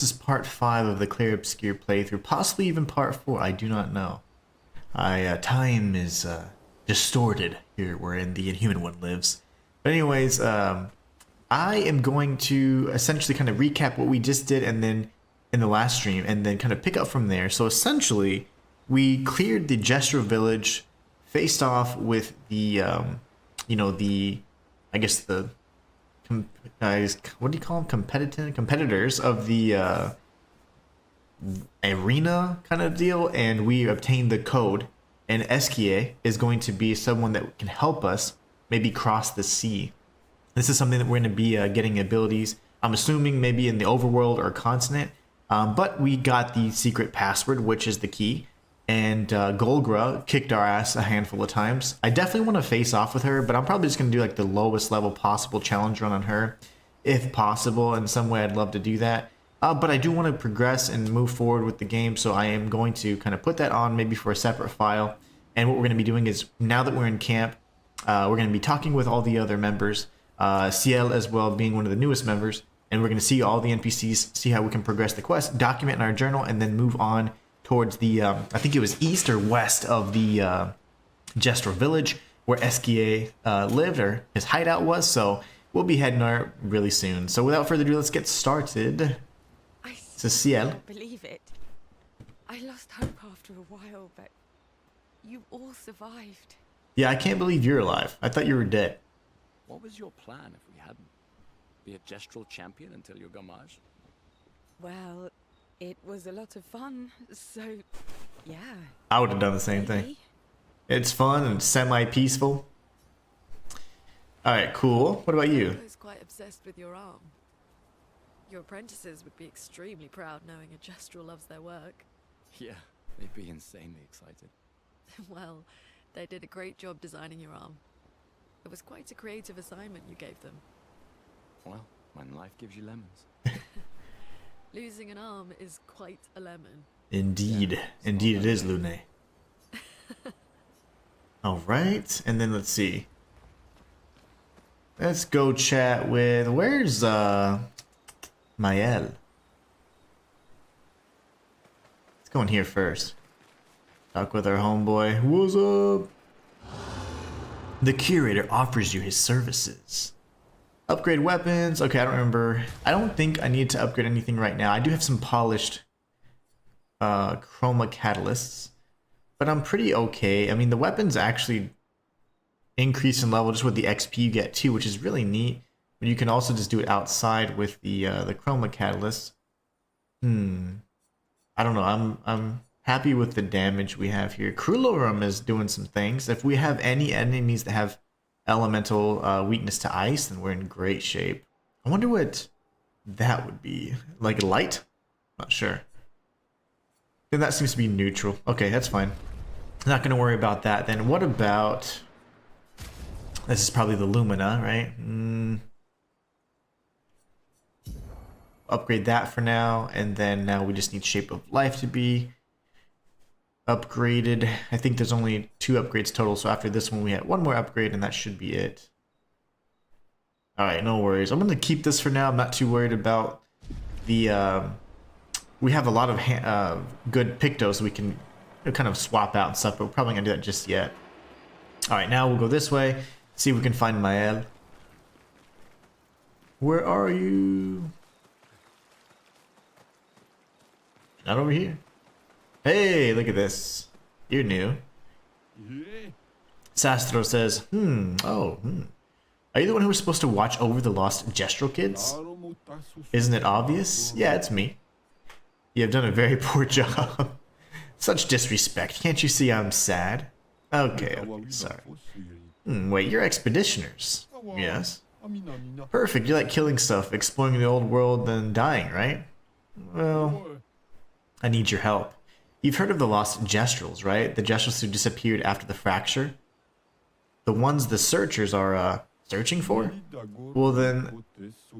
This is part 5 of the CLAIR OBSCURE playthrough, possibly even part 4, I do not know. Time is distorted here wherein the Inhuman one lives. But anyways, I am going to essentially kind of recap what we just did and then in the last stream and then kind of pick up from there. So essentially, we cleared the Gestural Village, faced off with the, I guess the, what do you call them? Competitors of the arena kind of deal, and we obtained the code. And Eskie is going to be someone that can help us maybe cross the sea. This is something that we're going to be getting abilities. I'm assuming maybe in the overworld or continent. But we got the secret password, which is the key. And Golgra kicked our ass a handful of times. I definitely want to face off with her, but I'm probably just going to do like the lowest level possible challenge run on her. If possible, in some way I'd love to do that. But I do want to progress and move forward with the game, so I am going to kind of put that on maybe for a separate file. And what we're going to be doing is, now that we're in camp, we're going to be talking with all the other members, Ciel as well being one of the newest members, and we're going to see all the NPCs, see how we can progress the quest, document in our journal, and then move on towards the, I think it was east or west of the Gestural Village, where Eskie lived, or his hideout was, so we'll be heading there really soon. So without further ado, let's get started. I Ciel. can't believe it. I lost hope after a while, but you all survived. Yeah, I can't believe you're alive. I thought you were dead. What was your plan if we hadn't? Be a gestural champion until your gamage? Well, it was a lot of fun, so yeah. I would have done the same thing. It's fun and semi-peaceful. Alright, cool. What about you? I was quite obsessed with your arm. Your apprentices would be extremely proud knowing a gestural loves their work. Yeah, they'd be insanely excited. Well, they did a great job designing your arm. It was quite a creative assignment you gave them. Well, when life gives you lemons. Losing an arm is quite a lemon. Indeed. Yeah, Indeed it is, Lune. Alright, and then let's see. Let's go chat with... Where's, Maelle? Let's go in here first. Talk with our homeboy. What's up? The curator offers you his services. Upgrade weapons. Okay, I don't remember. I don't think I need to upgrade anything right now. I do have some polished chroma catalysts, but I'm pretty okay. I mean, the weapons actually increase in level just with the XP you get too, which is really neat. But you can also just do it outside with the chroma catalyst. I don't know. I'm happy with the damage we have here. Krulorum is doing some things. If we have any enemies that have elemental weakness to ice, then we're in great shape. I wonder what that would be. Like light? Not sure. Then that seems to be neutral. Okay, that's fine. Not going to worry about that. Then what about... This is probably the Lumina, right? Upgrade that for now, and then now we just need Shape of Life to be upgraded. I think there's only 2 upgrades total, so after this one we have 1 more upgrade and that should be it. Alright, no worries. I'm going to keep this for now. I'm not too worried about the... we have a lot of good Pictos so we can kind of swap out and stuff, but we're probably going to do that just yet. Alright, now we'll go this way, see if we can find Maelle. Where are you? Not over here. Hey, look at this. You're new. Sastro says, Are you the one who was supposed to watch over the lost Gestural kids? Isn't it obvious? Yeah, it's me. You have done a very poor job. Such disrespect. Can't you see I'm sad? Okay, sorry. Wait, you're expeditioners. Yes. Perfect, you like killing stuff, exploring the old world, then dying, right? Well... I need your help. You've heard of the lost Gestrals, right? The Gestrals who disappeared after the fracture? The ones the searchers are, searching for? Well then...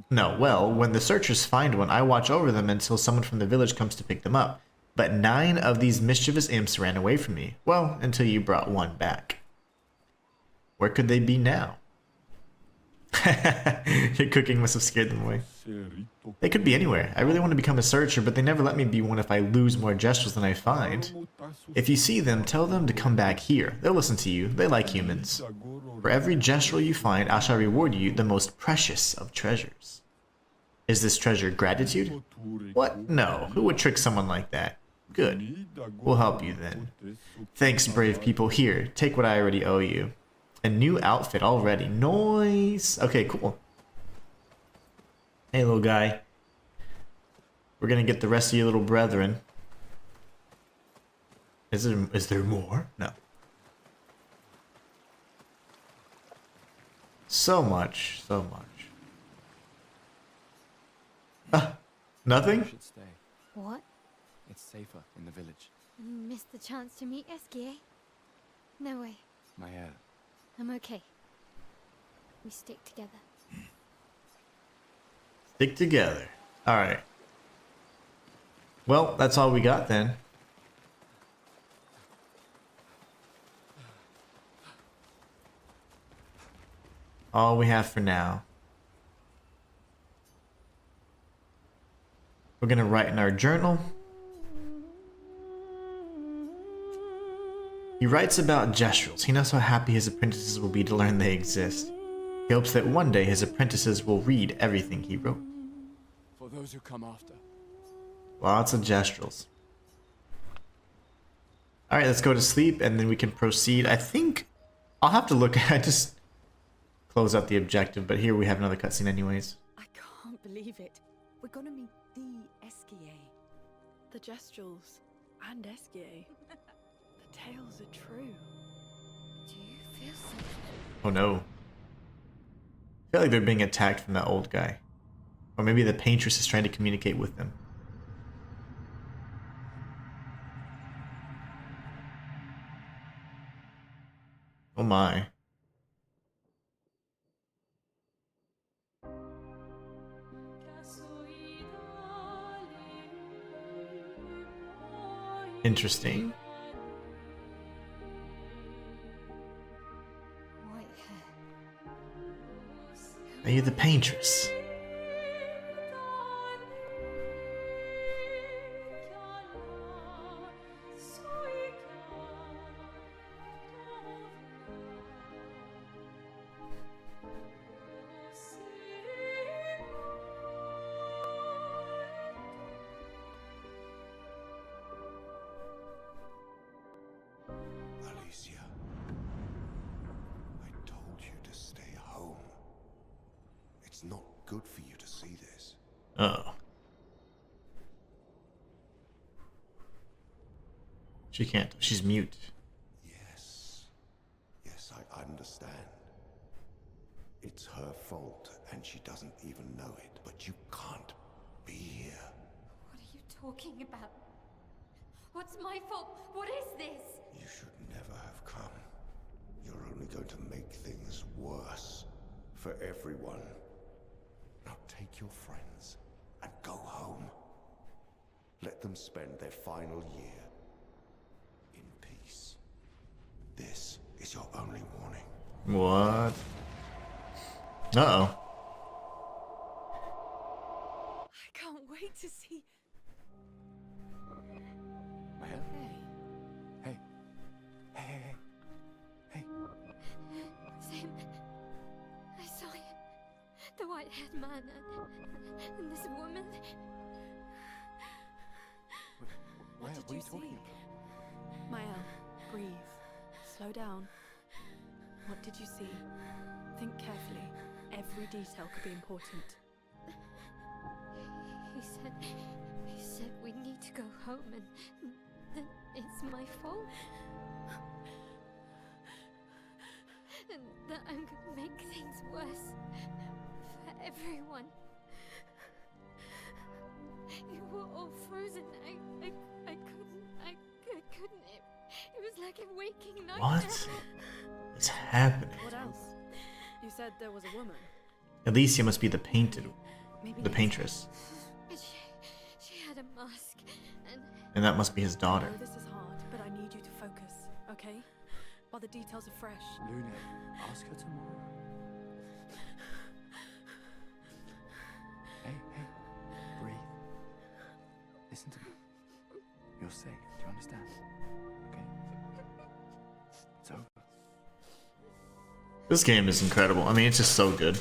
No, well, when the searchers find one, I watch over them until someone from the village comes to pick them up. But 9 of these mischievous imps ran away from me. Well, until you brought one back. Where could they be now? Your cooking must have scared them away. They could be anywhere. I really want to become a searcher, but they never let me be one if I lose more gestrels than I find. If you see them, tell them to come back here. They'll listen to you. They like humans. For every gestrel you find, I shall reward you the most precious of treasures. Is this treasure gratitude? What? No. Who would trick someone like that? Good. We'll help you then. Thanks, brave people. Here, take what I already owe you. A new outfit already. Nice. Okay, cool. Hey, little guy. We're gonna get the rest of your little brethren. Is there more? No. So much. So much. Nothing? You should stay. What? It's safer in the village. Missed the chance to meet Eskie? No way. Maelle. I'm okay. We stick together. Stick together. Alright. Well, that's all we got then. All we have for now. We're gonna write in our journal. He writes about gestrels. He knows how happy his apprentices will be to learn they exist. He hopes that one day his apprentices will read everything he wrote. For those who come after. Lots of gestrels. Alright, let's go to sleep and then we can proceed. I think I'll have to look. I just close out the objective, but here we have another cutscene anyways. I can't believe it. We're gonna meet the Esquier. The gestrels and Esquier. The tales are true. Do you feel something? Oh no. I feel like they're being attacked from that old guy. Or maybe the Paintress is trying to communicate with them. Oh my. Interesting. White hair. Are you the Paintress? Alicia, I told you to stay home. It's not good for you to see this. Uh-oh. She can't. She's mute. Yes. Yes, I understand. It's her fault, and she doesn't even know it. But you can't be here. What are you talking about? What's my fault? What is this? You should never have come. You're only going to make things worse for everyone. Now take your friends and go home. Let them spend their final year in peace. This is your only warning. What? Uh-oh. I can't wait to see. Maelle? Hey. Hey. Hey. Same. I saw him. The white-haired man and this woman. What did are you you talking see? about? Maelle, breathe. Slow down. What did you see? Think carefully. Every detail could be important. He said we need to go home and that it's my fault. And that I'm gonna make things worse for everyone. You were all frozen. I couldn't. It was like a waking nightmare. What? What's happening? What else? You said there was a woman. Alicia must be the Maybe the Paintress. She had a mask and And that must be his I daughter. know this is hard, but I need you to focus, okay? While the details are fresh. Luna, ask her tomorrow. Listen to me. You're safe. Do you understand? Okay? It's over. This game is incredible. I mean, it's just so good.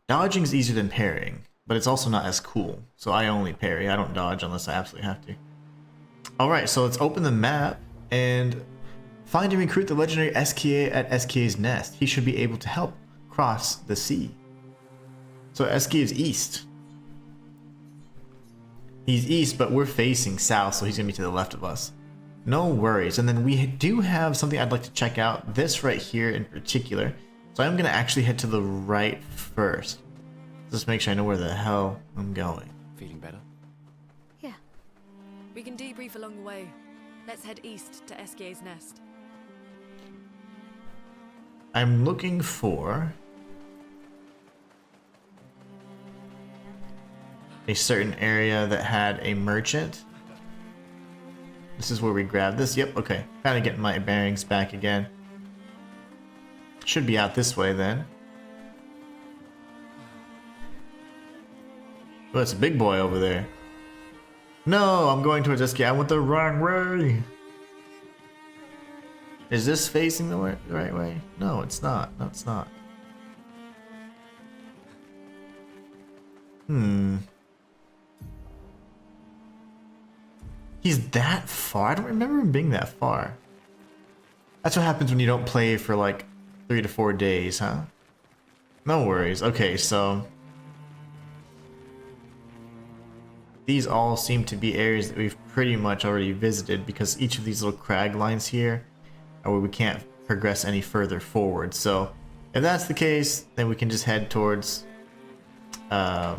Dodging is easier than parrying, but it's also not as cool. So I only parry. I don't dodge unless I absolutely have to. Alright, so let's open the map and find and recruit the legendary SKA at SKA's nest. He should be able to help cross the sea. So SKA is east. He's east, but we're facing south, so he's going to be to the left of us. No worries. And then we do have something I'd like to check out. This right here in particular. So I'm going to actually head to the right first. Just make sure I know where the hell I'm going. Feeling better? Yeah. We can debrief along the way. Let's head east to SKA's nest. I'm looking for a certain area that had a merchant. This is where we grab this. Yep, okay. Kind of getting my bearings back again. Should be out this way then. Oh, it's a big boy over there. No, I'm going towards SK. I went the wrong way. Is this facing the right way? No, it's not. No, it's not. He's that far? I don't remember him being that far. That's what happens when you don't play for like 3 to 4 days, huh? No worries. Okay, so these all seem to be areas that we've pretty much already visited because each of these little crag lines here are where we can't progress any further forward. So if that's the case, then we can just head towards the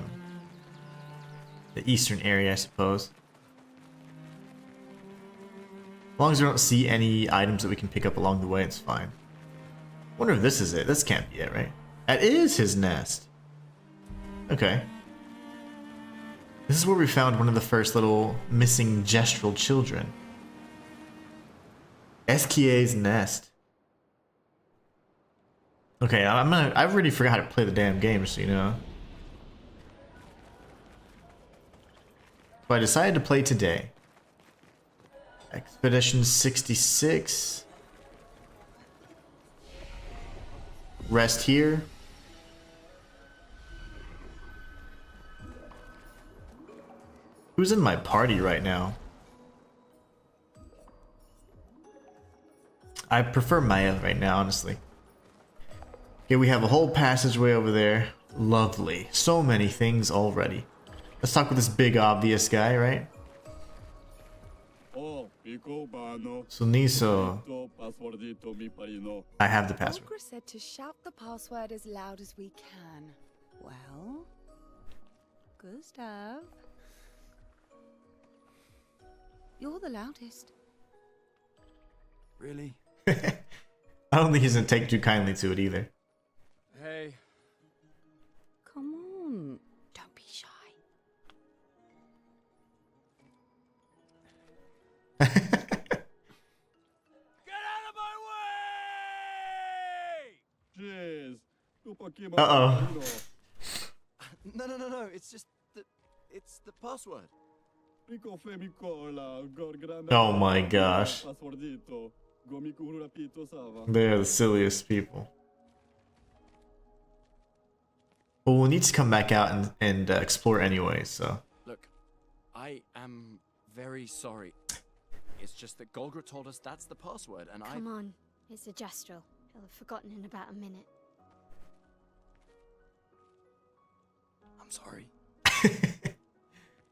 eastern area, I suppose. As long as we don't see any items that we can pick up along the way, it's fine. Wonder if this is it. This can't be it, right? That is his nest. Okay. This is where we found one of the first little missing gestural children. SKA's nest. Okay, I've already forgot how to play the damn game, so you know. But I decided to play today. Expedition 66. Rest here. Who's in my party right now? I prefer Maelle right now, honestly. Okay, we have a whole passageway over there. Lovely. So many things already. Let's talk with this big obvious guy, right? Suniso. I have the password. Obscur said to shout the password as loud as we can. Well, Gustave, you're the loudest. Really? I don't think he's gonna take too kindly to it either. Hey. Come on, don't be shy. Uh-oh. No. It's just that it's the password. Oh my gosh. They're the silliest people. Well, we'll need to come back out and explore anyway, so. Look, I am very sorry. It's just that Golgra told us that's the password, and Come on, it's a gestural. He'll have forgotten in about a minute. I'm sorry.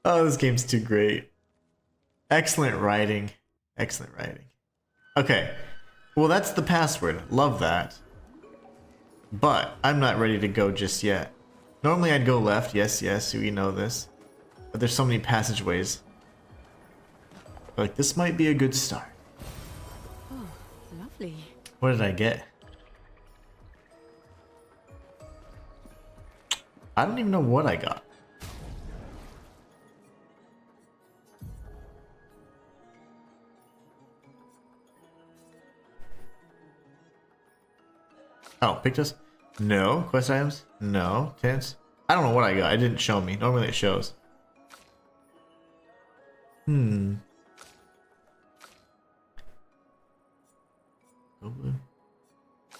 Oh, this game's too great. Excellent writing. Excellent writing. Okay. Well, that's the password. Love that. But I'm not ready to go just yet. Normally I'd go left. Yes, we know this. But there's so many passageways. Like, this might be a good start. Oh, lovely. What did I get? I don't even know what I got. Oh, picked us? No. Quest items? No. Tints? I don't know what I got. It didn't show me. Normally it shows. Oh,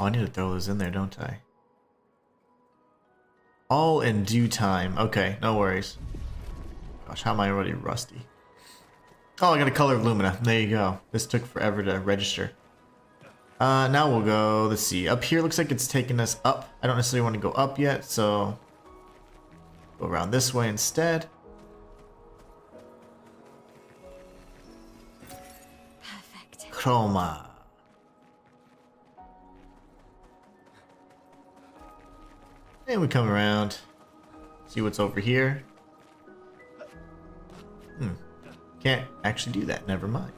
I need to throw those in there, don't I? All in due time. Okay, no worries. Gosh, how am I already rusty? Oh, I got a color of Lumina. There you go. This took forever to register. Now we'll go, let's see. Up here looks like it's taking us up. I don't necessarily want to go up yet, so go around this way instead. Perfect. Chroma. And we come around. See what's over here. Can't actually do that. Never mind.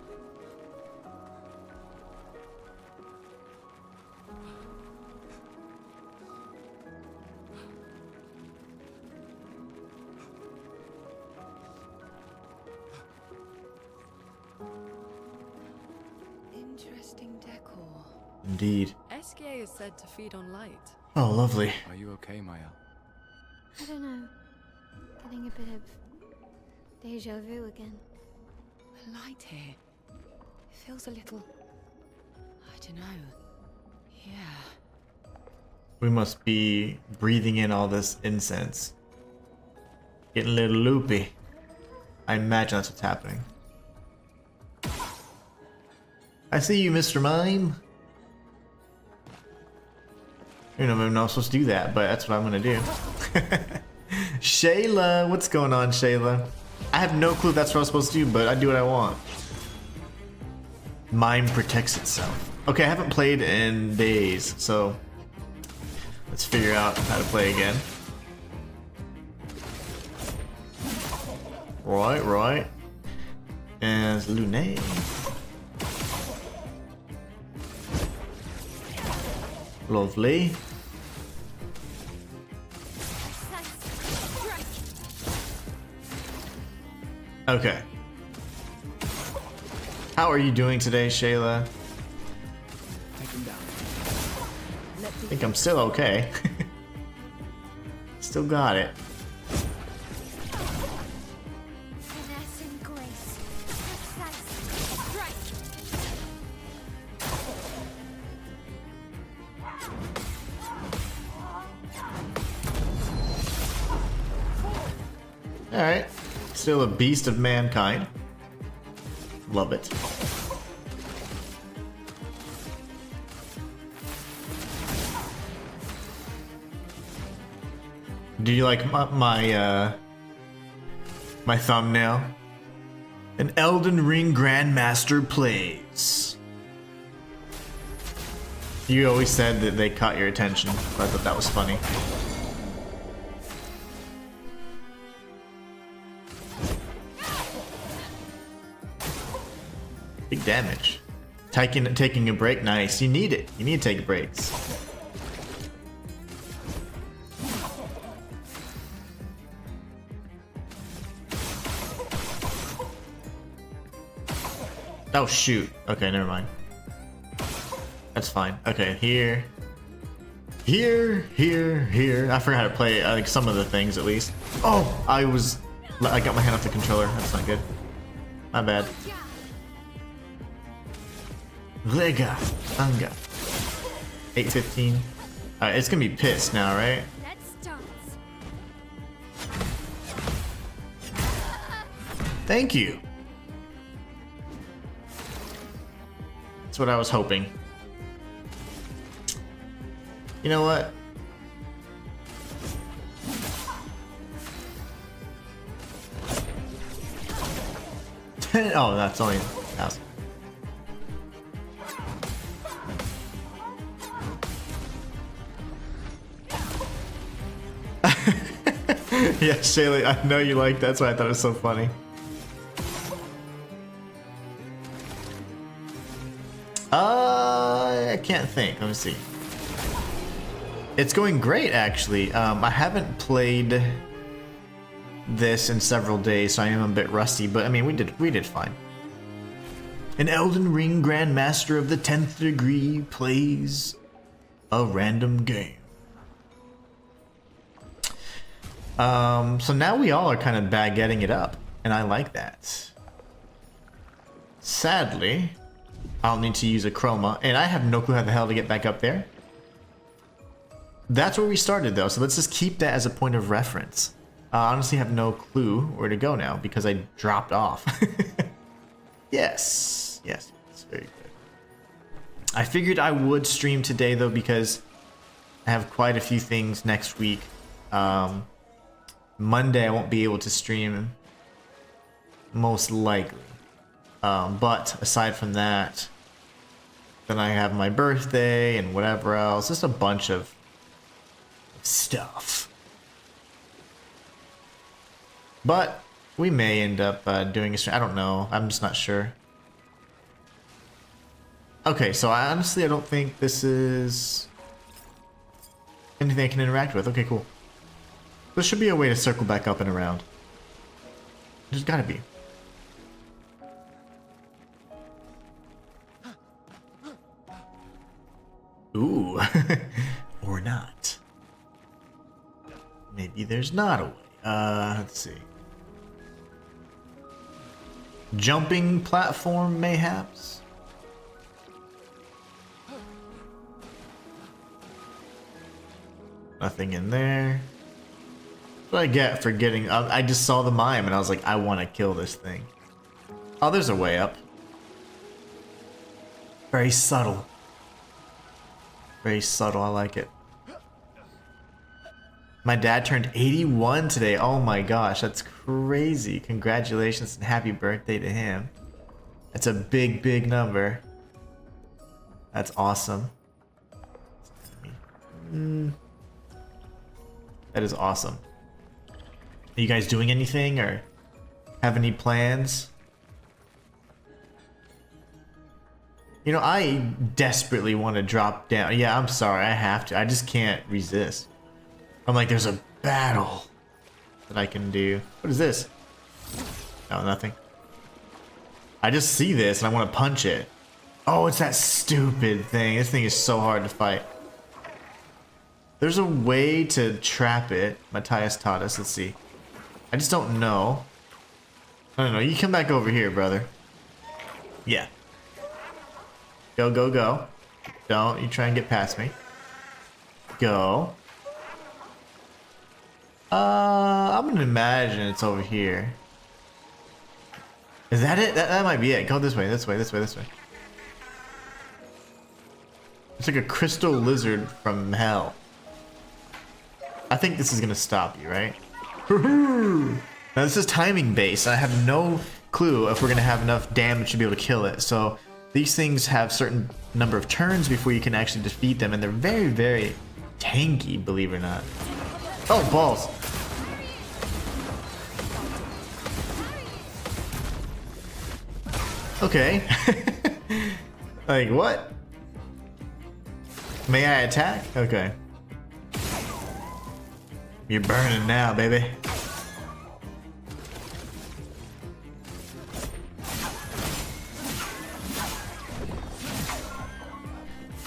Interesting decor. Indeed. SKA is said to feed on light. Oh, lovely. Are you okay, Maelle? I don't know. Getting a bit of deja vu again. The light here. It feels a little. I don't know. Yeah. We must be breathing in all this incense. Getting a little loopy. I imagine that's what's happening. I see you, Mr. Mime. You know, I'm not supposed to do that, but that's what I'm gonna do. Shayla, what's going on, Shayla? I have no clue if that's what I'm supposed to do, but I do what I want. Mime protects itself. Okay, I haven't played in days, so let's figure out how to play again. Right. And Lune. Lovely. Okay. How are you doing today, Shayla? Take him down. I think I'm still okay. Still got it. Finesse and grace. Precise. Strike. Alright. Still a beast of mankind. Love it. Do you like my thumbnail? An Elden Ring Grandmaster plays. You always said that they caught your attention. I thought that was funny. Big damage. Taking a break, nice. You need it. You need to take breaks. Oh shoot. Okay, never mind. That's fine. Okay, here. Here. I forgot how to play like some of the things at least. Oh, I got my hand off the controller. That's not good. My bad. Vega. Anga. 8:15. Alright, it's gonna be pissed now, right? Let's dance. Thank you. That's what I was hoping. You know what? Oh, that's only house. Yeah, Shaylee, I know you like that. That's why I thought it was so funny. I can't think. Let me see. It's going great, actually. I haven't played this in several days, so I am a bit rusty. But I mean, we did fine. An Elden Ring Grandmaster of the 10th degree plays a random game. So now we all are kind of baguetting it up, and I like that. Sadly, I'll need to use a chroma, and I have no clue how the hell to get back up there. That's where we started though, so let's just keep that as a point of reference. I honestly have no clue where to go now because I dropped off. Yes, very good. I figured I would stream today though because I have quite a few things next week. Monday I won't be able to stream, most likely. But aside from that, then I have my birthday and whatever else. Just a bunch of stuff. But we may end up doing a stream. I don't know. I'm just not sure. Okay, so I don't think this is anything I can interact with. Okay, cool. There should be a way to circle back up and around. There's gotta be. Ooh. Or not. Maybe there's not a way. Let's see. Jumping platform, mayhaps? Nothing in there. What I get for getting up. I just saw the mime and I was like, I want to kill this thing. Oh, there's a way up. Very subtle. Very subtle, I like it. My dad turned 81 today. Oh my gosh, that's crazy. Congratulations and happy birthday to him. That's a big, big number. That's awesome. That is awesome. Are you guys doing anything or have any plans? You know, I desperately want to drop down. Yeah, I'm sorry, I have to. I just can't resist. I'm like, there's a battle that I can do. What is this? Oh, nothing. I just see this and I want to punch it. Oh, it's that stupid thing. This thing is so hard to fight. There's a way to trap it. Matthias taught us. Let's see. I just don't know. I don't know. You come back over here, brother. Yeah. Go, go, go. Don't you try and get past me. Go. I'm gonna imagine it's over here. Is that it? That might be it. Go this way, this way, this way, this way. It's like a crystal lizard from hell. I think this is gonna stop you, right? Now this is timing based. I have no clue if we're gonna have enough damage to be able to kill it. So these things have certain number of turns before you can actually defeat them, and they're very, very tanky, believe it or not. Oh, balls. Okay. Like, what? May I attack? Okay. You're burning now, baby.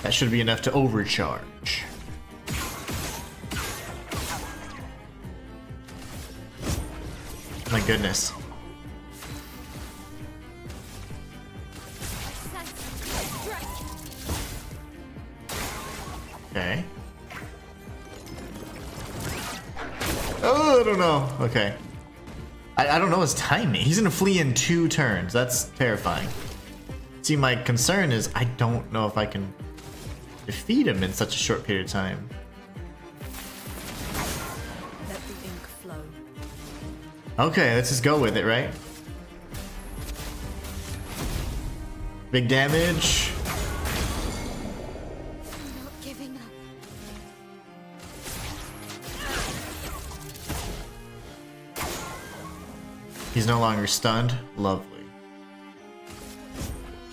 That should be enough to overcharge. My goodness. Okay. Oh, I don't know. Okay. I don't know his timing. He's gonna flee in 2 turns. That's terrifying. See, my concern is I don't know if I can defeat him in such a short period of time. Let the ink flow. Okay, let's just go with it, right? Big damage. I'm not giving up. He's no longer stunned. Lovely.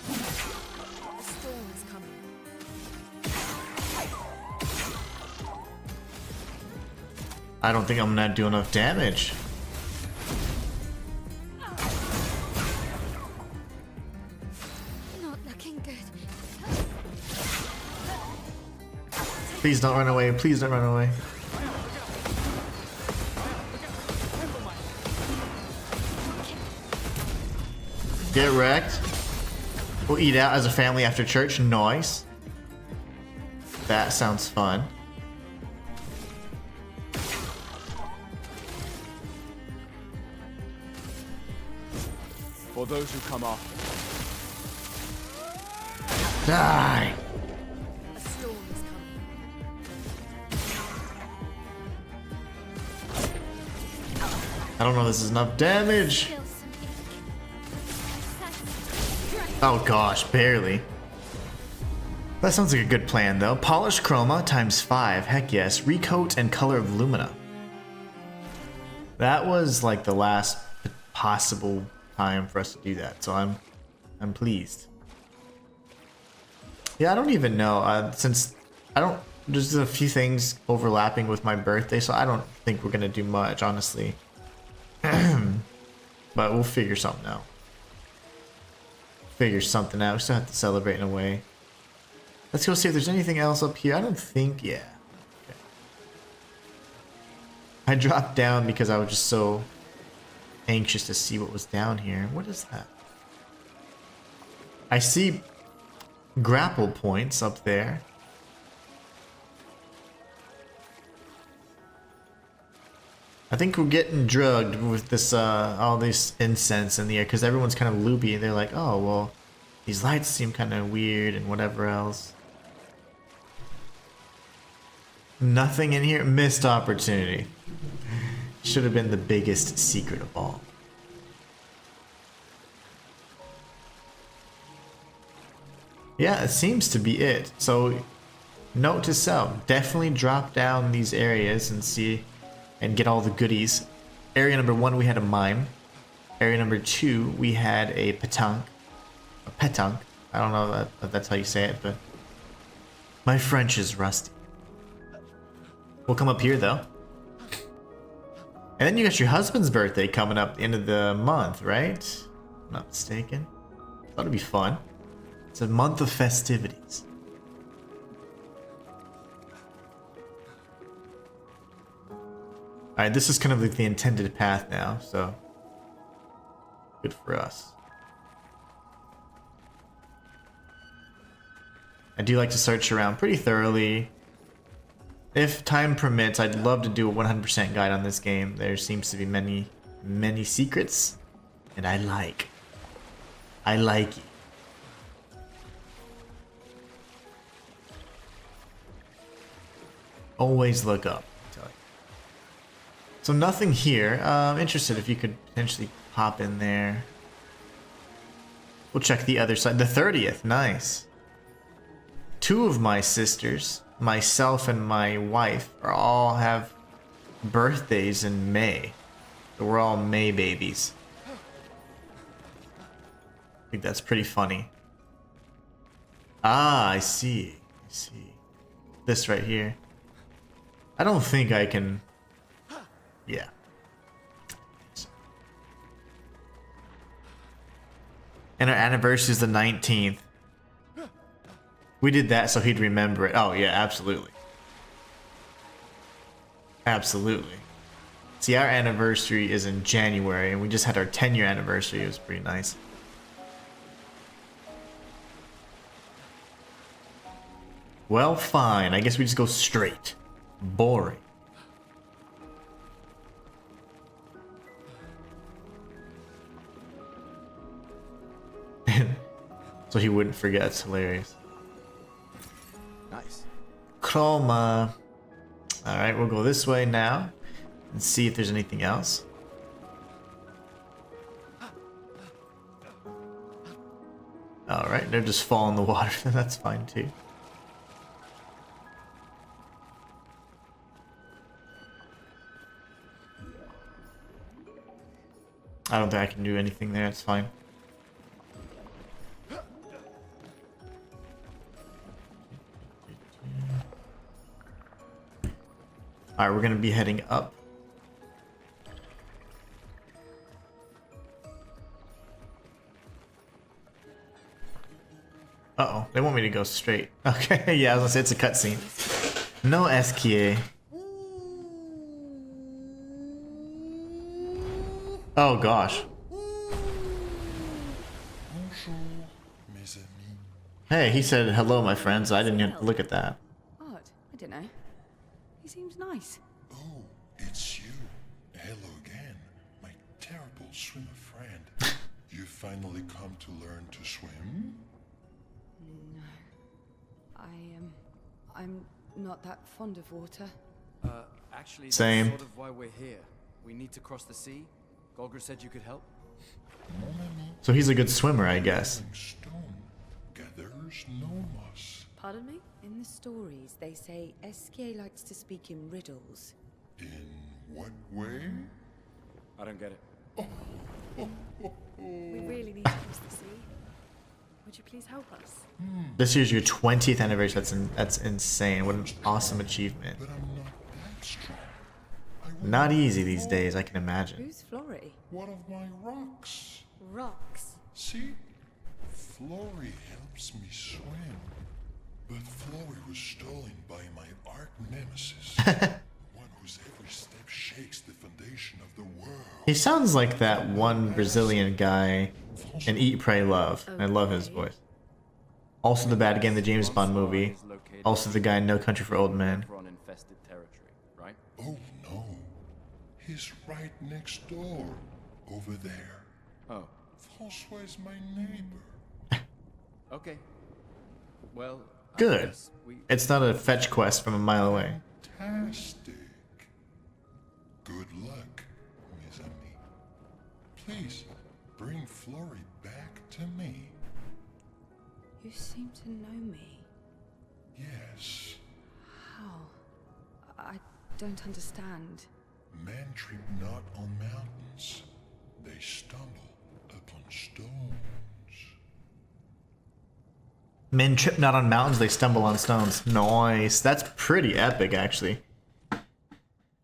A storm is coming. I don't think I'm gonna do enough damage. Not looking good. Please don't run away. Please don't run away. Get wrecked. We'll eat out as a family after church. Nice. That sounds fun. For those who come after. Die. A storm is coming. I don't know if this is enough damage. Kill some ink. Oh gosh, barely. That sounds like a good plan though. Polish chroma times 5. Heck yes. Recoat and color of lumina. That was like the last possible time for us to do that, so I'm pleased. Yeah, I don't even know. Since I don't, there's a few things overlapping with my birthday, so I don't think we're gonna do much, honestly. But we'll figure something out. Figure something out. We still have to celebrate in a way. Let's go see if there's anything else up here. I don't think, yeah. Okay. I dropped down because I was just so anxious to see what was down here. What is that? I see grapple points up there. I think we're getting drugged with this all this incense in the air because everyone's kind of loopy and they're like, oh well, these lights seem kind of weird and whatever else. Nothing in here. Missed opportunity. Should have been the biggest secret of all. Yeah, it seems to be it. So, note to self, definitely drop down these areas and see and get all the goodies. Area number 1, we had a mine. Area number 2, we had a petanque. A petanque. I don't know if that's how you say it, but my French is rusty. We'll come up here though. And then you got your husband's birthday coming up at the end of the month, right? If I'm not mistaken. That'll be fun. It's a month of festivities. Alright, this is kind of like the intended path now, so good for us. I do like to search around pretty thoroughly. If time permits, I'd love to do a 100% guide on this game. There seems to be many, many secrets, and I like it. Always look up, I tell you. So nothing here. I'm interested if you could potentially pop in there. We'll check the other side. The 30th, nice. 2 of my sisters, myself and my wife, all have birthdays in May. So we're all May babies. I think that's pretty funny. Ah, I see. I see. This right here. I don't think I can... Yeah. And our anniversary is the 19th. We did that so he'd remember it. Oh, yeah, absolutely. Absolutely. See, our anniversary is in January, and we just had our 10-year anniversary. It was pretty nice. Well, fine. I guess we just go straight. Boring. So he wouldn't forget. It's hilarious. Nice. Chroma. Alright, we'll go this way now and see if there's anything else. Alright, they're just fall in the water. That's fine too. I don't think I can do anything there. It's fine. Alright, we're gonna be heading up. Uh-oh, they want me to go straight. Okay, yeah, I was gonna say it's a cutscene. No SKA. Oh gosh. Bonjour, mes amis. Hey, he said hello, my friends. I didn't even look at that. Odd. I don't know. He seems nice. Oh, it's you. Hello again, my terrible swimmer friend. You finally come to learn to swim? I'm not that fond of water. Actually, Same. that's sort of why we're here. We need to cross the sea. Golgra said you could help. Mon ami, So he's a good swimmer, I guess. rolling stone gathers no moss. Pardon me? In the stories, they say SK likes to speak in riddles. In what way? I don't get it. We really need to cross the sea. Would you please help us? This year's your 20th anniversary. That's insane. What an awesome achievement. But I'm not that strong. I will Not easy these days, I can imagine. Who's Flory? One of my rocks. Rocks. See? Flory helps me swim. But Flory was stolen by my arch nemesis. One whose every step shakes the foundation of the world. He sounds like that one Brazilian guy in Eat, Pray, Love. I love his voice. Also the bad guy in the James Bond movie. Also the guy in No Country for Old Men. On infested territory, right? Oh no. He's right next door. Over there. Oh, François is my neighbor. okay. Well, I Good. guess we... It's not a fetch quest from a mile away. Fantastic. Good luck, mes amis. Please, bring Flory back to me. You seem to know me. Yes. How? I don't understand. Men trip not on mountains. They stumble upon stones. Men trip not on mountains, they stumble on stones. Nice. That's pretty epic, actually.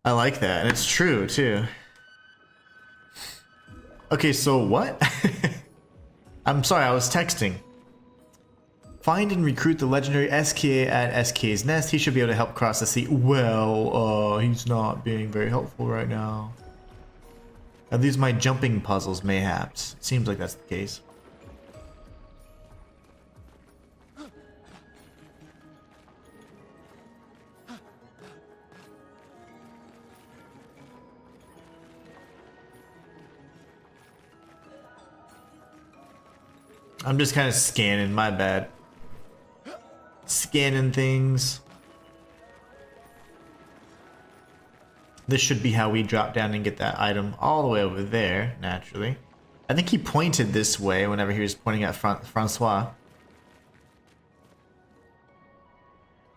I like that, and it's true, too. Okay, so what? I'm sorry, I was texting. Find and recruit the legendary SKA at SK's nest. He should be able to help cross the sea. Well, he's not being very helpful right now. Are these my jumping puzzles, mayhaps? It seems like that's the case. I'm just kind of scanning, my bad. Scanning things. This should be how we drop down and get that item all the way over there, naturally. I think he pointed this way whenever he was pointing at Francois.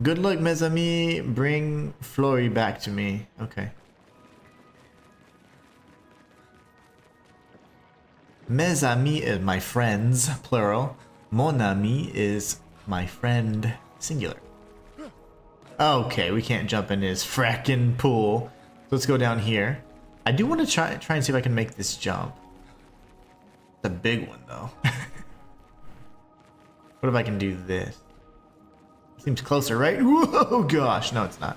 Good luck, mes amis. Bring Flory back to me. Okay. Mes amis is my friends, plural. Mon ami is my friend, singular. Okay, we can't jump in his frackin' pool. So let's go down here. I do want to try and see if I can make this jump. It's a big one, though. What if I can do this? Seems closer, right? Whoa, gosh. No, it's not.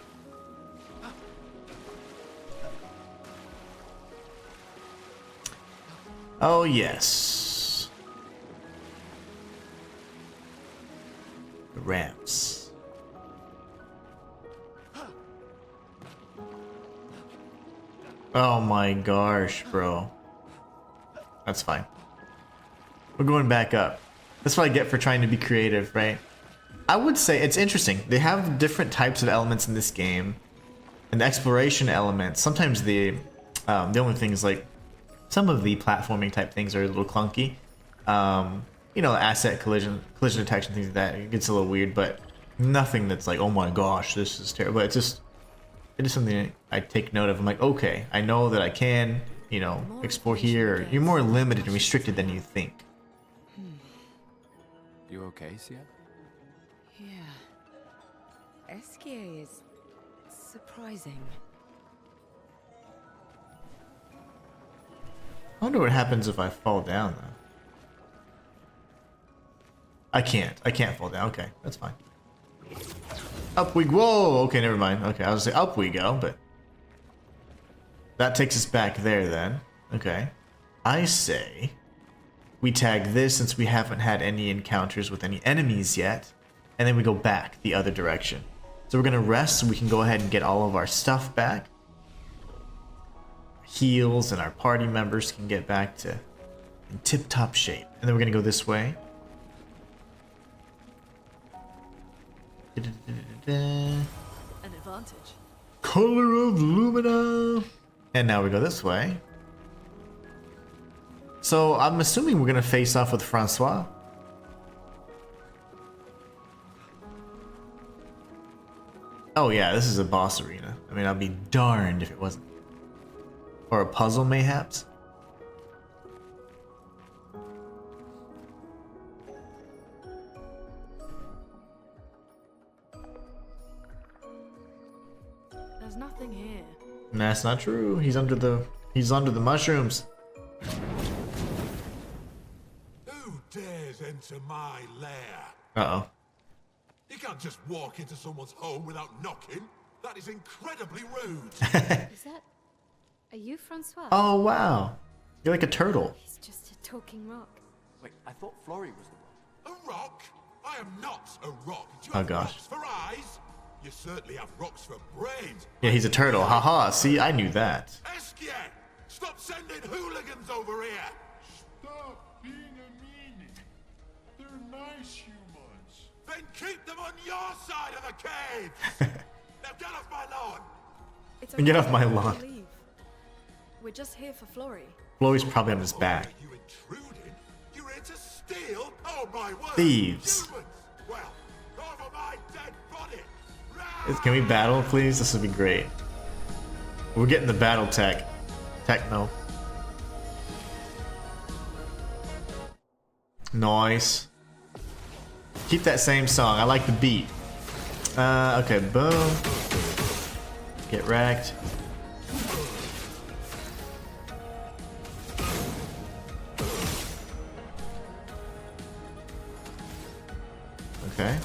Oh, yes. The ramps. Oh my gosh, bro. That's fine. We're going back up. That's what I get for trying to be creative, right? I would say it's interesting. They have different types of elements in this game. And the exploration elements, sometimes the only thing is like some of the platforming type things are a little clunky. You know, asset collision detection, things like that. It gets a little weird, but nothing that's like, oh my gosh, this is terrible. It is something I take note of. I'm like, okay, I know that I can, you know, explore here. You're more limited and restricted than you think. You okay, Sia? Yeah. SKA is surprising. I wonder what happens if I fall down, though. I can't fall down. Okay, that's fine. Up we whoa. Okay, never mind. Okay, I was gonna say up we go, but that takes us back there then. Okay, I say we tag this since we haven't had any encounters with any enemies yet, and then we go back the other direction. So we're gonna rest so we can go ahead and get all of our stuff back. Heals and our party members can get back to in tip-top shape. And then we're gonna go this way. An advantage. Color of Lumina. And now we go this way. So I'm assuming we're gonna face off with Francois. Oh yeah, this is a boss arena. I mean, I'd be darned if it wasn't. Or a puzzle, mayhaps? There's nothing here. That's not true. He's under the mushrooms. Who dares enter my lair? Uh-oh. You can't just walk into someone's home without knocking. That is incredibly rude. Is that... Are you Francois? Oh wow. You're like a turtle. He's just a talking rock. Wait, I thought Flory was the one. A rock? I am not a rock. Do you Oh, have gosh. rocks for eyes? You certainly have rocks for brains. Yeah, he's a turtle. Haha. See, I knew that. Eskia! Stop sending hooligans over here! Stop being a meanie. They're nice humans. Then keep them on your side of the cave! Now get off my lawn! It's Get off my we can lawn. leave. We're just here for Flory. Flory's probably on his back. You intruding? You're here to steal? Oh my word! Thieves. Humans! Well, over my dead body! Can we battle, please? This would be great. We're getting the battle techno. Nice. Keep that same song. I like the beat. Okay, boom. Get wrecked. Okay.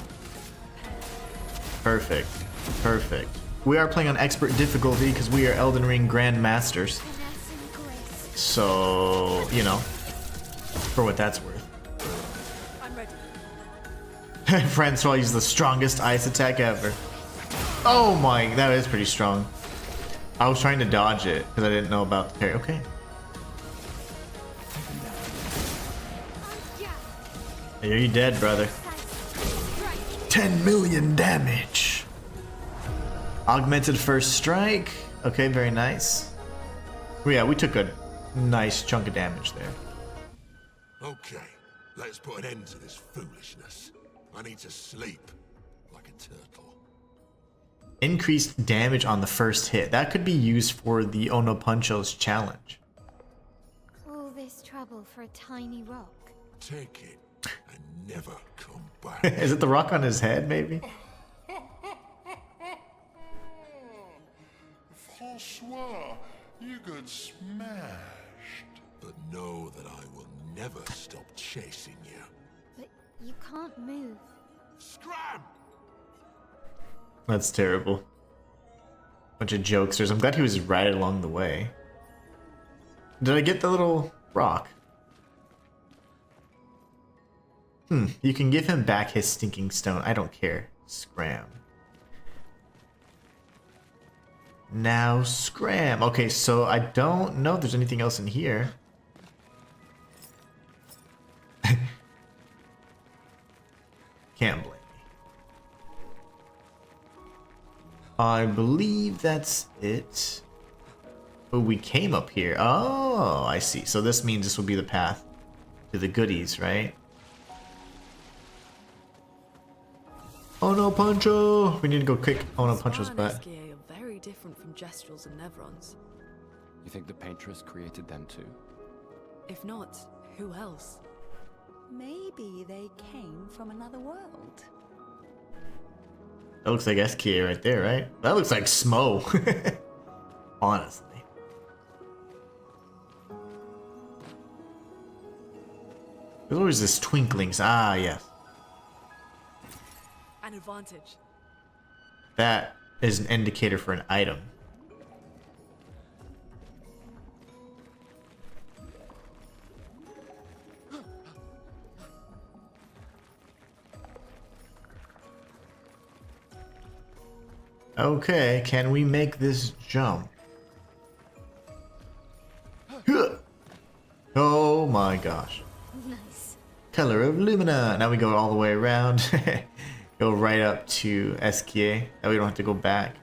Perfect. Perfect. We are playing on expert difficulty because we are Elden Ring Grandmasters. So, you know, for what that's worth. I'm ready. Francois uses the strongest ice attack ever. Oh my, that is pretty strong. I was trying to dodge it because I didn't know about the parry. Okay. Hey, are you dead, brother? 10 million damage. Augmented first strike. Okay, very nice. Oh, yeah, we took a nice chunk of damage there. Okay, let's put an end to this foolishness. I need to sleep like a turtle. Increased damage on the first hit. That could be used for the Ono Puncho's challenge. All this trouble for a tiny rock. Take it and never come back. Is it the rock on his head, maybe? Francois, you got smashed. But know that I will never stop chasing you. But you can't move. Scram! That's terrible. Bunch of jokesters. I'm glad he was right along the way. Did I get the little rock? You can give him back his stinking stone. I don't care. Scram. Now scram. Okay, so I don't know if there's anything else in here. Can't blame me. I believe that's it. Oh, we came up here. Oh, I see. So this means this will be the path to the goodies, right? Ono Puncho! We need to go kick Ono Puncho's butt. Esquier are very different from Gestrels and Nevrons. You think the Paintress created them too? If not, who else? Maybe they came from another world. That looks like Esquier right there, right? That looks like Smo. Honestly. There's always this twinklings. Ah, yes. An advantage. that is an indicator for an item. Okay, can we make this jump? Oh my gosh. Nice. Color of Lumina. Now we go all the way around. Go right up to Esquier. Now we don't have to go back.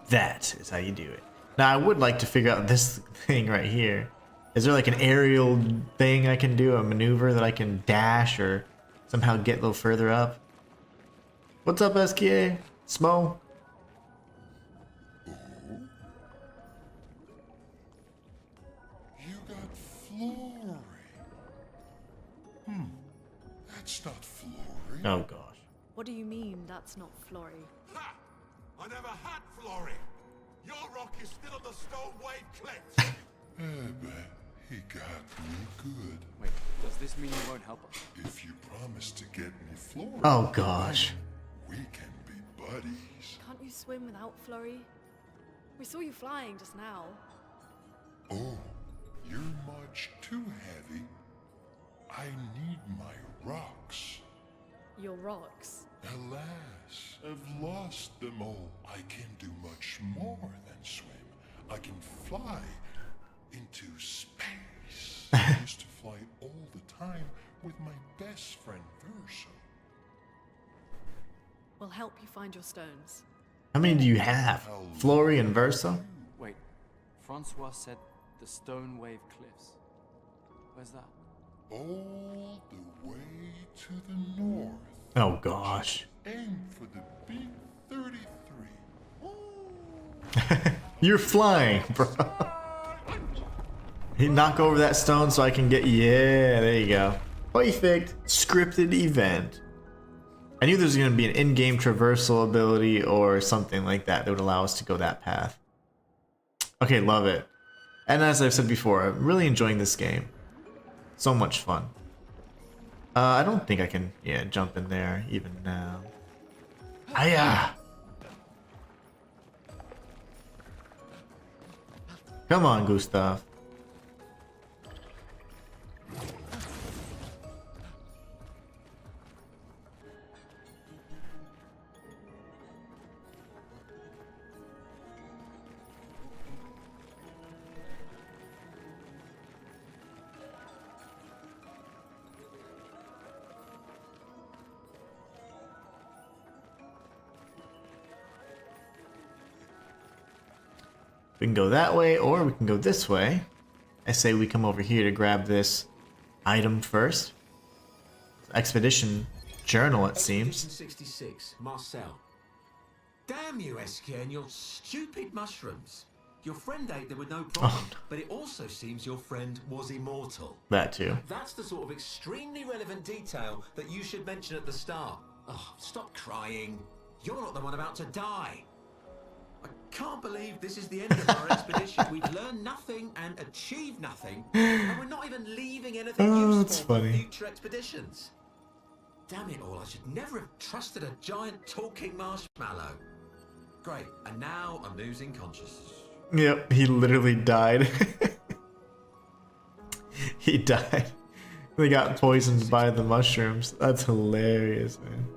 That is how you do it. Now I would like to figure out this thing right here. Is there like an aerial thing I can do? A maneuver that I can dash or somehow get a little further up? What's up, Esquier? Smo? You got Flory. That's not Flory. Oh gosh. What do you mean that's not Flory? Ha! I never had Flory. Your rock is still on the stone wave cliff. But he got me good. Wait, does this mean you won't help us? If you promise to get me Flory, Oh gosh. we can be buddies. Can't you swim without Flory? We saw you flying just now. Oh, you're much too heavy. I need my rocks. Your rocks. Alas, I've lost them all. I can do much more than swim. I can fly into space. I used to fly all the time with my best friend Verso. We'll help you find your stones. How many do you have? Flory and Versa? Wait, Francois said the Stone Wave Cliffs. Where's that? All the way to the north. Oh gosh. Aim for the big 33. You're flying, bro. He knock over that stone so I can get. Yeah, there you go. Perfect. Scripted event. I knew there was going to be an in-game traversal ability or something like that that would allow us to go that path. Okay, love it. And as I've said before, I'm really enjoying this game. So much fun. I don't think I can, jump in there even now. Hiya! Come on, Gustave. We can go that way, or we can go this way. I say we come over here to grab this item first. Expedition journal, it seems. 66, Marcel. Damn you, Esquier, and your stupid mushrooms. Your friend ate them with no problem, but it also seems your friend was immortal. That too. That's the sort of extremely relevant detail that you should mention at the start. Oh, stop crying. You're not the one about to die. I can't believe this is the end of our expedition. We've learned nothing and achieved nothing, and we're not even leaving anything useful for future expeditions. Damn it all, I should never have trusted a giant talking marshmallow. Great, and now I'm losing consciousness. Yep, he literally died. He died. They got poisoned by the mushrooms. That's hilarious, man.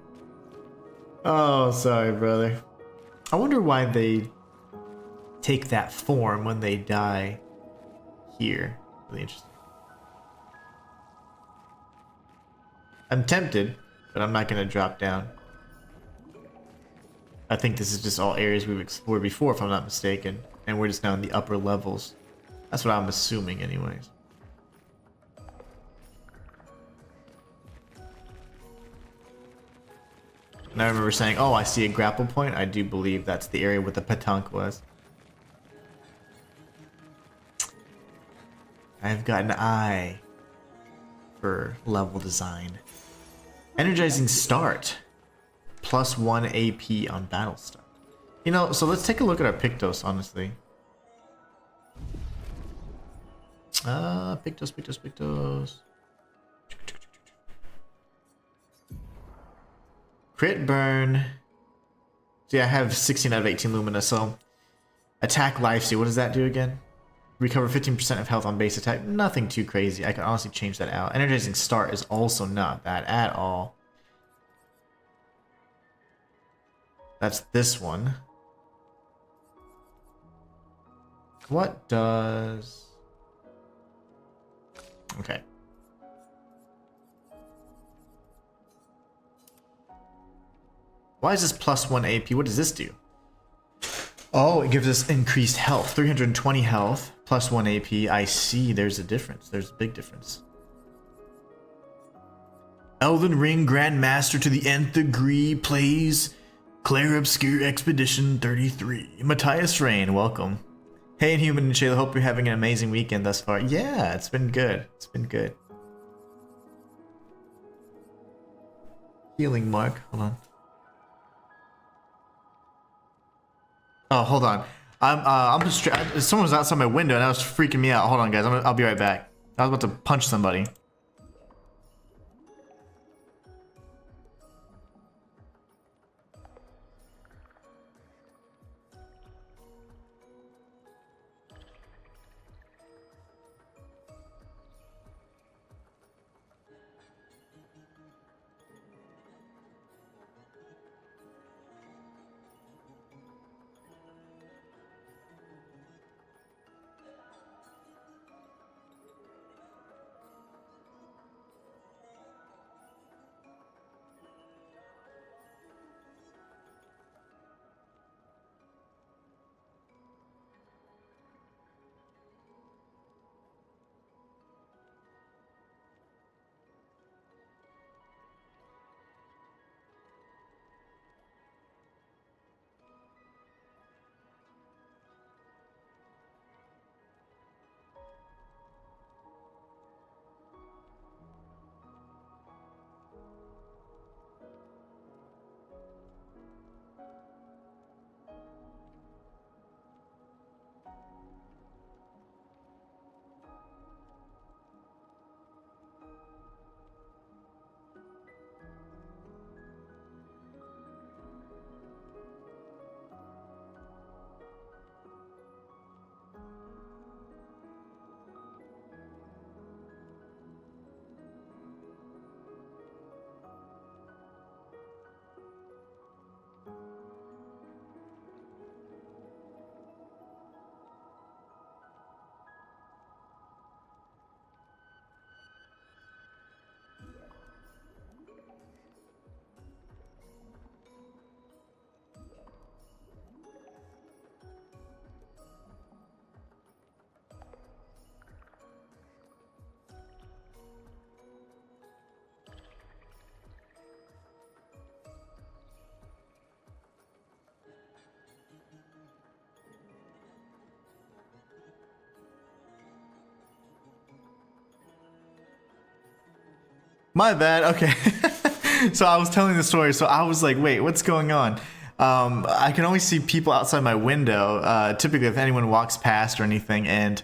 Oh, sorry, brother. I wonder why they take that form when they die here. Really interesting. I'm tempted, but I'm not going to drop down. I think this is just all areas we've explored before, if I'm not mistaken. And we're just now in the upper levels. That's what I'm assuming anyways. And I remember saying, oh, I see a grapple point. I do believe that's the area where the petanque was. I've got an eye for level design. Energizing start. +1 AP on battle start. You know, so let's take a look at our Pictos, honestly. Pictos. Crit burn. See, I have 16 out of 18 Lumina, so attack lifesteal. What does that do again? Recover 15% of health on base attack. Nothing too crazy. I can honestly change that out. Energizing start is also not bad at all. That's this one. What does... Okay. Why is this +1 AP? What does this do? Oh, it gives us increased health. 320 health, +1 AP. I see, there's a difference. There's a big difference. Elden Ring Grandmaster to the nth degree plays CLAIR OBSCURE Expedition 33. Matthias Rain, welcome. Hey, Inhuman and Shayla, hope you're having an amazing weekend thus far. Yeah, it's been good. It's been good. Healing mark. Hold on. Oh, hold on. Someone was outside my window and that was freaking me out. Hold on, guys. I'll be right back. I was about to punch somebody. My bad. Okay. So I was telling the story. So I was like, wait, what's going on? I can only see people outside my window, typically if anyone walks past or anything. And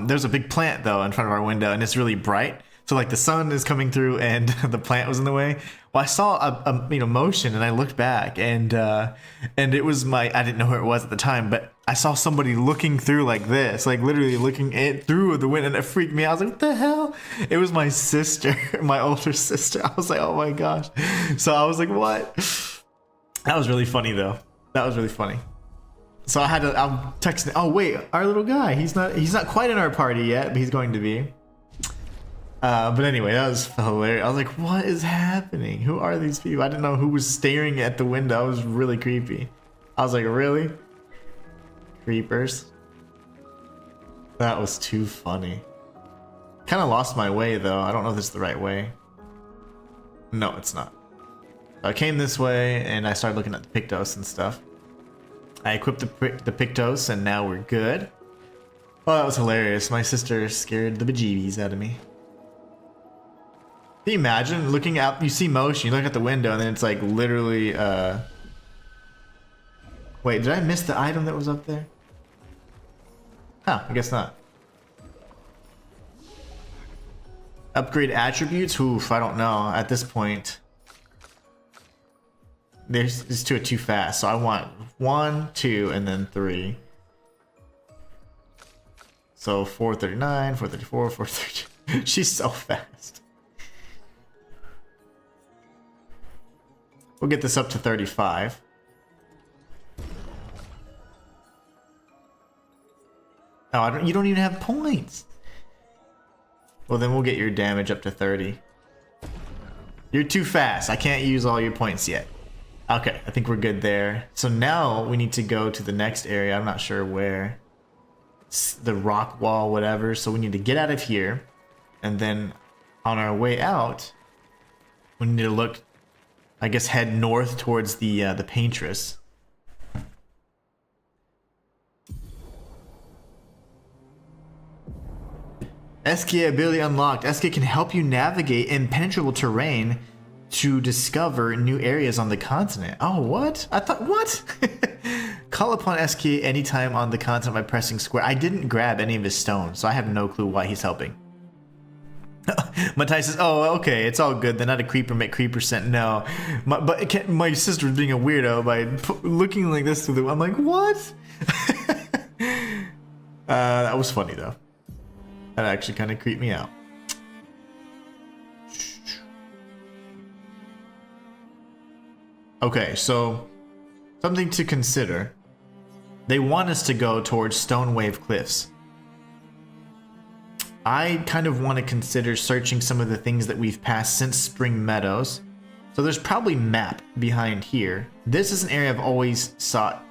there's a big plant, though, in front of our window, and it's really bright. So like the sun is coming through and the plant was in the way. Well, I saw a motion and I looked back and it was I didn't know who it was at the time, but I saw somebody looking through like this, like literally looking through the window, and it freaked me out. I was like, what the hell? It was my sister, my older sister. I was like, oh my gosh. So I was like, what? That was really funny though. That was really funny. So I'm texting, oh wait, our little guy, he's not quite in our party yet, but he's going to be. But anyway, that was hilarious. I was like, what is happening? Who are these people? I didn't know who was staring at the window. It was really creepy. I was like, really? Creepers? That was too funny. Kind of lost my way though. I don't know if this is the right way. No, it's not. So I came this way and I started looking at the Pictos and stuff. I equipped the Pictos and now we're good. Well, that was hilarious. My sister scared the bejeebies out of me. Can you imagine looking out, you see motion, you look at the window, and then it's like literally, wait, did I miss the item that was up there? Huh, I guess not. Upgrade attributes? Oof, I don't know at this point. these two are too fast. So I want 1, 2, and then 3. So 439, 434, 432. She's so fast. We'll get this up to 35. Oh, you don't even have points. Well, then we'll get your damage up to 30. You're too fast. I can't use all your points yet. Okay, I think we're good there. So now we need to go to the next area. I'm not sure where. The rock wall, whatever. So we need to get out of here. And then on our way out, we need to look, I guess, head north towards the Paintress. SK ability unlocked. SK can help you navigate impenetrable terrain to discover new areas on the continent. Oh, what? I thought, what? Call upon SK anytime on the continent by pressing square. I didn't grab any of his stones, so I have no clue why he's helping. Matthias says, oh, okay, it's all good. They're not a creeper, make creeper scent. No. But my sister was being a weirdo by looking like this through the... I'm like, what? That was funny, though. That actually kind of creeped me out. Okay, so something to consider. They want us to go towards Stone Wave Cliffs. I kind of want to consider searching some of the things that we've passed since Spring Meadows. So there's probably map behind here. This is an area I've always sought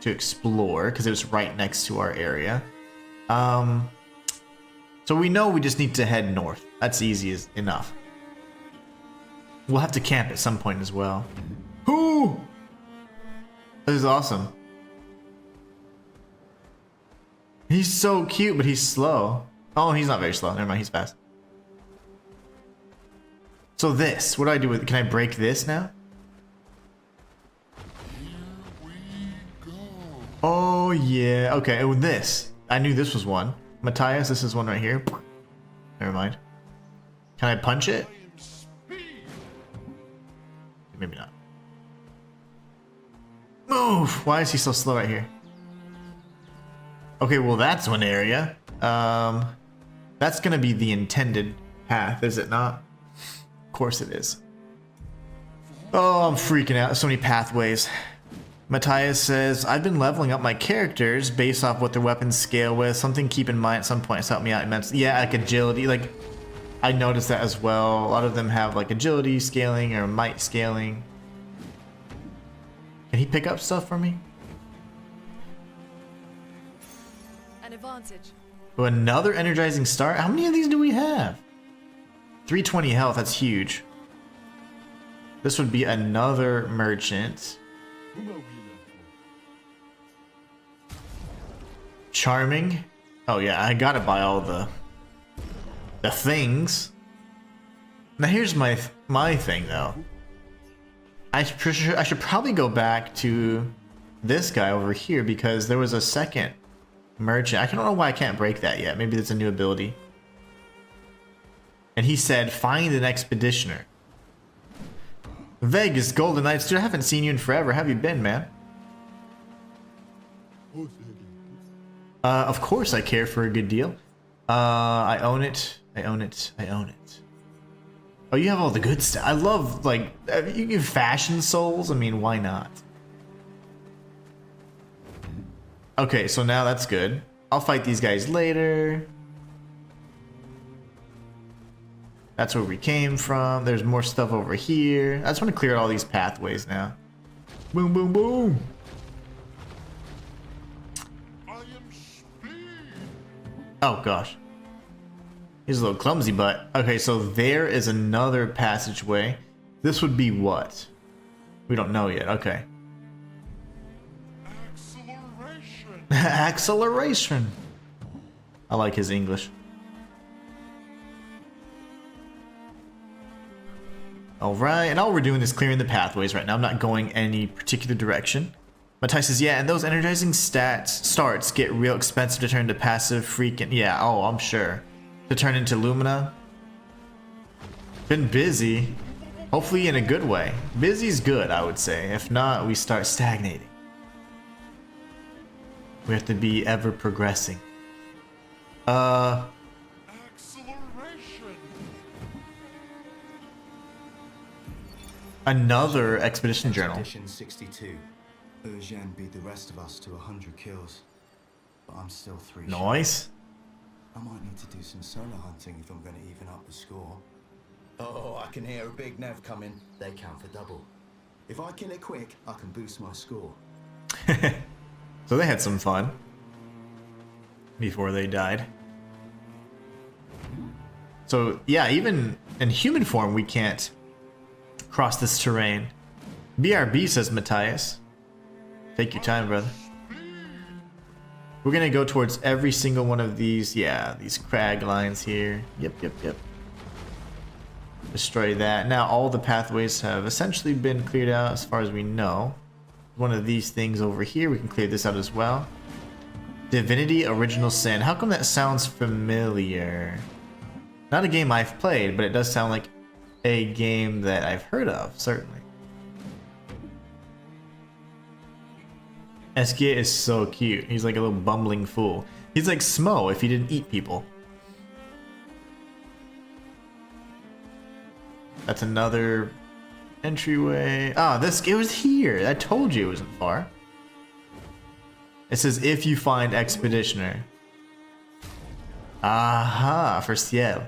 to explore because it was right next to our area. So we know we just need to head north. That's easy as enough. We'll have to camp at some point as well. Ooh! This is awesome. He's so cute, but he's slow. Oh, he's not very slow. Never mind, he's fast. So this, what do I do with it? Can I break this now? Oh yeah, okay, with this. I knew this was one. Matthias, this is one right here. Never mind. Can I punch it? Maybe not. Move! Why is he so slow right here? Okay, well that's one area. That's gonna be the intended path, is it not? Of course it is. Oh, I'm freaking out. So many pathways. Matthias says, I've been leveling up my characters based off what their weapons scale with. Something to keep in mind at some point. It's helped me out immensely. Yeah, like agility. Like, I noticed that as well. A lot of them have like agility scaling or might scaling. Can he pick up stuff for me? An advantage. Oh, another energizing start? How many of these do we have? 320 health, that's huge. This would be another merchant. Charming. Oh yeah, I gotta buy all the things. Now here's my thing though. I should probably go back to this guy over here because there was a second merchant. I don't know why I can't break that yet. Maybe it's a new ability. And he said, find an expeditioner. Vegas, Golden Knights. Dude, I haven't seen you in forever. How have you been, man? Of course I care for a good deal. I own it. I own it. I own it. Oh, you have all the good stuff. I love, like, you give fashion souls. I mean, why not? Okay, so now that's good. I'll fight these guys later. That's where we came from. There's more stuff over here. I just want to clear all these pathways now. Boom, boom, boom. Oh, gosh. He's a little clumsy, but... Okay, so there is another passageway. This would be what? We don't know yet. Okay. Acceleration. Acceleration. I like his English. Alright, and all we're doing is clearing the pathways right now. I'm not going any particular direction. Matthias says, yeah, and those energizing starts get real expensive to turn to passive freaking... Yeah, oh, I'm sure. To turn into Lumina. Been busy. Hopefully in a good way. Busy's good, I would say. If not, we start stagnating. We have to be ever progressing. Acceleration. Another expedition journal. Expedition 62. Eugène beat the rest of us to 100 kills. But I'm still 3 short. Nice. I might need to do some solo hunting if I'm going to even up the score. Oh, I can hear a big Nev coming. They count for double. If I kill it quick, I can boost my score. So they had some fun before they died. So yeah, even in human form we can't cross this terrain. BRB, says Matthias. Take your time, brother. We're gonna go towards every single one of these, yeah, these crag lines here. Yep. Destroy that. Now all the pathways have essentially been cleared out as far as we know. One of these things over here, we can clear this out as well. Divinity Original Sin. How come that sounds familiar? Not a game I've played, but it does sound like a game that I've heard of, certainly. Eskia is so cute. He's like a little bumbling fool. He's like Smo if he didn't eat people. That's another entryway. Ah, it was here. I told you it wasn't far. It says if you find Expeditioner. Aha, for Ciel.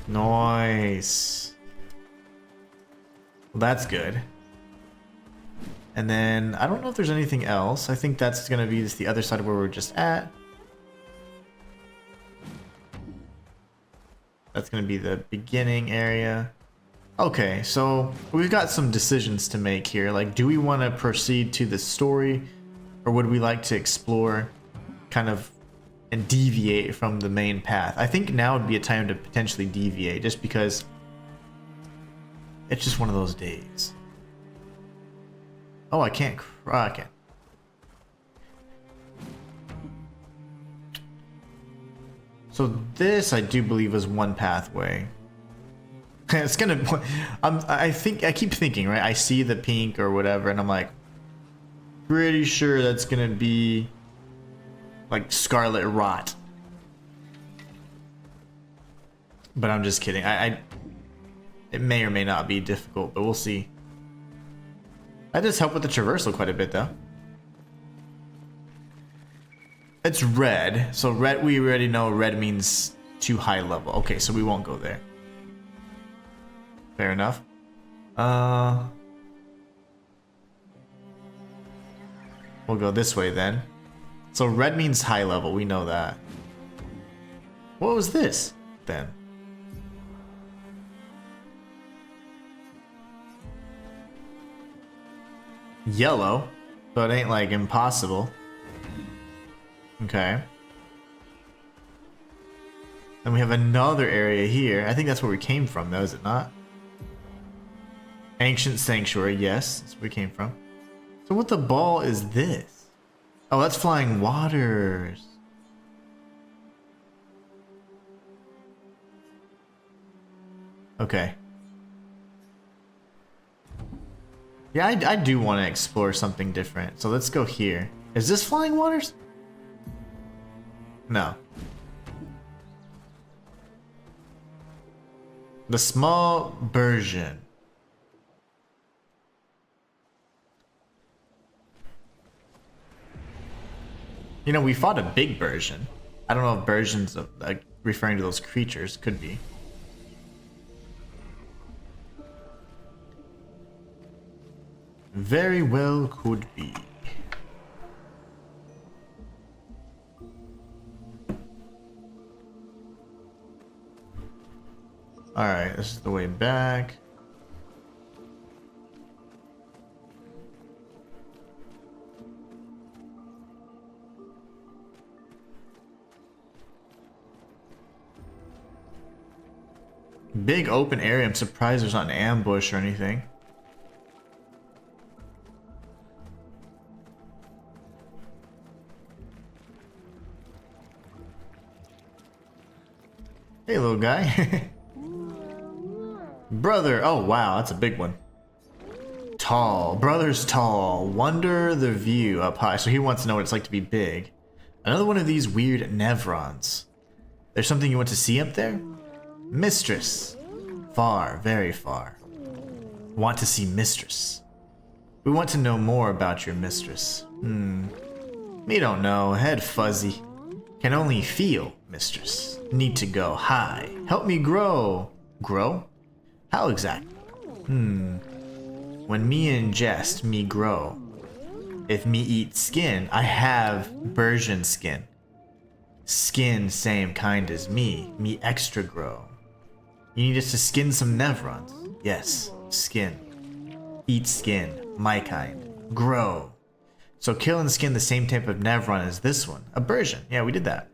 Nice. Well, that's good. And then, I don't know if there's anything else. I think that's going to be just the other side of where we're just at. That's going to be the beginning area. Okay, so we've got some decisions to make here. Like, do we want to proceed to the story? Or would we like to explore kind of and deviate from the main path? I think now would be a time to potentially deviate just because it's just one of those days. Oh, I can't crack it. So this, I do believe, is one pathway. It's gonna. I keep thinking, right? I see the pink or whatever, and I'm like, pretty sure that's gonna be like Scarlet Rot. But I'm just kidding. It may or may not be difficult, but we'll see. That does help with the traversal quite a bit, though. It's red, so red. We already know red means too high level. Okay, so we won't go there. Fair enough. We'll go this way then. So red means high level. We know that. What was this then? Yellow, so it ain't like impossible. Okay. Then we have another area here. I think that's where we came from, though, is it not? Ancient Sanctuary, yes, that's where we came from. So what the ball is this? Oh, that's Flying Waters. Okay. Yeah, I do want to explore something different. So let's go here. Is this Flying Waters? No. The small version. You know, we fought a big version. I don't know if versions of like referring to those creatures could be. Very well could be. Alright, this is the way back. Big open area. I'm surprised there's not an ambush or anything. Hey, little guy. Brother. Oh, wow. That's a big one. Tall. Brother's tall. Wonder the view up high. So he wants to know what it's like to be big. Another one of these weird nevrons. There's something you want to see up there? Mistress. Far, very far. Want to see mistress. We want to know more about your mistress. Me don't know. Head fuzzy. Can only feel, mistress. Need to go high. Help me grow. Grow? How exactly? When me ingest, me grow. If me eat skin, I have Berserker skin. Skin same kind as me. Me extra grow. You need us to skin some nevrons. Yes, skin. Eat skin. My kind. Grow. So kill and skin the same type of nevron as this one. A Berserker. Yeah, we did that.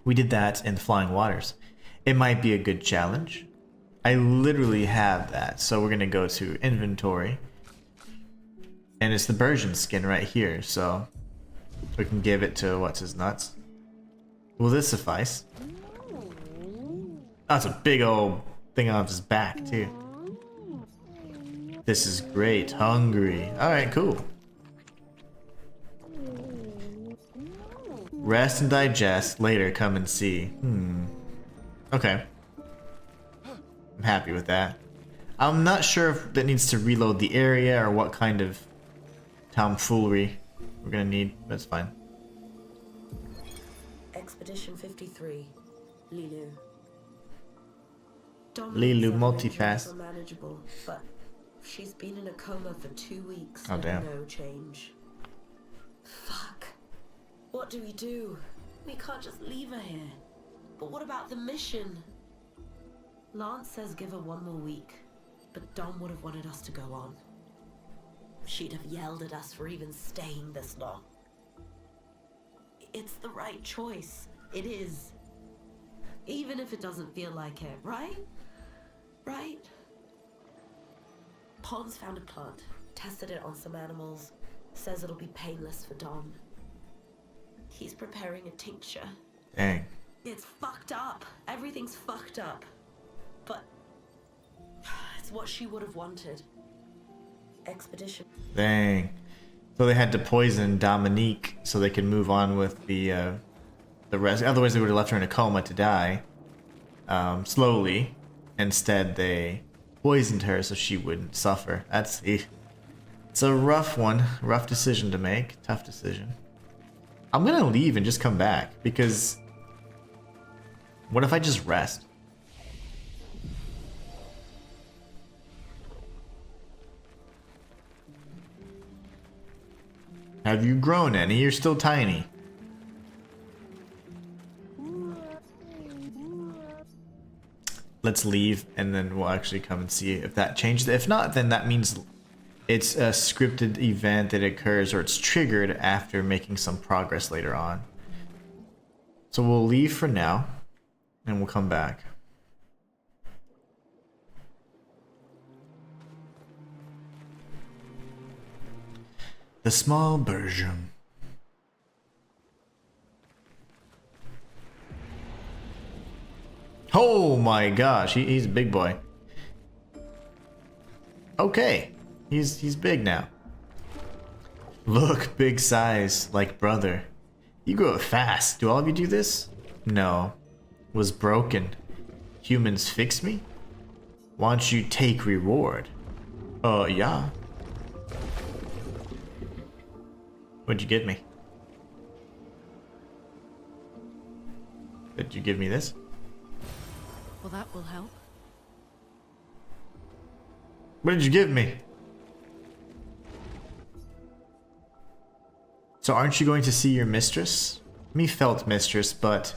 We did that in Flying Waters. It might be a good challenge. I literally have that. So we're going to go to inventory. And it's the Berserker skin right here. So we can give it to what's his nuts. Will this suffice? That's a big old thing on his back too. This is great. Hungry. Alright, cool. Rest and digest. Later, come and see. Okay. I'm happy with that. I'm not sure if that needs to reload the area or what kind of tomfoolery we're gonna need. That's fine. Expedition 53, Lilu. Lilu multipass. Manageable, but she's been in a coma for 2 weeks. Oh damn. No change. Fuck. What do we do? We can't just leave her here. But what about the mission? Lance says give her 1 more week, but Dom would have wanted us to go on. She'd have yelled at us for even staying this long. It's the right choice. It is. Even if it doesn't feel like it, right? Right? Pons found a plant, tested it on some animals, says it'll be painless for Dom. He's preparing a tincture. Dang. It's fucked up. Everything's fucked up. But it's what she would have wanted. Expedition. Dang. So they had to poison Dominique so they could move on with the rest. Otherwise they would have left her in a coma to die. Slowly. Instead they poisoned her so she wouldn't suffer. It's a rough one. Rough decision to make. Tough decision. I'm gonna leave and just come back because what if I just rest? Have you grown any? You're still tiny. Let's leave and then we'll actually come and see if that changes. If not, then that means it's a scripted event that occurs or it's triggered after making some progress later on. So we'll leave for now and we'll come back. The small Berserker. Oh my gosh, he's a big boy. Okay, he's big now. Look, big size, like brother. You grow up fast. Do all of you do this? No. Was broken. Humans fix me? Want you take reward? Yeah. What'd you give me? Did you give me this? Well, that will help. What did you give me? So aren't you going to see your mistress? Me felt mistress, but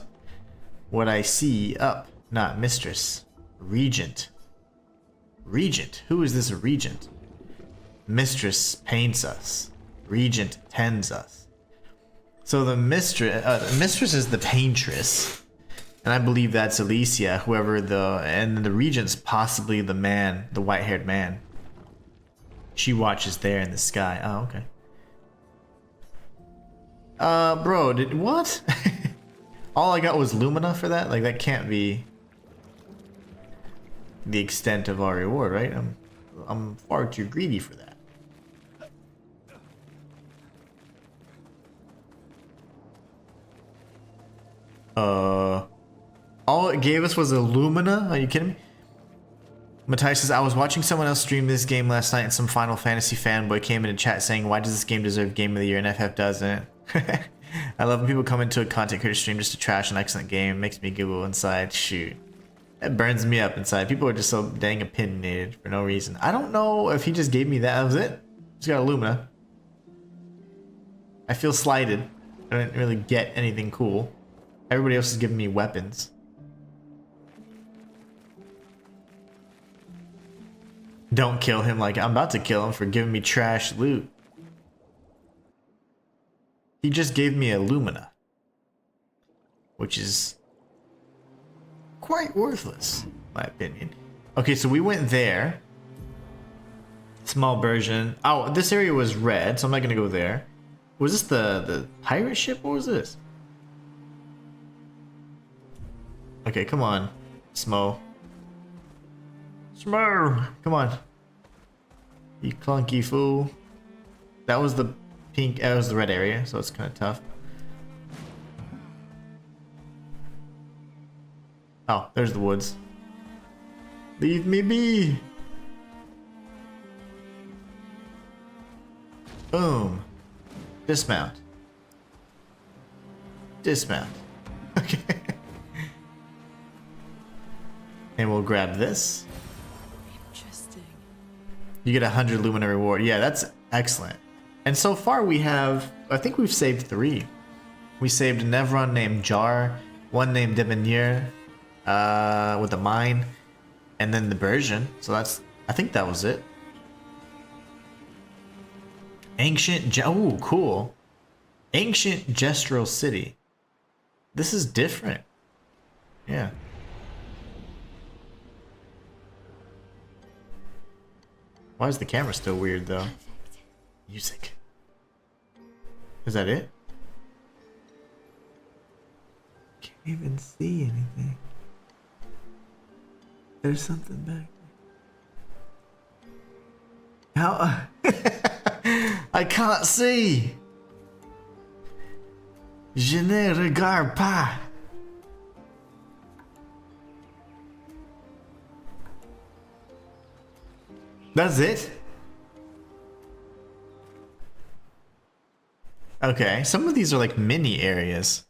what I see up, not mistress. Regent. Regent? Who is this regent? Mistress paints us. Regent tends us. So the mistress is the paintress. And I believe that's Alicia, whoever and the regent's possibly the man, the white-haired man. She watches there in the sky. Oh, okay. Bro, what? All I got was Lumina for that? Like, that can't be... the extent of our reward, right? I'm far too greedy for that. All it gave us was Illumina? Are you kidding me? Matthias says, I was watching someone else stream this game last night and some Final Fantasy fanboy came in a chat saying, why does this game deserve Game of the Year and FF doesn't? I love when people come into a content creator stream just to trash an excellent game. It makes me giggle inside. Shoot. That burns me up inside. People are just so dang opinionated for no reason. I don't know if he just gave me that. That was it. Just got Illumina. I feel slighted. I didn't really get anything cool. Everybody else is giving me weapons. Don't kill him like I'm about to kill him for giving me trash loot. He just gave me Illumina, which is quite worthless, in my opinion. Okay, so we went there. Small version. Oh, this area was red, so I'm not gonna go there. Was this the pirate ship? What was this? Okay, come on, Smo. Smo, come on. You clunky fool. That was the pink, that was the red area, so it's kind of tough. Oh, there's the woods. Leave me be. Boom. Dismount. Dismount. Okay. And we'll grab this. Interesting. You get 100 Lumina reward. Yeah, that's excellent. And so far we have, I think we've saved 3. We saved Nevron named Jar, one named Debonair, with a mine, and then the Berserker. So that's, I think that was it. Oh, cool. Ancient Gestural City. This is different. Yeah. Why is the camera still weird though? Music. Is that it? Can't even see anything. There's something back there. How? I can't see. Je ne regarde pas. That's it? Okay, some of these are like mini areas.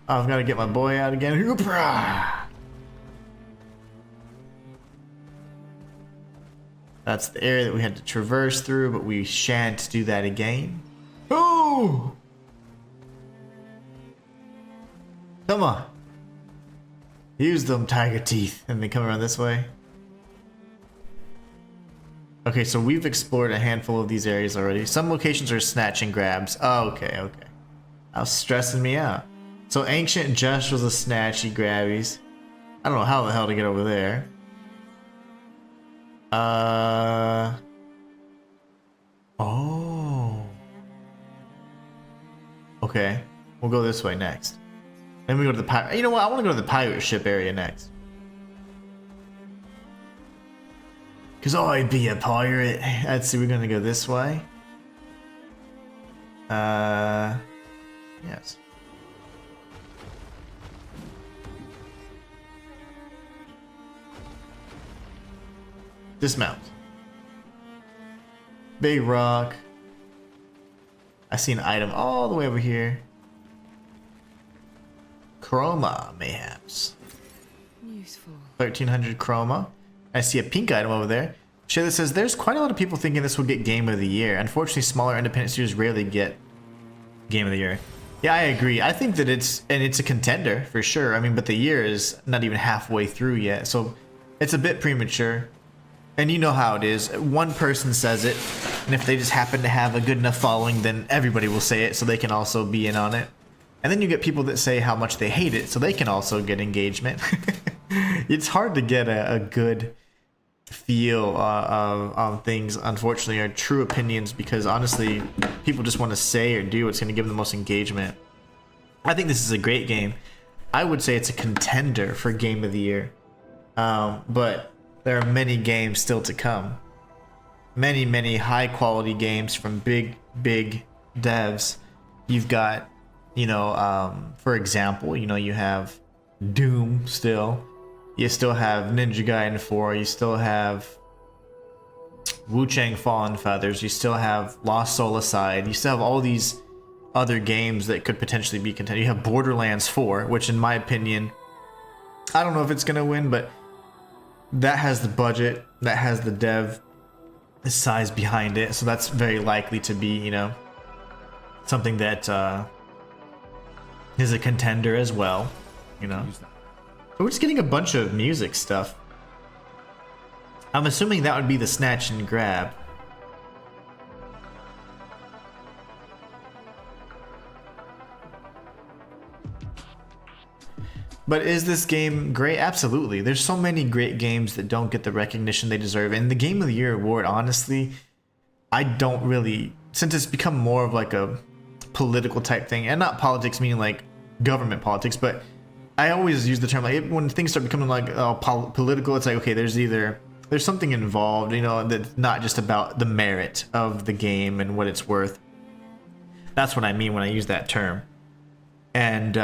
Oh, I've got to get my boy out again. Hoopra! That's the area that we had to traverse through, but we shan't do that again. Oh! Come on. Use them tiger teeth. And they come around this way. Okay, so we've explored a handful of these areas already. Some locations are snatch and grabs. Oh, okay, okay. That was stressing me out. So Ancient Just was a snatchy grabbies. I don't know how the hell to get over there. Oh. Okay. We'll go this way next. Then we go to the pirate. You know what? I want to go to the pirate ship area next. Cause I'd be a pirate. Let's see. We're gonna go this way. Yes. Dismount. Big rock. I see an item all the way over here. Chroma, mayhaps. Useful. 1300 chroma. I see a pink item over there. Shayla says, there's quite a lot of people thinking this will get Game of the Year. Unfortunately, smaller independent studios rarely get Game of the Year. Yeah, I agree. I think that it's a contender for sure. I mean, but the year is not even halfway through yet. So it's a bit premature. And you know how it is. One person says it, and if they just happen to have a good enough following, then everybody will say it so they can also be in on it. And then you get people that say how much they hate it so they can also get engagement. It's hard to get a good feel on things, unfortunately, or true opinions, because honestly, people just want to say or do what's going to give them the most engagement. I think this is a great game. I would say it's a contender for Game of the Year. But there are many games still to come. Many high quality games from big devs. You've got, you know, for example, you know, you have Doom still. You still have Ninja Gaiden 4. You still have Wukong Fallen Feathers. You still have Lost Soul Aside. You still have all these other games that could potentially be contenders. You have Borderlands 4, which in my opinion, I don't know if it's going to win, but that has the budget, that has the dev size behind it, so that's very likely to be, you know, something that is a contender as well, you know. So we're just getting a bunch of music stuff. I'm assuming that would be the snatch and grab. But is this game great? Absolutely. There's so many great games that don't get the recognition they deserve. And the Game of the Year award, honestly, I don't really, since it's become more of like a political type thing, and not politics meaning like government politics, but I always use the term like when things start becoming like political, it's like, okay, there's something involved, you know, that's not just about the merit of the game and what it's worth. That's what I mean when I use that term. And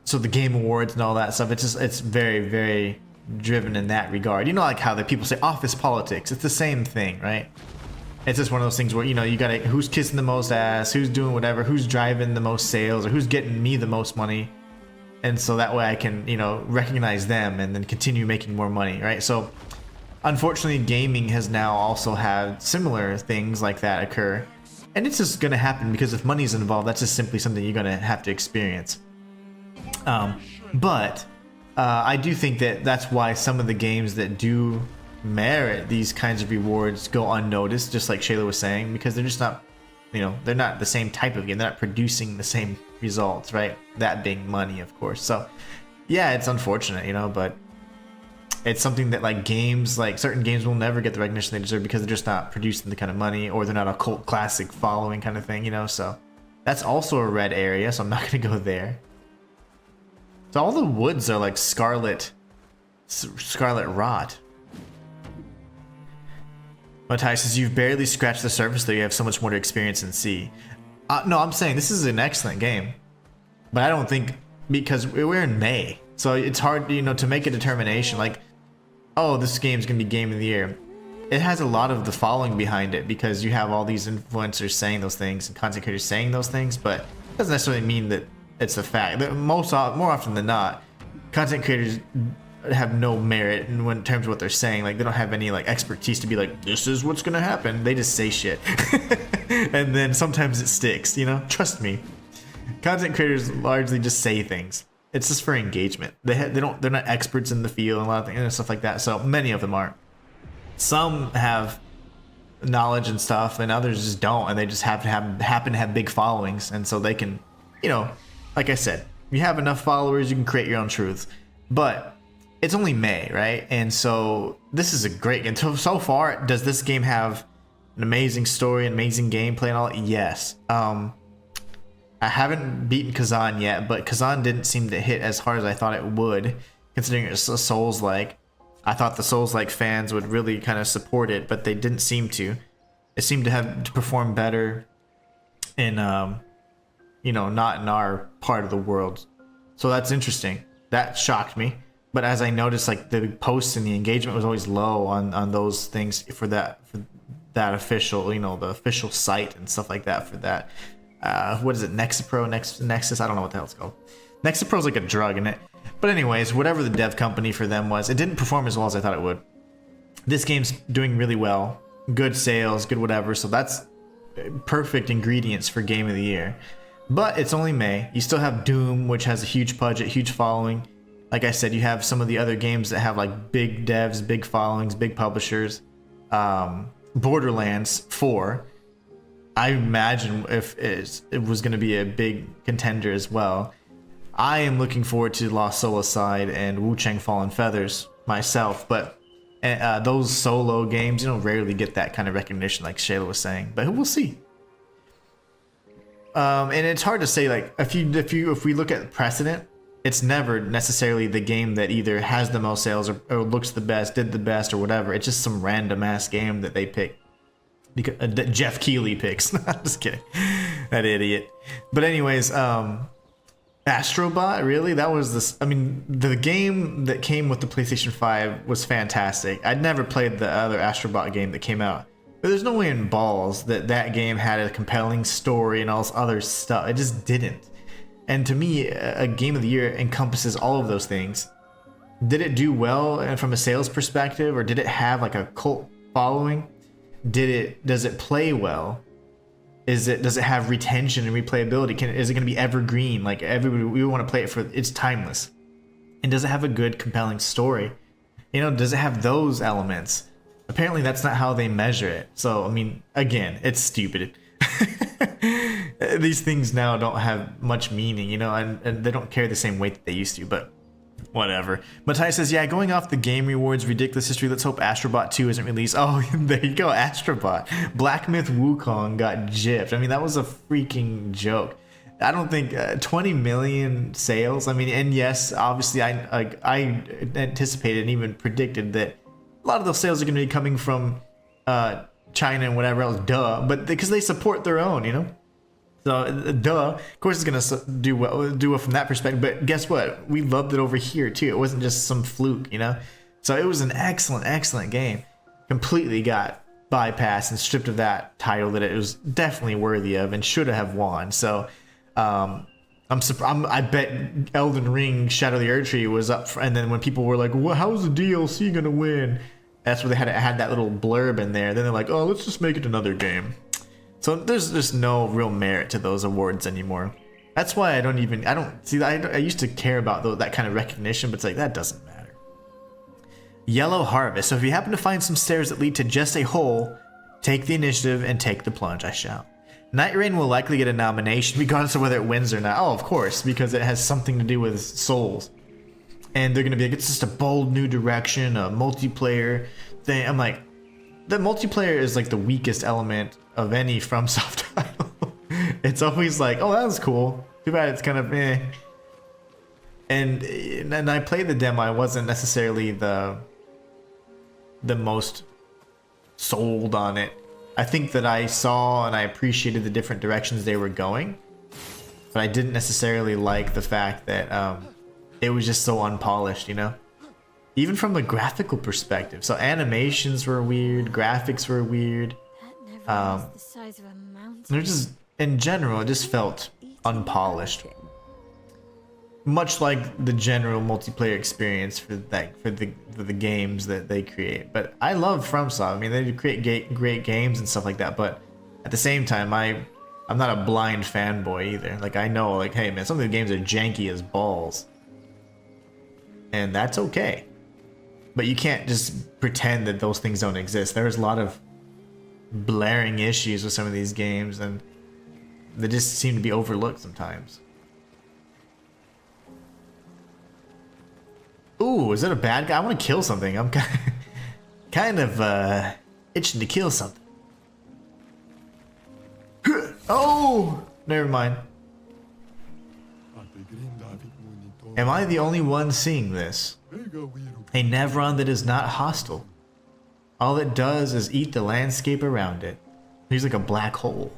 so the Game Awards and all that stuff, it's very driven in that regard. You know, like how the people say office politics, it's the same thing, right? It's just one of those things where, you know, you gotta, who's kissing the most ass, who's doing whatever, who's driving the most sales, or who's getting me the most money. And so that way I can, you know, recognize them and then continue making more money, right? So unfortunately, gaming has now also had similar things like that occur. And it's just going to happen because if money's involved, that's just simply something you're going to have to experience. But I do think that that's why some of the games that do merit these kinds of rewards go unnoticed, just like Shayla was saying, because they're just not, you know, they're not the same type of game. They're not producing the same results, right? That being money, of course. So yeah, it's unfortunate, you know, but it's something that like games, like certain games will never get the recognition they deserve because they're just not producing the kind of money, or they're not a cult classic following kind of thing, you know. So that's also a red area, so I'm not going to go there. So all the woods are like scarlet rot. Matthias says, you've barely scratched the surface though, you have so much more to experience and see. No, I'm saying this is an excellent game, but I don't think, because we're in May, so it's hard, you know, to make a determination like, oh, this game's gonna be Game of the Year. It has a lot of the following behind it because you have all these influencers saying those things and content creators saying those things, but it doesn't necessarily mean that it's a fact. More often than not, content creators have no merit in terms of what they're saying. Like, they don't have any like expertise to be like, this is what's gonna happen. They just say shit. And then sometimes it sticks, you know? Trust me. Content creators largely just say things. It's just for engagement. They're not experts in the field and a lot of things and stuff like that. So many of them aren't. Some have knowledge and stuff, and others just don't, and they just happen to have big followings, and so they can, you know, like I said, you have enough followers, you can create your own truth. But it's only May, right? And so this is a great game. So far, does this game have an amazing story, an amazing gameplay and all? Yes. I haven't beaten Kazan yet, but Kazan didn't seem to hit as hard as I thought it would, considering it's a Souls-like. I thought the Souls-like fans would really kind of support it, but they didn't seem to. It seemed to perform better in, you know, not in our part of the world. So that's interesting. That shocked me. But as I noticed, like the posts and the engagement was always low on those things for that official, you know, the official site and stuff like that for that. What is it? Nexapro, Nexus? I don't know what the hell it's called. Nexapro is like a drug, isn't it? But anyways, whatever the dev company for them was, it didn't perform as well as I thought it would. This game's doing really well. Good sales, good whatever. So that's perfect ingredients for Game of the Year. But it's only May. You still have Doom, which has a huge budget, huge following. Like I said, you have some of the other games that have like big devs, big followings, big publishers. Borderlands 4. I imagine if it was going to be a big contender as well. I am looking forward to Lost Soul Aside and Wukong Fallen Feathers myself, but those solo games, you know, rarely get that kind of recognition, like Shayla was saying. But we'll see. And it's hard to say, like, if we look at precedent, it's never necessarily the game that either has the most sales or looks the best, did the best, or whatever. It's just some random ass game that they pick. Because that Jeff Keighley picks. I'm just kidding. That idiot. But anyways, Astrobot, really? That was this. I mean, the game that came with the PlayStation 5 was fantastic. I'd never played the other Astrobot game that came out. But there's no way in balls that that game had a compelling story and all this other stuff. It just didn't. And to me, a game of the year encompasses all of those things. Did it do well and from a sales perspective, or did it have like a cult following? Does it play well? Does it have retention and replayability? Is it going to be evergreen? Like everybody, we want to play it for, it's timeless. And does it have a good, compelling story? You know, does it have those elements? Apparently that's not how they measure it. So, I mean, again, it's stupid. These things now don't have much meaning, you know, and they don't carry the same weight that they used to, but whatever. Matthias says, yeah, going off the game rewards, ridiculous history, let's hope Astrobot 2 isn't released. Oh, there you go, Astrobot. Black Myth Wukong got gypped. I mean, that was a freaking joke. I don't think 20 million sales. I mean, and yes, obviously I anticipated and even predicted that a lot of those sales are going to be coming from China and whatever else, duh, but because they support their own, you know. So, duh, of course it's going to do well from that perspective, but guess what? We loved it over here, too. It wasn't just some fluke, you know? So it was an excellent game. Completely got bypassed and stripped of that title that it was definitely worthy of and should have won. So, I bet Elden Ring Shadow of the Erdtree was up, and then when people were like, well, how's the DLC going to win? That's where they had that little blurb in there. Then they're like, oh, let's just make it another game. So there's just no real merit to those awards anymore. That's why I used to care about that kind of recognition, but it's like, that doesn't matter. Yellow Harvest. So if you happen to find some stairs that lead to just a hole, take the initiative and take the plunge, I shall. Night Rain will likely get a nomination, regardless of whether it wins or not. Oh, of course, because it has something to do with souls. And they're going to be like, it's just a bold new direction, a multiplayer thing. I'm like, the multiplayer is like the weakest element of any FromSoft title. It's always like, oh, that was cool. Too bad it's kind of eh. And I played the demo. I wasn't necessarily the most sold on it. I think that I saw and I appreciated the different directions they were going, but I didn't necessarily like the fact that it was just so unpolished, you know? Even from the graphical perspective. So animations were weird, graphics were weird. The size of a mountain. They're just, in general, it just felt unpolished. Much like the general multiplayer experience for the games that they create. But I love FromSoft. I mean, they do create great games and stuff like that. But at the same time, I'm not a blind fanboy either. Like, I know, like, hey man, some of the games are janky as balls, and that's okay. But you can't just pretend that those things don't exist. There's a lot of blaring issues with some of these games, and they just seem to be overlooked sometimes. Ooh, is that a bad guy? I want to kill something. I'm kind of itching to kill something. Oh, never mind. Am I the only one seeing this? A Nevron that is not hostile. All it does is eat the landscape around it. He's like a black hole.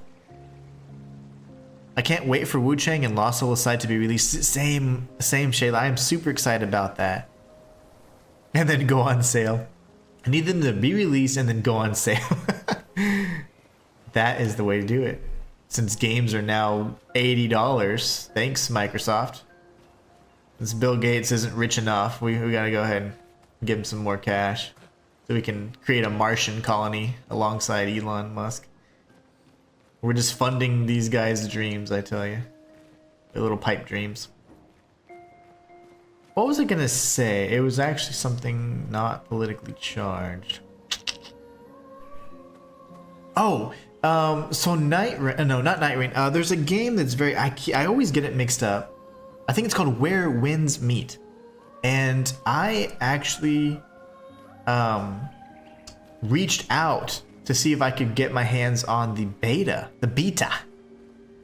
I can't wait for Wu Chang and Lost Soul Aside to be released. Same Shayla. I am super excited about that. And then go on sale. I need them to be released and then go on sale. That is the way to do it. Since games are now $80. Thanks, Microsoft. Since Bill Gates isn't rich enough, we gotta go ahead and give him some more cash so we can create a Martian colony alongside Elon Musk. We're just funding these guys' dreams, I tell you. Their little pipe dreams. What was I gonna say? It was actually something not politically charged. Oh, so Night Rain, no, not Night Rain. There's a game that's very, I always get it mixed up. I think it's called Where Winds Meet. And I actually reached out to see if I could get my hands on the beta,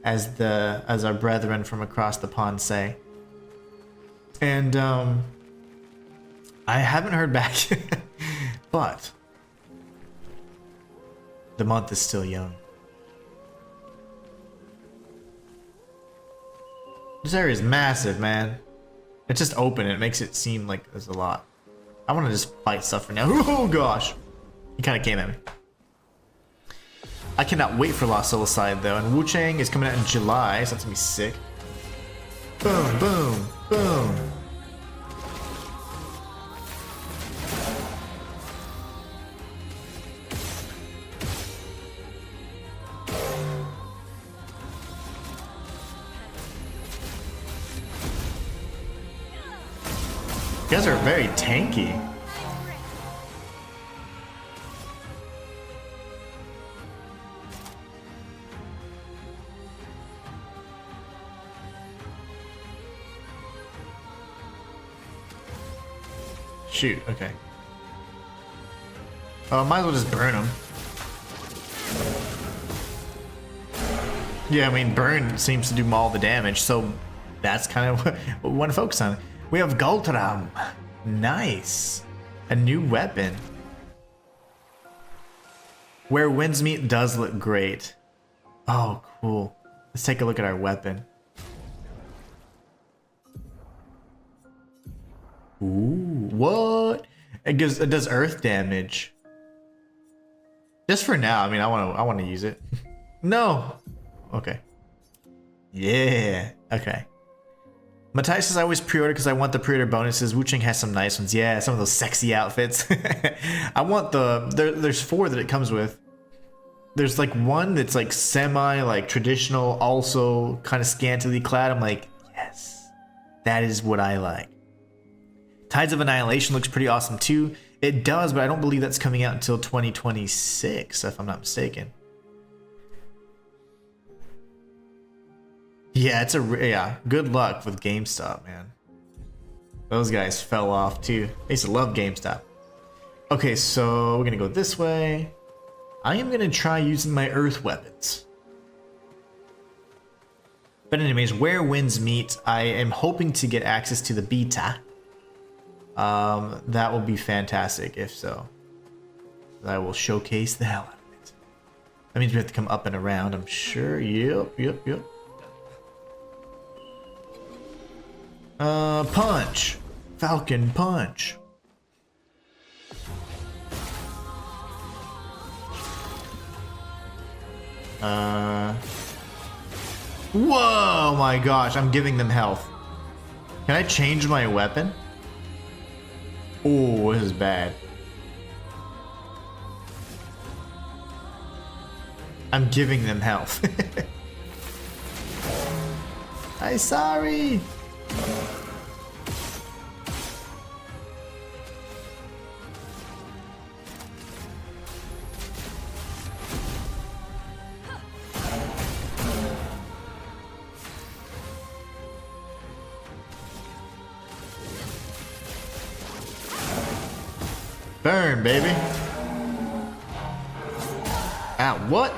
as our brethren from across the pond say. And I haven't heard back, but the month is still young. This area is massive, man. It's just open. It makes it seem like there's a lot. I want to just fight stuff for now. Oh gosh, he kind of came at me. I cannot wait for Lost Soulside though, and Wukong is coming out in July, so that's gonna be sick. Boom, boom, boom. You guys are very tanky. Shoot, okay. Might as well just burn them. Yeah, I mean, burn seems to do all the damage, so that's kind of what we want to focus on. We have Galtram. Nice. A new weapon. Where winds meet does look great. Oh, cool. Let's take a look at our weapon. Ooh, what? It does earth damage. Just for now. I mean, I want to use it. No. Okay. Yeah. Okay. Matthias says I always pre-order because I want the pre-order bonuses. Wukong has some nice ones. Yeah, some of those sexy outfits. I want there's 4 that it comes with. There's like one that's like semi like traditional, also kind of scantily clad. I'm like, yes, that is what I like. Tides of Annihilation looks pretty awesome too. It does, but I don't believe that's coming out until 2026, if I'm not mistaken. Yeah, yeah. Good luck with GameStop, man. Those guys fell off too. I used to love GameStop. Okay, so we're gonna go this way. I am gonna try using my earth weapons. But anyways, where winds meet, I am hoping to get access to the beta. That will be fantastic if so. I will showcase the hell out of it. That means we have to come up and around, I'm sure. Yep. Punch! Falcon punch! Whoa, my gosh, I'm giving them health. Can I change my weapon? Oh, this is bad. I'm giving them health. I'm sorry. Burn, baby. Ow, what?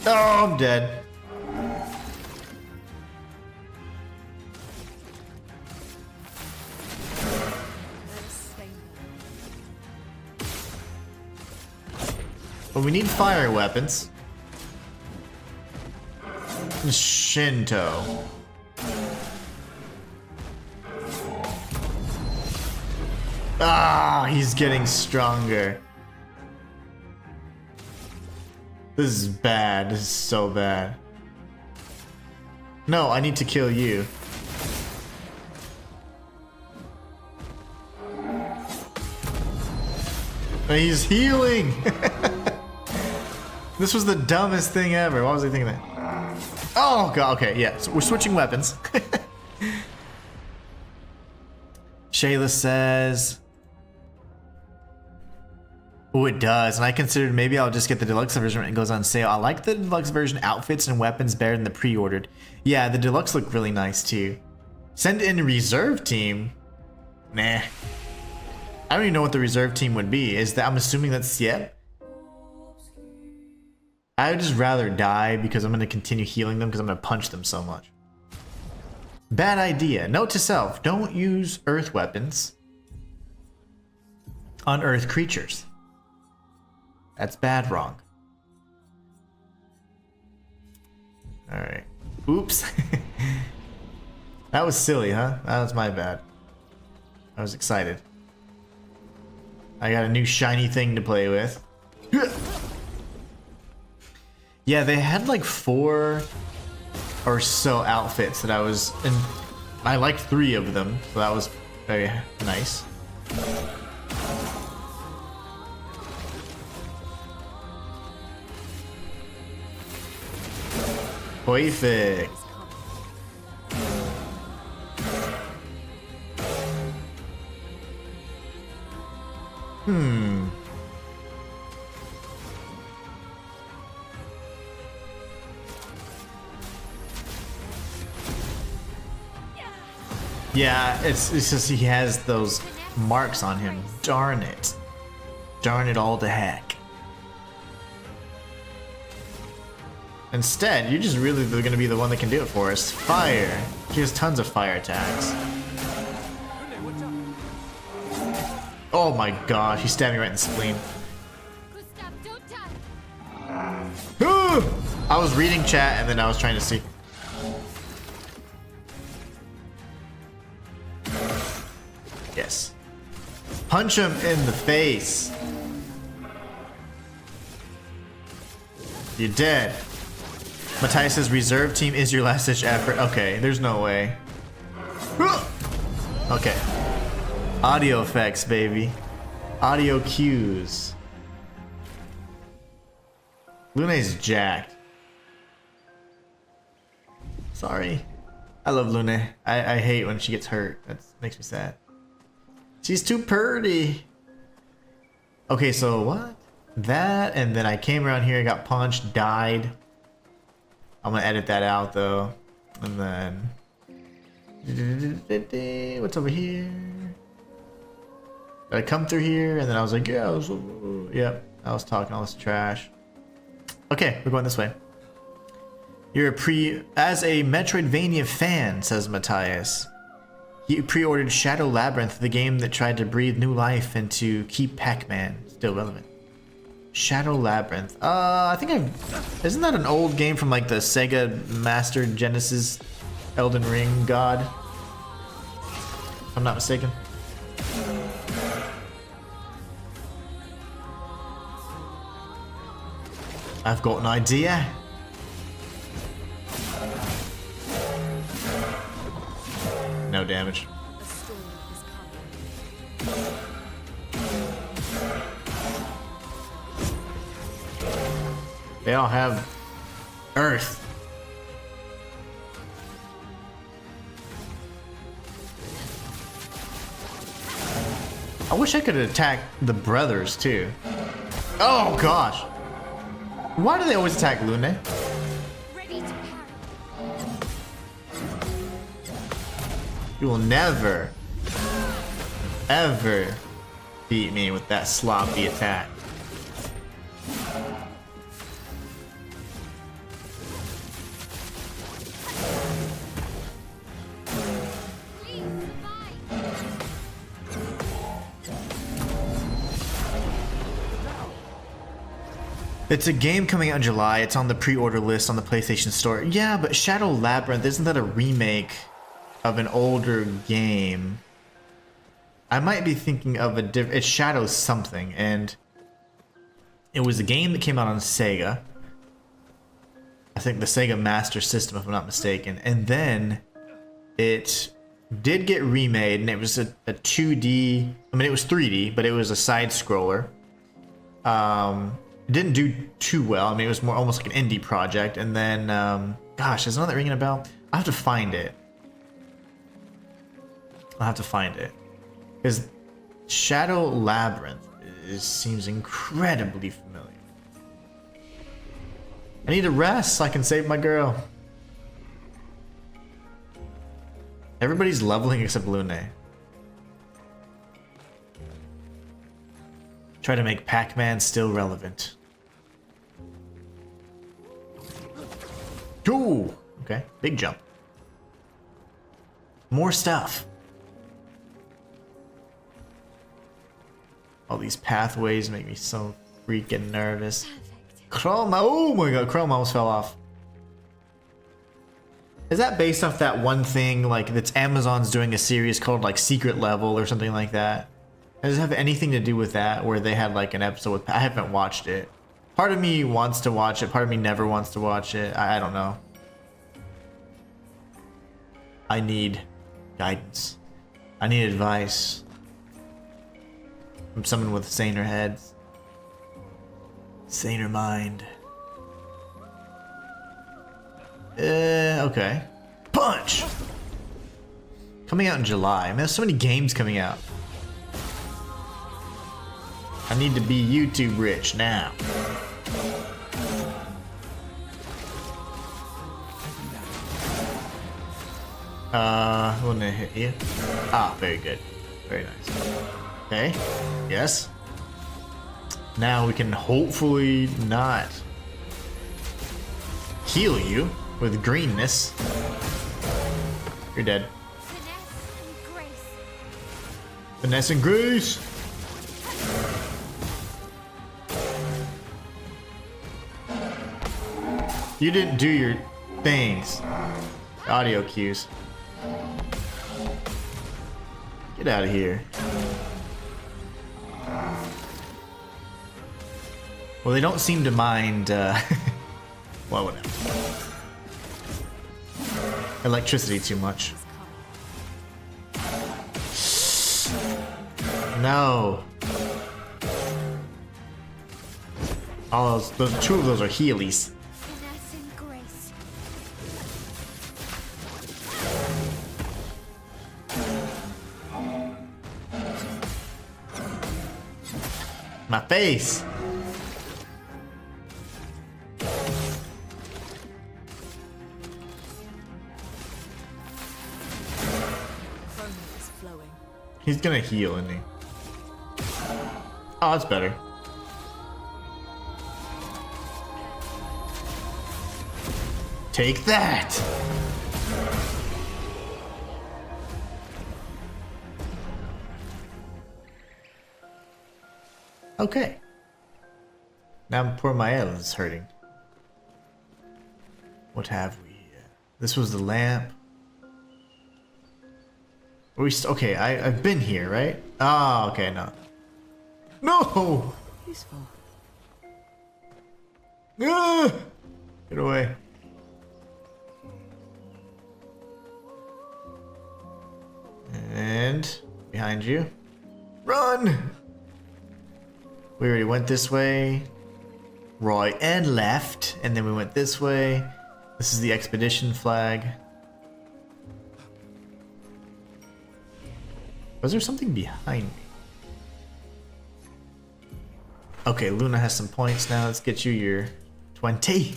Oh, I'm dead. But we need fire weapons. Shinto. Ah, he's getting stronger. This is bad. This is so bad. No, I need to kill you. He's healing! This was the dumbest thing ever. Why was I thinking that? Oh, God. Okay, yeah. So we're switching weapons. Shayla says... Oh, it does. And I considered maybe I'll just get the deluxe version when it goes on sale. I like the deluxe version outfits and weapons better than the pre-ordered. Yeah, the deluxe look really nice too. Send in reserve team? Nah. I don't even know what the reserve team would be. Is that, I'm assuming that's, yeah. I would just rather die because I'm going to continue healing them because I'm going to punch them so much. Bad idea. Note to self, don't use earth weapons on earth creatures. That's bad wrong. Alright. Oops. That was silly, huh? That was my bad. I was excited. I got a new shiny thing to play with. Yeah, they had like 4 or so outfits that I was in. I liked 3 of them, so that was very nice. Perfect. Yeah, it's just he has those marks on him. Darn it. Darn it all to heck. Instead, you're just really going to be the one that can do it for us. Fire. He has tons of fire attacks. Oh my gosh, he stabbed me right in the spleen. Gustave, don't die. I was reading chat and then I was trying to see. Yes. Punch him in the face. You're dead. Matthias says reserve team is your last ditch effort. Okay, there's no way. Okay. Audio effects, baby. Audio cues. Lune's jacked. Sorry. I love Lune. I hate when she gets hurt. That makes me sad. She's too pretty. Okay, so what? That, and then I came around here, got punched, died. I'm gonna edit that out though. And then... What's over here? Did I come through here? And then I was like, yeah, yep. I was talking all this trash. Okay, we're going this way. You're as a Metroidvania fan, says Matthias. You pre-ordered Shadow Labyrinth, the game that tried to breathe new life into keep Pac-Man still relevant. Shadow Labyrinth. I think isn't that an old game from like the Sega Master Genesis Elden Ring God? If I'm not mistaken. I've got an idea. No damage. They all have earth. I wish I could attack the brothers too. Oh gosh. Why do they always attack Lune? Ready to parry. You will never, ever beat me with that sloppy attack. It's a game coming out in July. It's on the pre-order list on the PlayStation Store. Yeah, but Shadow Labyrinth, isn't that a remake of an older game? I might be thinking of a different... It's Shadow something, and it was a game that came out on Sega. I think the Sega Master System, if I'm not mistaken. And then it did get remade, and it was a 2D... I mean, it was 3D, but it was a side-scroller. It didn't do too well. I mean, it was more almost like an indie project. And then, gosh, is another ringing a bell? I'll have to find it. I'll have to find it. Because Shadow Labyrinth seems incredibly familiar. I need to rest so I can save my girl. Everybody's leveling except Lune. Try to make Pac-Man still relevant. Ooh, okay, big jump. More stuff. All these pathways make me so freaking nervous. Chroma, oh my god, Chroma almost fell off. Is that based off that one thing, like that's Amazon's doing a series called like Secret Level or something like that? Does it have anything to do with that, where they had like an episode with, I haven't watched it. Part of me wants to watch it, part of me never wants to watch it. I don't know. I need guidance. I need advice from someone with saner heads. Saner mind. Okay. Punch! Coming out in July. Man, there's so many games coming out. I need to be YouTube rich now. Wouldn't it hit you? Ah, very good. Very nice. Okay. Yes. Now we can hopefully not heal you with greenness. You're dead. Finesse and grace. You didn't do your things. Audio cues. Get out of here. Well, they don't seem to mind, well, whatever. Electricity too much. No. All those two of those are Heelys. My face. He's gonna heal, isn't he? Oh, that's better. Take that! Okay. Now poor Maelle is hurting. What have we? This was the lamp. Okay, I've been here, right? Ah, okay, no. No! Useful. Ah! Get away. And behind you. Run! We already went this way. Right and left. And then we went this way. This is the expedition flag. Was there something behind me? Okay, Luna has some points now. Let's get you your 20.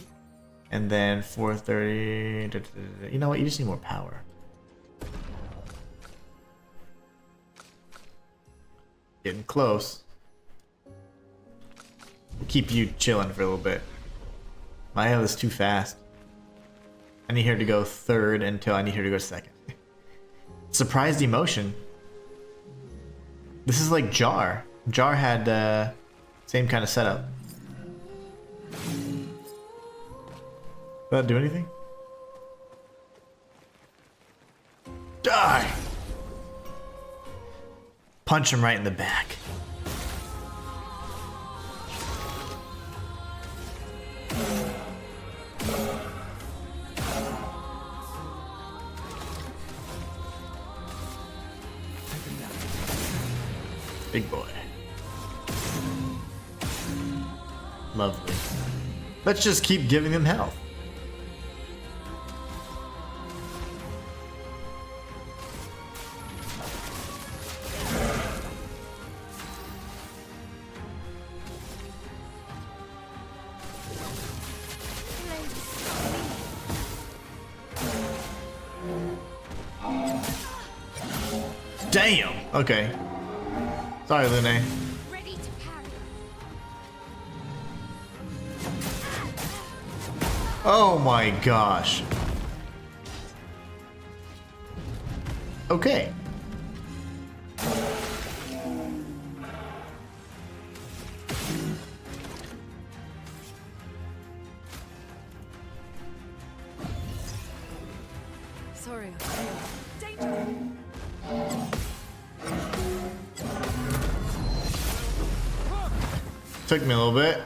And then 430. You know what? You just need more power. Getting close. We'll keep you chilling for a little bit. Maelle is too fast. I need her to go third until I need her to go second. Surprised emotion. This is like Jar. Jar had same kind of setup. Did that do anything? Die! Punch him right in the back. Big boy. Lovely. Let's just keep giving them health. Damn! Okay. Sorry, Lune. Ready to parry. Oh my gosh. Okay. Sorry, I failed. Danger! Took me a little bit.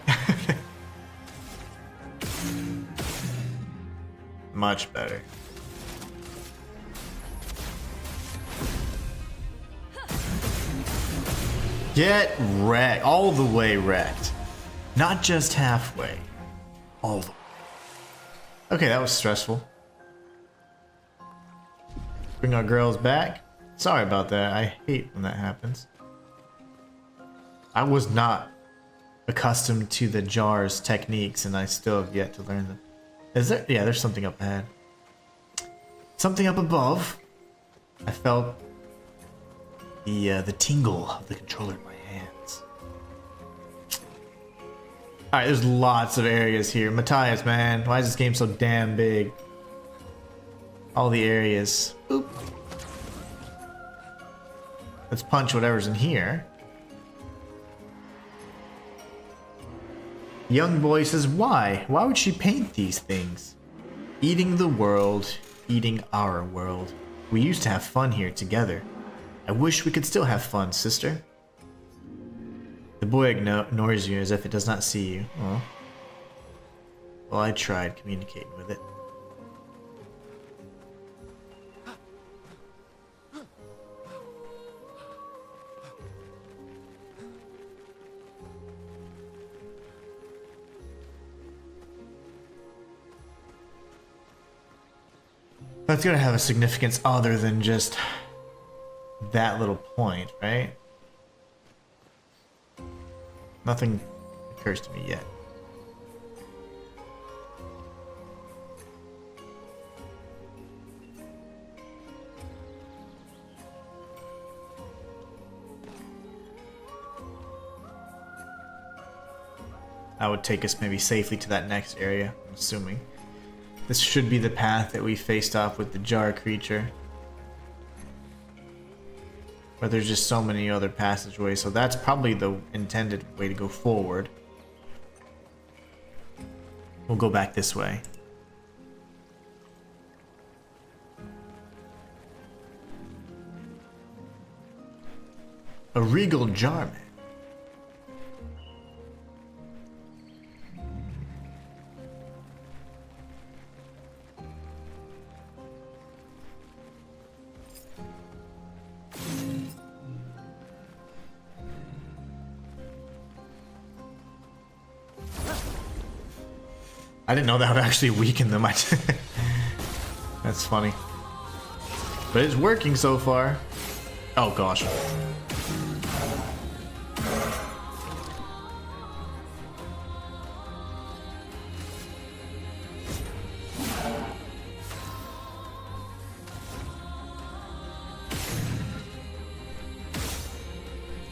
Much better. Get wrecked. All the way wrecked. Not just halfway. All the way. Okay, that was stressful. Bring our girls back. Sorry about that. I hate when that happens. I was not accustomed to the jars techniques and I still have yet to learn them. Is there? Yeah, there's something up ahead. Something up above. I felt the tingle of the controller in my hands. Alright, there's lots of areas here. Matthias, man, why is this game so damn big? All the areas. Boop. Let's punch whatever's in here. Young boy says, why? Why would she paint these things? Eating the world, eating our world. We used to have fun here together. I wish we could still have fun, sister. The boy ignores you as if it does not see you. Oh. Well, I tried communicating with it. That's gotta have a significance other than just that little point, right? Nothing occurs to me yet. That would take us maybe safely to that next area, I'm assuming. This should be the path that we faced off with the jar creature. But there's just so many other passageways, so that's probably the intended way to go forward. We'll go back this way. A regal jarman. I didn't know that would actually weaken them. That's funny. But it's working so far. Oh gosh.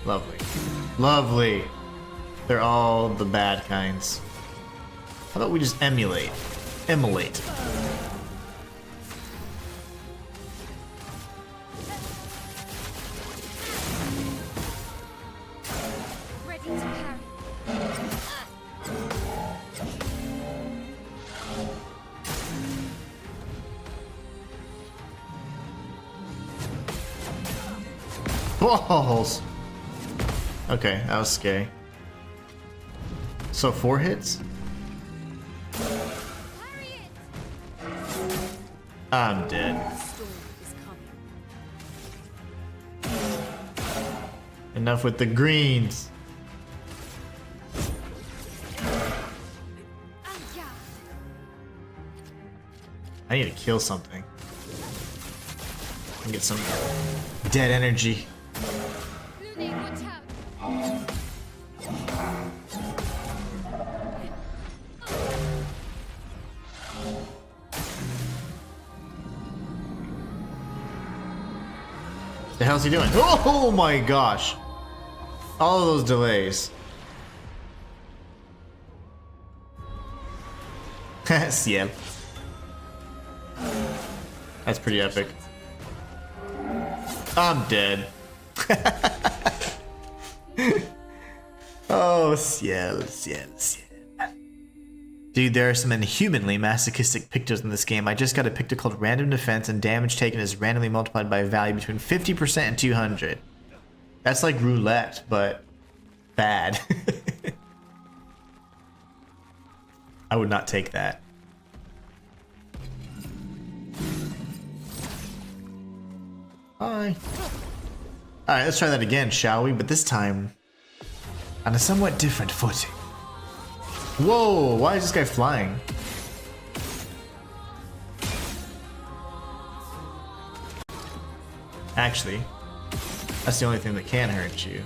Lovely. Lovely. They're all the bad kinds. How about we just emulate? Immolate. Ready to parry. Balls! Okay, that was scary. So 4 hits? I'm dead. Enough with the greens. I need to kill something. And get some dead energy. The hell's he doing? Oh my gosh! All of those delays. Ciel. That's pretty epic. I'm dead. Oh, Ciel, Ciel, Ciel. Dude, there are some inhumanly masochistic pictos in this game. I just got a picto called Random Defense, and damage taken is randomly multiplied by a value between 50% and 200. That's like roulette, but bad. I would not take that. Hi. Alright, let's try that again, shall we? But this time, on a somewhat different footing. Whoa, why is this guy flying? Actually, that's the only thing that can hurt you.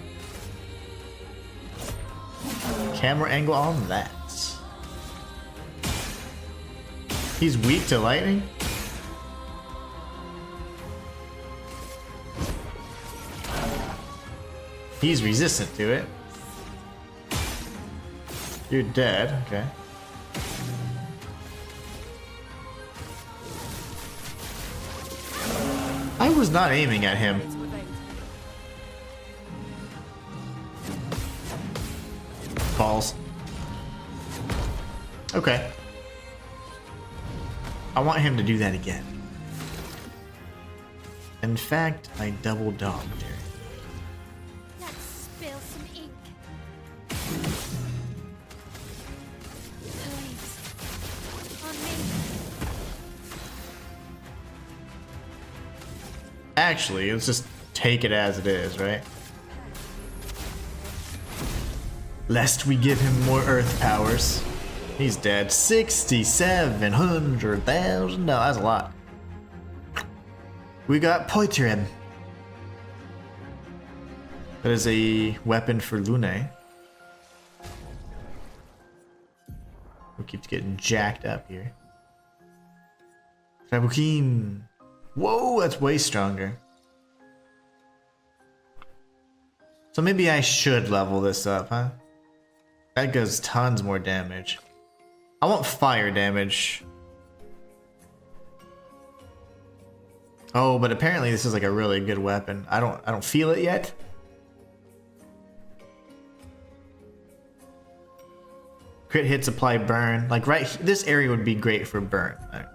Camera angle on that. He's weak to lightning? He's resistant to it. You're dead, okay. I was not aiming at him. Balls. Okay. I want him to do that again. In fact, I double dogged here. Let's spill some ink. Please. On me. Actually, let's just take it as it is, right? Lest we give him more earth powers. He's dead. 6,700,000. No, that's a lot. We got Poitrim. That is a weapon for Lune. We keep getting jacked up here. Trabukim. Whoa, that's way stronger. So maybe I should level this up, huh? That does tons more damage. I want fire damage. Oh, but apparently this is like a really good weapon. I don't feel it yet. Crit hits apply burn. Like this area would be great for burn. Right.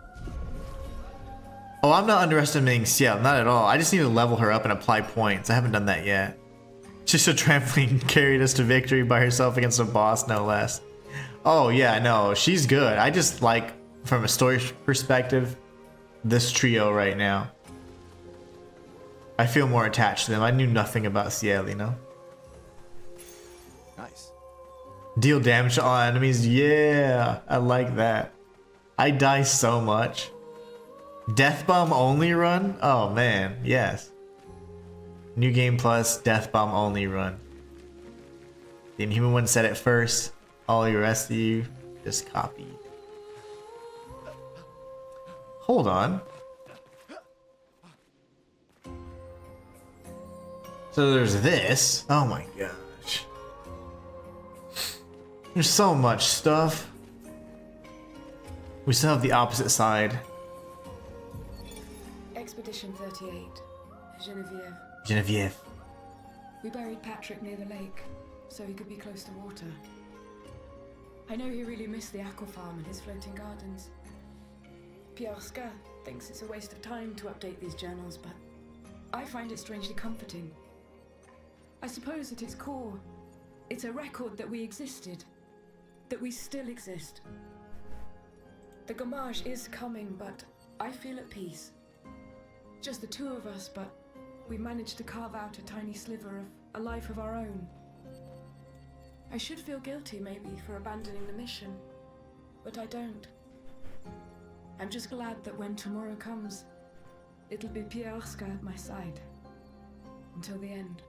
Oh, I'm not underestimating Ciel, not at all. I just need to level her up and apply points. I haven't done that yet. Just so trampoline carried us to victory by herself against a boss, no less. Oh yeah, no, she's good. I just like, from a story perspective, this trio right now. I feel more attached to them. I knew nothing about Ciel, you know? Nice. Deal damage to all enemies. Yeah, I like that. I die so much. Death Bomb only run? Oh man, yes. New Game Plus, Death Bomb only run. The Inhuman one said it first. All the rest of you just copied. Hold on. So there's this. Oh my gosh. There's so much stuff. We still have the opposite side. Expedition 38. Genevieve. Genevieve. We buried Patrick near the lake, so he could be close to water. I know he really missed the aqua farm and his floating gardens. Obscur thinks it's a waste of time to update these journals, but I find it strangely comforting. I suppose at its core, it's a record that we existed, that we still exist. The Gommage is coming, but I feel at peace. Just the two of us, but we managed to carve out a tiny sliver of a life of our own. I should feel guilty, maybe, for abandoning the mission, but I don't. I'm just glad that when tomorrow comes, it'll be Obscur at my side. Until the end.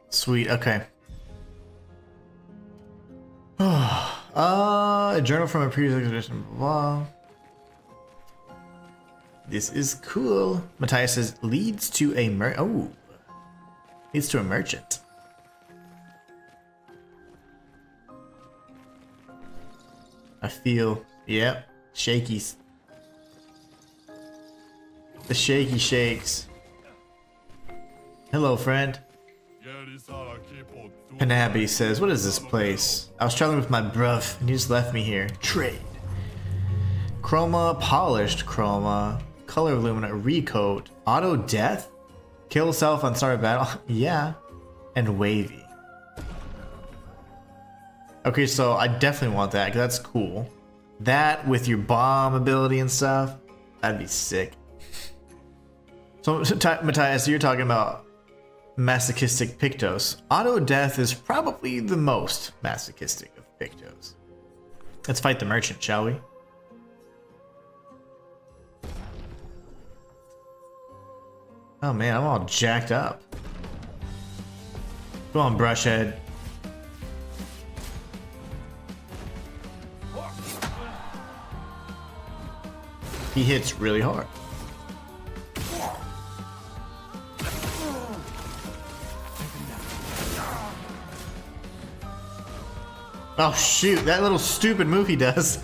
Sweet, okay. A journal from a previous expedition, blah. This is cool. Matthias says, leads to a leads to a merchant. I feel, yep, shakies. The shaky shakes. Hello, friend. Panabi says, what is this place? I was traveling with my bruv, and he just left me here. Trade. Chroma, polished chroma, color lumina, recoat, auto death, kill self on start of battle, yeah, and wavy. Okay, so I definitely want that, because that's cool. That with your bomb ability and stuff, that'd be sick. So, Matthias, you're talking about masochistic Pictos. Auto death is probably the most masochistic of Pictos. Let's fight the merchant, shall we? Oh man, I'm all jacked up. Go on, Brushhead. He hits really hard. Oh shoot, that little stupid move he does.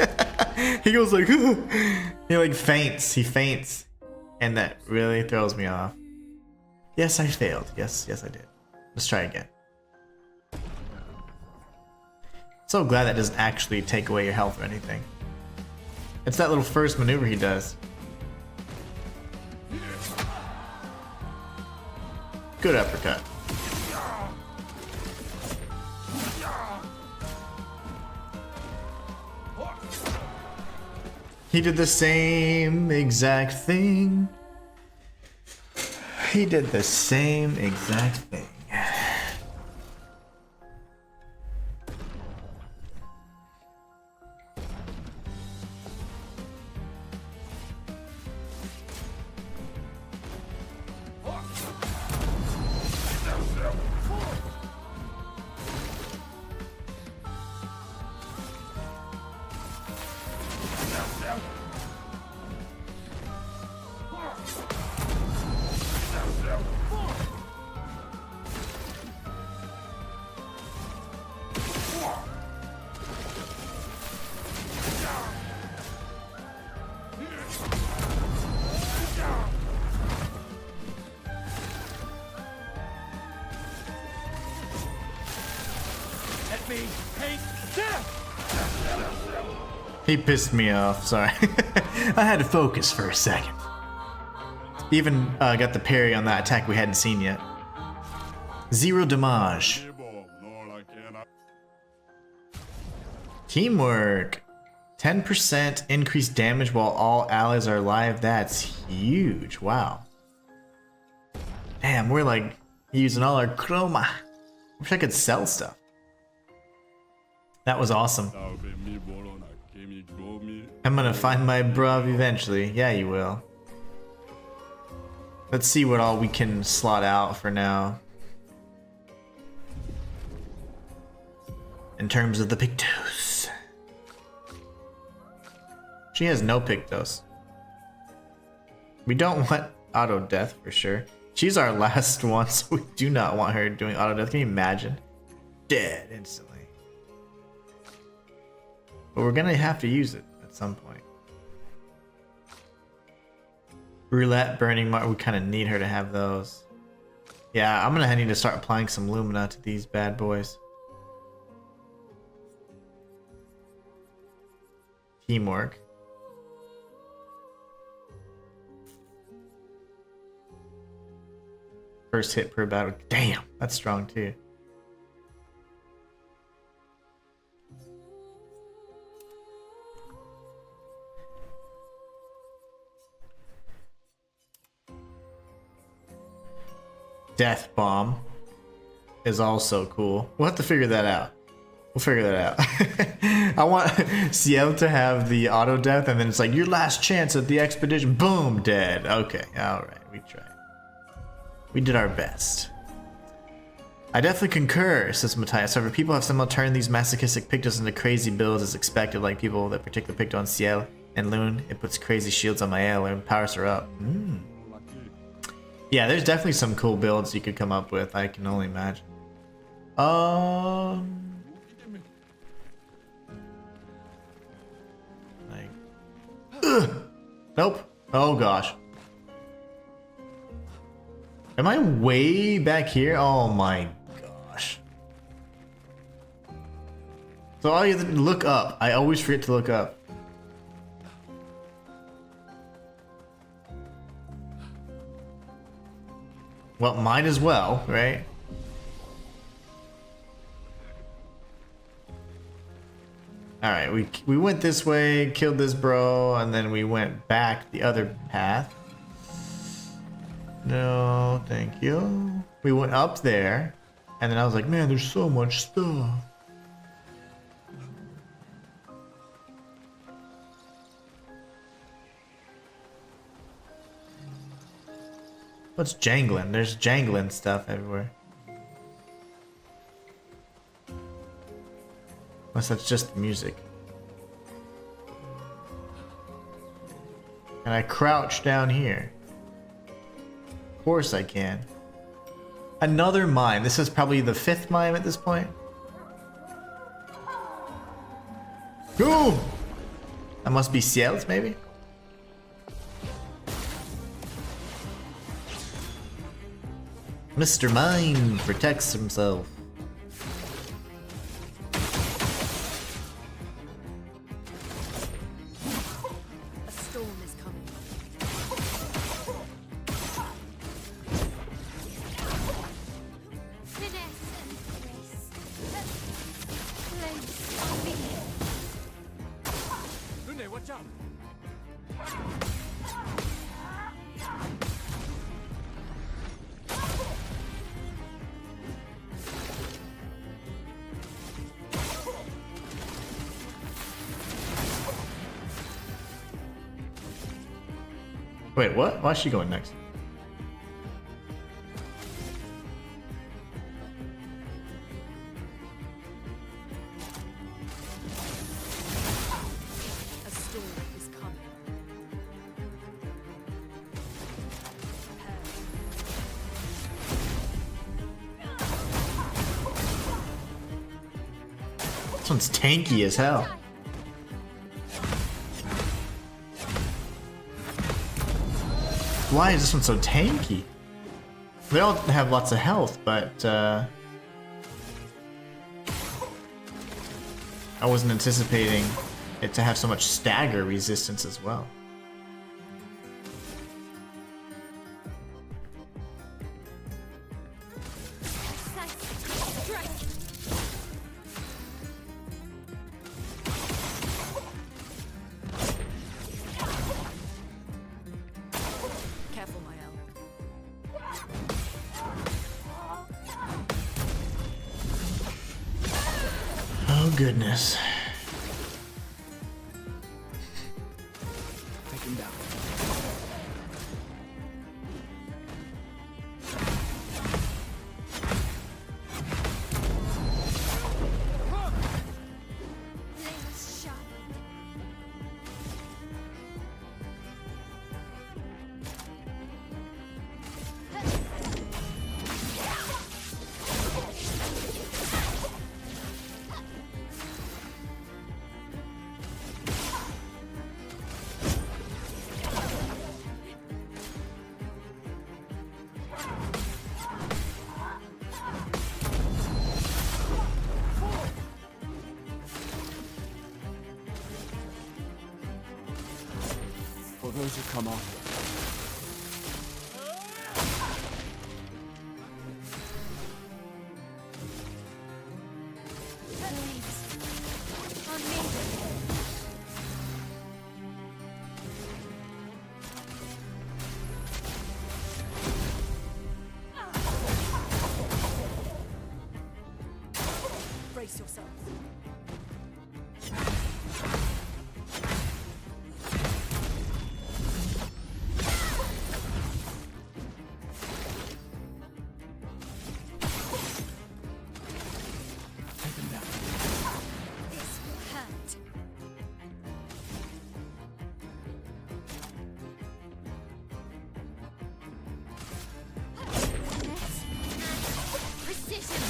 He goes like, he like faints, he faints. And that really throws me off. Yes, I failed. Yes, I did. Let's try again. So glad that doesn't actually take away your health or anything. It's that little first maneuver he does. Good uppercut. He did the same exact thing. He did the same exact thing. He pissed me off, sorry. I had to focus for a second. Even got the parry on that attack we hadn't seen yet. 0 damage. Teamwork. 10% increased damage while all allies are alive. That's huge. Wow. Damn, we're like using all our chroma. Wish I could sell stuff. That was awesome. I'm gonna find my bruv eventually. Yeah, you will. Let's see what all we can slot out for now. In terms of the Pictos. She has no Pictos. We don't want auto death for sure. She's our last one, so we do not want her doing auto death. Can you imagine? Dead instantly. But we're gonna have to use it at some point. Roulette, Burning Mark, we kind of need her to have those. Yeah, I'm gonna need to start applying some Lumina to these bad boys. Teamwork. First hit per battle. Damn, that's strong too. Death Bomb is also cool. We'll have to figure that out. We'll figure that out. I want Ciel to have the auto death, and then it's like your last chance at the expedition. Boom, dead. Okay, all right, we tried. We did our best. I definitely concur, says Matthias. However, people have somehow turned these masochistic Pictos into crazy builds as expected, like people that particular Picto on Ciel and Loon. It puts crazy shields on Maelle and powers her up. Yeah, there's definitely some cool builds you could come up with, I can only imagine. Nope. Oh gosh. Am I way back here? Oh my gosh. So all you have to look up. I always forget to look up. Well, might as well, right? Alright, we went this way, killed this bro, and then we went back the other path. No, thank you. We went up there, and then I was like, man, there's so much stuff. What's jangling? There's jangling stuff everywhere. Unless that's just the music. And I crouch down here. Of course I can. Another mine. This is probably the 5th mine at this point. Go! That must be Ciels, maybe? Mr. Mine protects himself. A storm is coming. Finesse and grace. Place me. Rune, watch out! Wait, what? Why is she going next? A storm is coming. This one's tanky as hell. Why is this one so tanky? They all have lots of health, but I wasn't anticipating it to have so much stagger resistance as well. Careful, Maelle. Oh goodness. Take him down. Flames sharpened. For those who come after. On me. Brace yourselves. Take him down. This will hurt. Precision.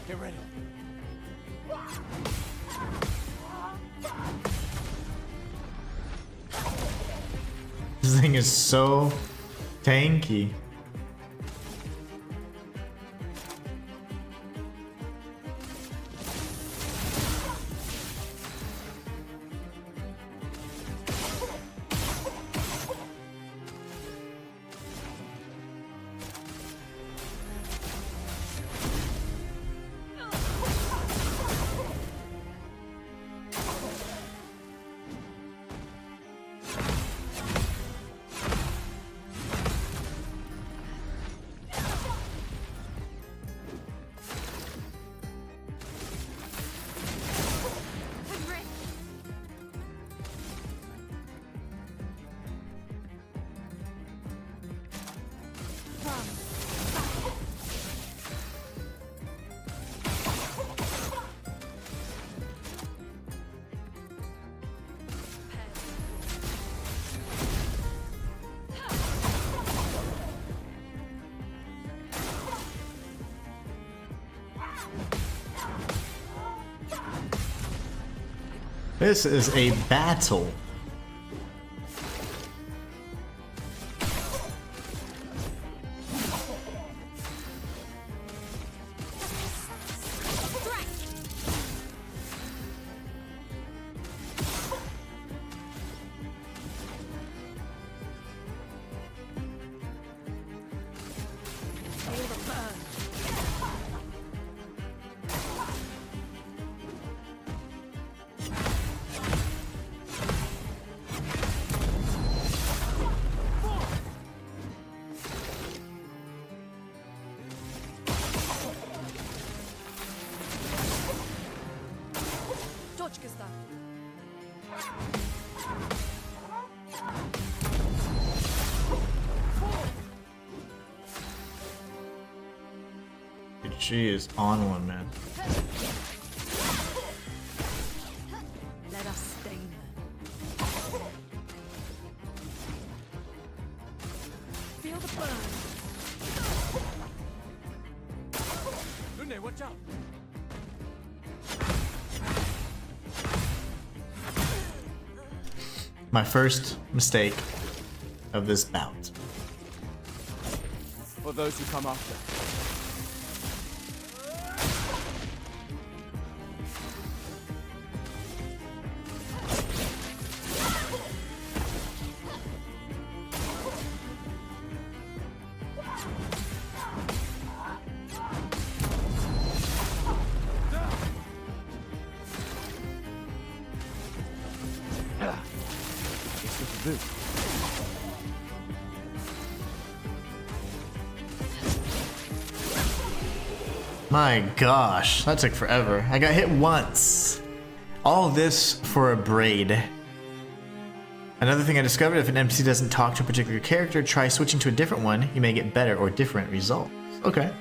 Get ready. This thing is so tanky. This is a battle. Dodge, Gustave. Dude, she is on one, man. Let us stain them. Feel the burn. Lune, watch out. My first mistake of this bout. For those who come after. My gosh, that took forever. I got hit once. All this for a braid. Another thing I discovered, if an NPC doesn't talk to a particular character, try switching to a different one. You may get better or different results. Okay.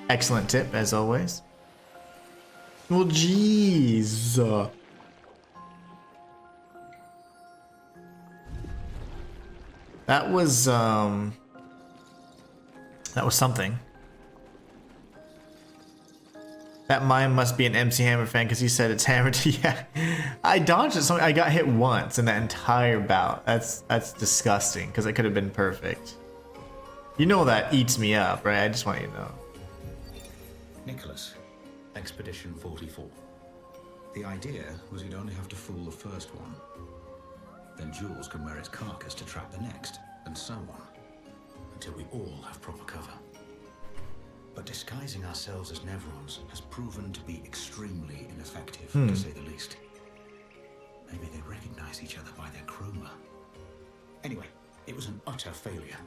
Excellent tip, as always. Well, jeez. That was something. That mime must be an MC Hammer fan because he said it's hammered. Yeah, I dodged it. So I got hit once in that entire bout. That's disgusting because it could have been perfect. You know that eats me up, right? I just want you to know. Nicholas, Expedition 44. The idea was you'd only have to fool the first one. Then Jules can wear its carcass to trap the next, and so on, until we all have proper cover. But disguising ourselves as Nevrons has proven to be extremely ineffective, to say the least. Maybe they recognize each other by their chroma. Anyway, it was an utter failure.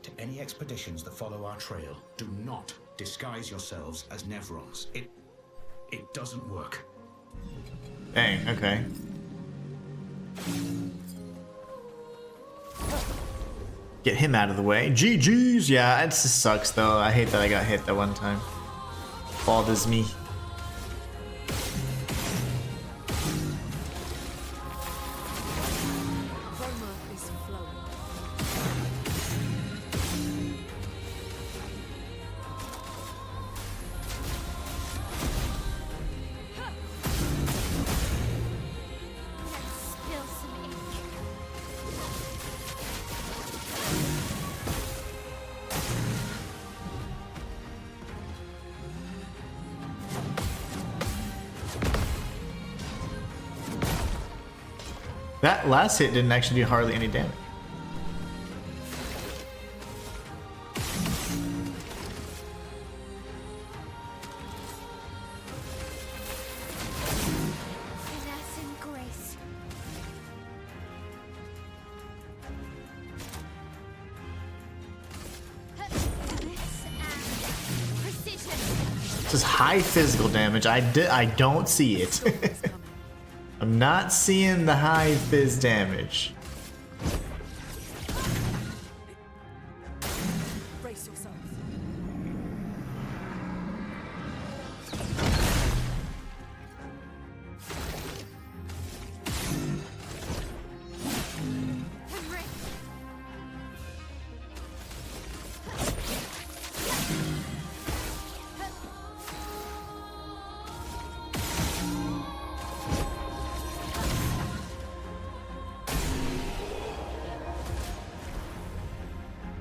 To any expeditions that follow our trail, do not disguise yourselves as Nevrons. It doesn't work. Dang, okay. Get him out of the way. GG's! Yeah, it just sucks though. I hate that I got hit that one time. Bothers me. Aroma is flowing. That last hit didn't actually do hardly any damage. Finesse and grace. Bliss and precision. This is high physical damage. I don't see it. I'm not seeing the high fizz damage. Brace yourselves.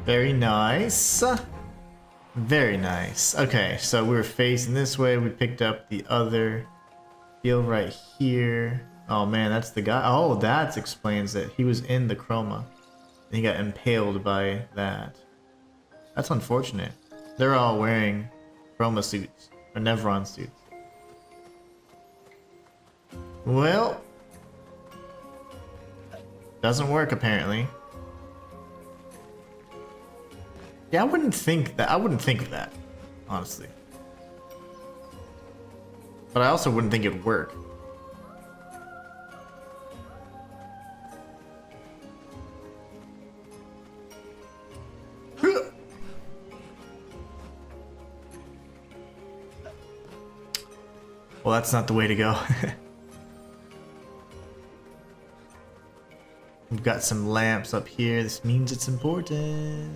Very nice. Very nice. Okay, so we were facing this way. We picked up the other field right here. Oh man, that's the guy. Oh, that explains it. He was in the chroma. And he got impaled by that. That's unfortunate. They're all wearing chroma suits. Or Nevron suits. Well. Doesn't work apparently. Yeah, I wouldn't think that. I wouldn't think of that, honestly. But I also wouldn't think it'd work. Well, that's not the way to go. We've got some lamps up here. This means it's important.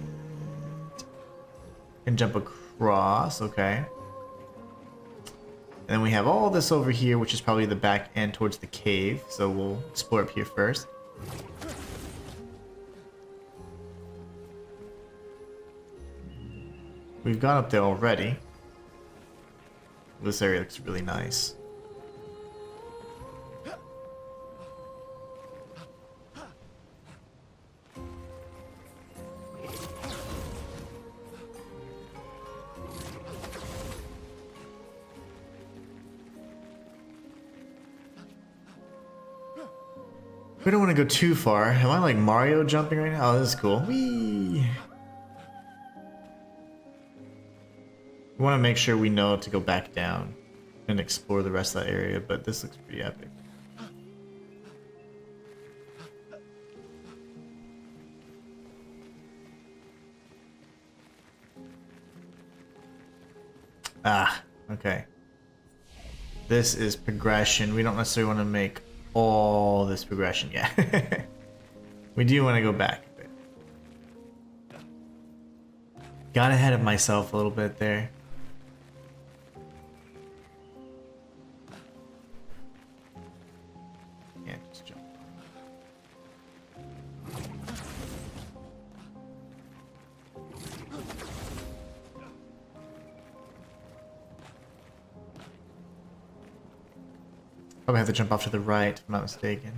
And jump across, okay. And then we have all this over here, which is probably the back end towards the cave. So we'll explore up here first. We've gone up there already. This area looks really nice. We don't want to go too far. Am I like Mario jumping right now? Oh, this is cool. Whee! We want to make sure we know to go back down and explore the rest of that area, but this looks pretty epic. Ah, okay. This is progression. We don't necessarily want to make all this progression yet. We do want to go back a bit. Got ahead of myself a little bit there. Yeah, just jump. Probably have to jump off to the right, if I'm not mistaken.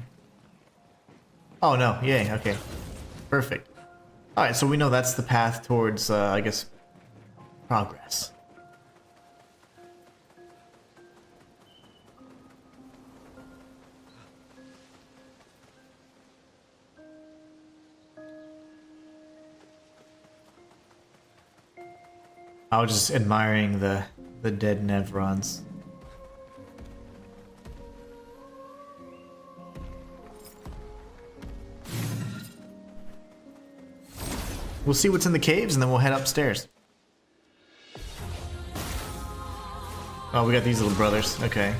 Oh no, yay, okay. Perfect. Alright, so we know that's the path towards, I guess, progress. I was just admiring the dead Nevrons. We'll see what's in the caves and then we'll head upstairs. Oh, we got these little brothers. Okay.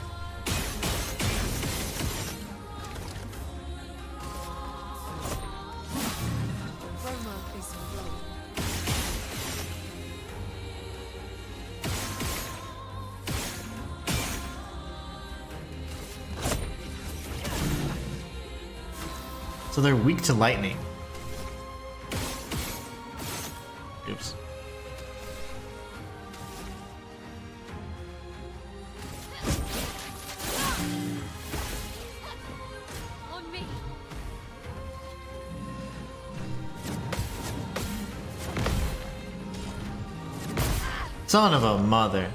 So they're weak to lightning. Oops. On me. Son of a mother.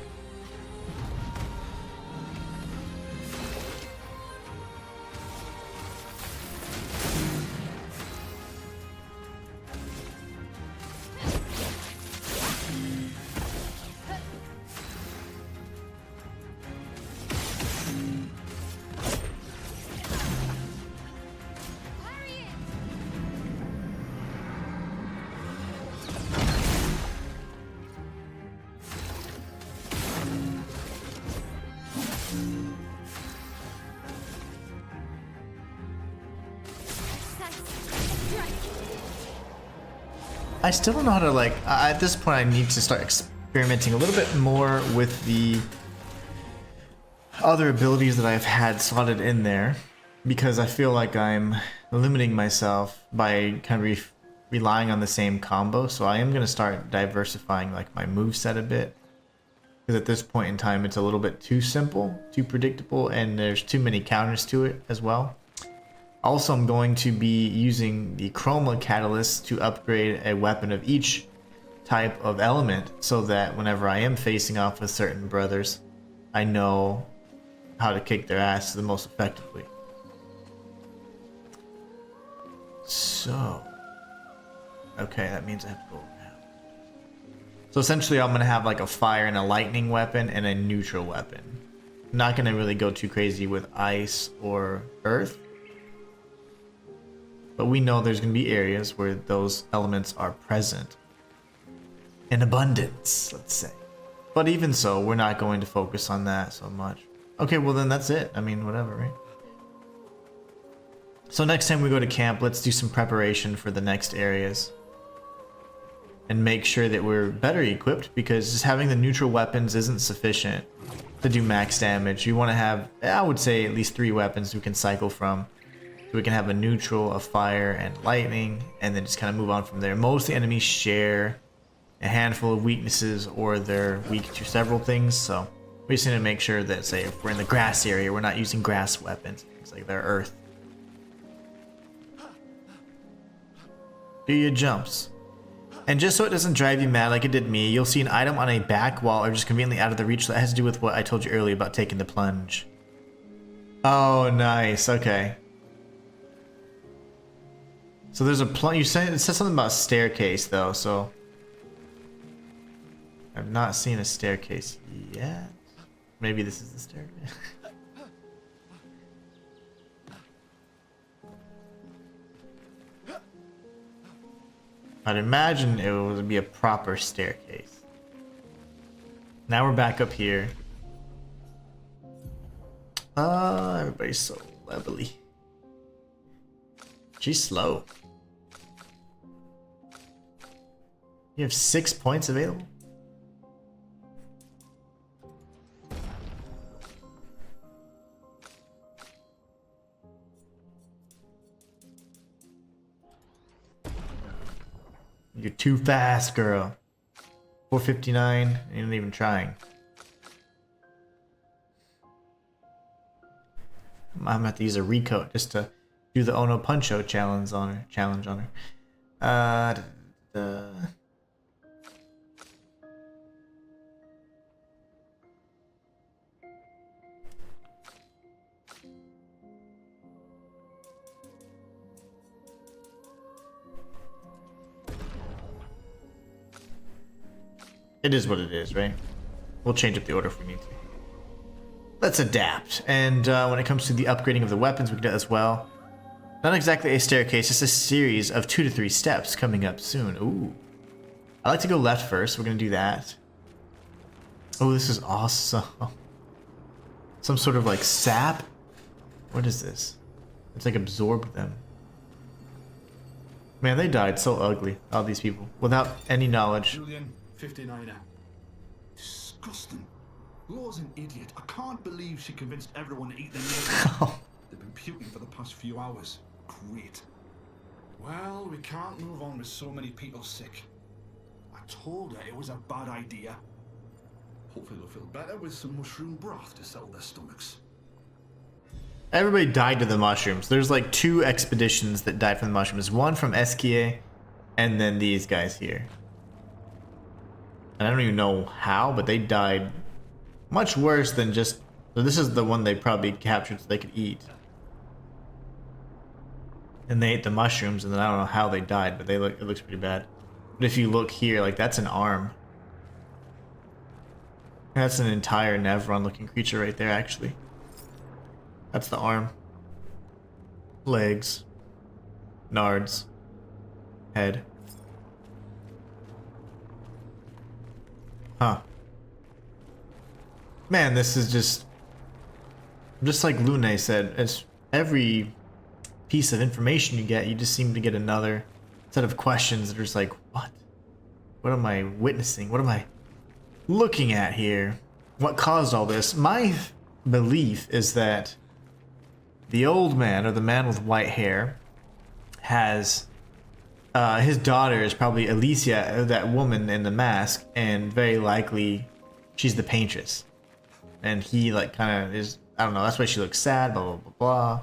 I still don't know how to, like, at this point I need to start experimenting a little bit more with the other abilities that I've had slotted in there, because I feel like I'm limiting myself by kind of relying on the same combo. So I am going to start diversifying like my moveset a bit, because at this point in time it's a little bit too simple, too predictable, and there's too many counters to it as well. Also, I'm going to be using the Chroma Catalyst to upgrade a weapon of each type of element, so that whenever I am facing off with certain brothers, I know how to kick their ass the most effectively. So, okay, that means I have to go around. So essentially I'm going to have like a fire and a lightning weapon and a neutral weapon. I'm not going to really go too crazy with ice or earth. But we know there's going to be areas where those elements are present in abundance, let's say. But even so, we're not going to focus on that so much. Okay, well then that's it. I mean, whatever, right? So next time we go to camp, let's do some preparation for the next areas. And make sure that we're better equipped, because just having the neutral weapons isn't sufficient to do max damage. You want to have, I would say, at least 3 weapons we can cycle from. So we can have a neutral, a fire, and lightning, and then just kind of move on from there. Most of the enemies share a handful of weaknesses, or they're weak to several things, so we just need to make sure that, say, if we're in the grass area, we're not using grass weapons. It's like they're earth. Do your jumps. And just so it doesn't drive you mad like it did me, you'll see an item on a back wall or just conveniently out of the reach. That has to do with what I told you earlier about taking the plunge. Oh, nice. Okay. So there's a plunge. It said something about a staircase though, so I've not seen a staircase yet. Maybe this is the staircase. I'd imagine it would be a proper staircase. Now we're back up here. Everybody's so levely. She's slow. You have 6 points available? You're too fast, girl. 459, you're not even trying. I'm gonna have to use a recoat just to do the Ono Puncho challenge on her. It is what it is, right? We'll change up the order if we need to. Let's adapt. And when it comes to the upgrading of the weapons, we can do that as well. Not exactly a staircase, just a series of 2 to 3 steps coming up soon. Ooh. I like to go left first. We're going to do that. Oh, this is awesome. Some sort of like sap? What is this? It's like absorbed them. Man, they died so ugly, all these people, without any knowledge. Julian, 59er. Disgusting. Law's an idiot. I can't believe she convinced everyone to eat their meal. They've been puking for the past few hours. Great. Well, we can't move on with so many people sick. I told her it was a bad idea. Hopefully they'll feel better with some mushroom broth to settle their stomachs. Everybody died to the mushrooms. There's like 2 expeditions that died from the mushrooms. One from Esquier, and then these guys here. And I don't even know how, but they died much worse than just... So this is the one they probably captured so they could eat. And they ate the mushrooms, and then I don't know how they died, but it looks pretty bad. But if you look here, like, that's an arm. That's an entire Nevron looking creature right there, actually. That's the arm. Legs. Nards. Head. Huh. Man, this is just like Lune said, it's every piece of information you get, you just seem to get another set of questions that are just like, what? What am I witnessing? What am I looking at here? What caused all this? My belief is that the old man, or the man with white hair, has his daughter is probably Alicia, that woman in the mask, and very likely she's the Paintress. And he like kind of is, I don't know, that's why she looks sad, blah, blah, blah, blah.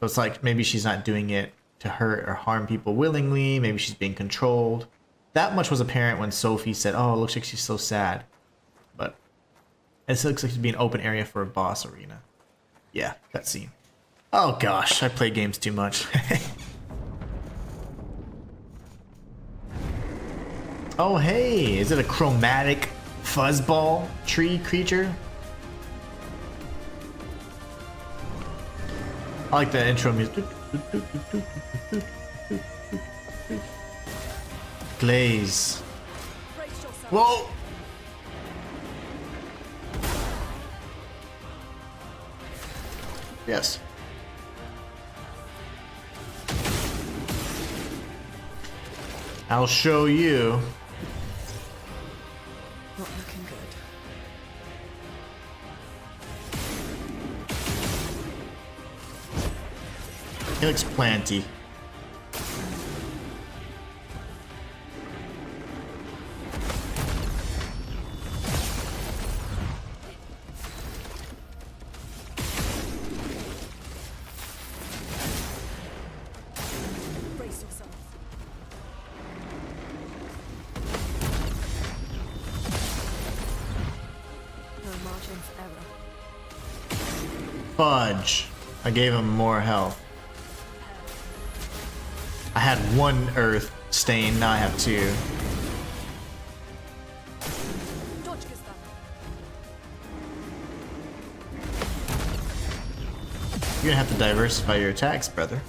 So it's like maybe she's not doing it to hurt or harm people willingly, maybe she's being controlled. That much was apparent when Sophie said, oh, it looks like she's so sad. But it looks like to be an open area for a boss arena. Yeah, cutscene. Oh gosh, I play games too much. Oh hey, is it a chromatic fuzzball tree creature? I like the intro music. Glaze. Whoa! Yes. I'll show you. Not looking good. He looks planty. Brace yourself. No margin for error. Fudge. I gave him more health. I had one earth stain, now I have two. Dodge, Gustave. You're gonna have to diversify your attacks, brother.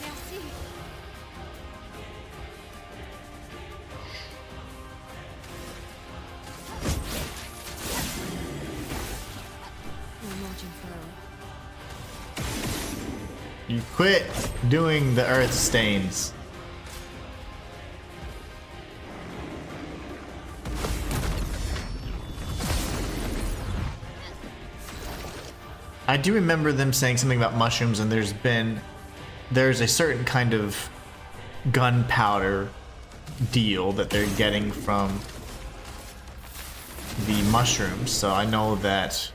Merci. No margin for error. You quit doing the earth stains. I do remember them saying something about mushrooms, and there's a certain kind of gunpowder deal that they're getting from the mushrooms, so I know that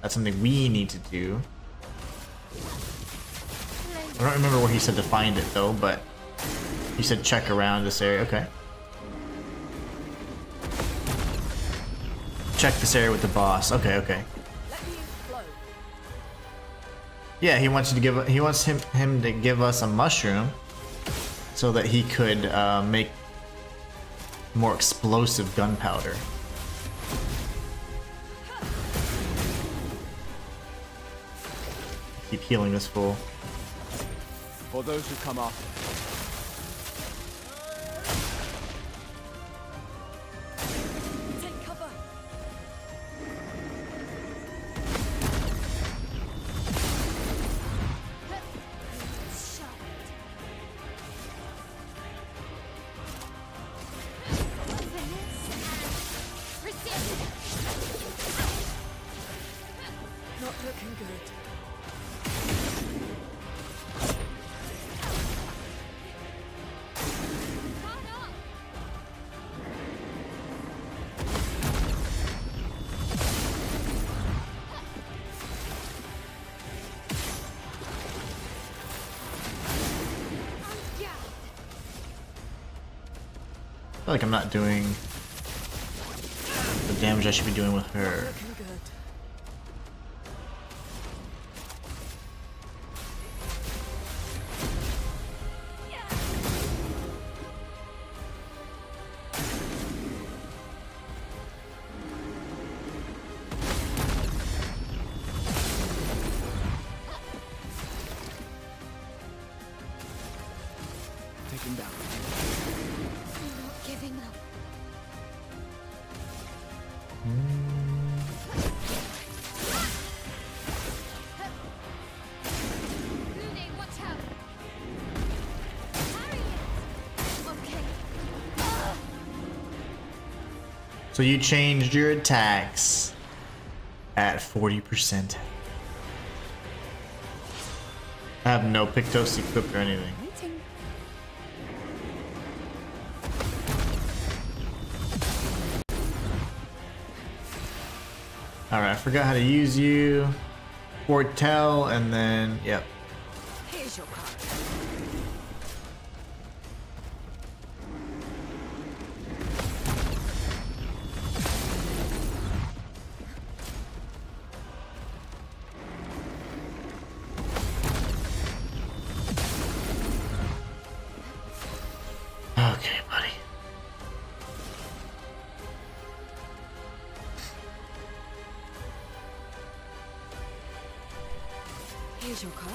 that's something we need to do. I don't remember where he said to find it though, but he said check around this area. Okay. Check this area with the boss. Okay, okay. Yeah, he wants him to give us a mushroom so that he could make more explosive gunpowder. Keep healing this fool. For those who come after. Take cover. Not looking good. feel like I'm not doing the damage I should be doing with her. Take him down. I'm not giving up. Lune, watch out. Parry it. Okay. So you changed your attacks at 40%. I have no Pictos equipped or anything. Alright, I forgot how to use you. Foretell, and then, yep. Here's your card. Okay, buddy. Here's your card.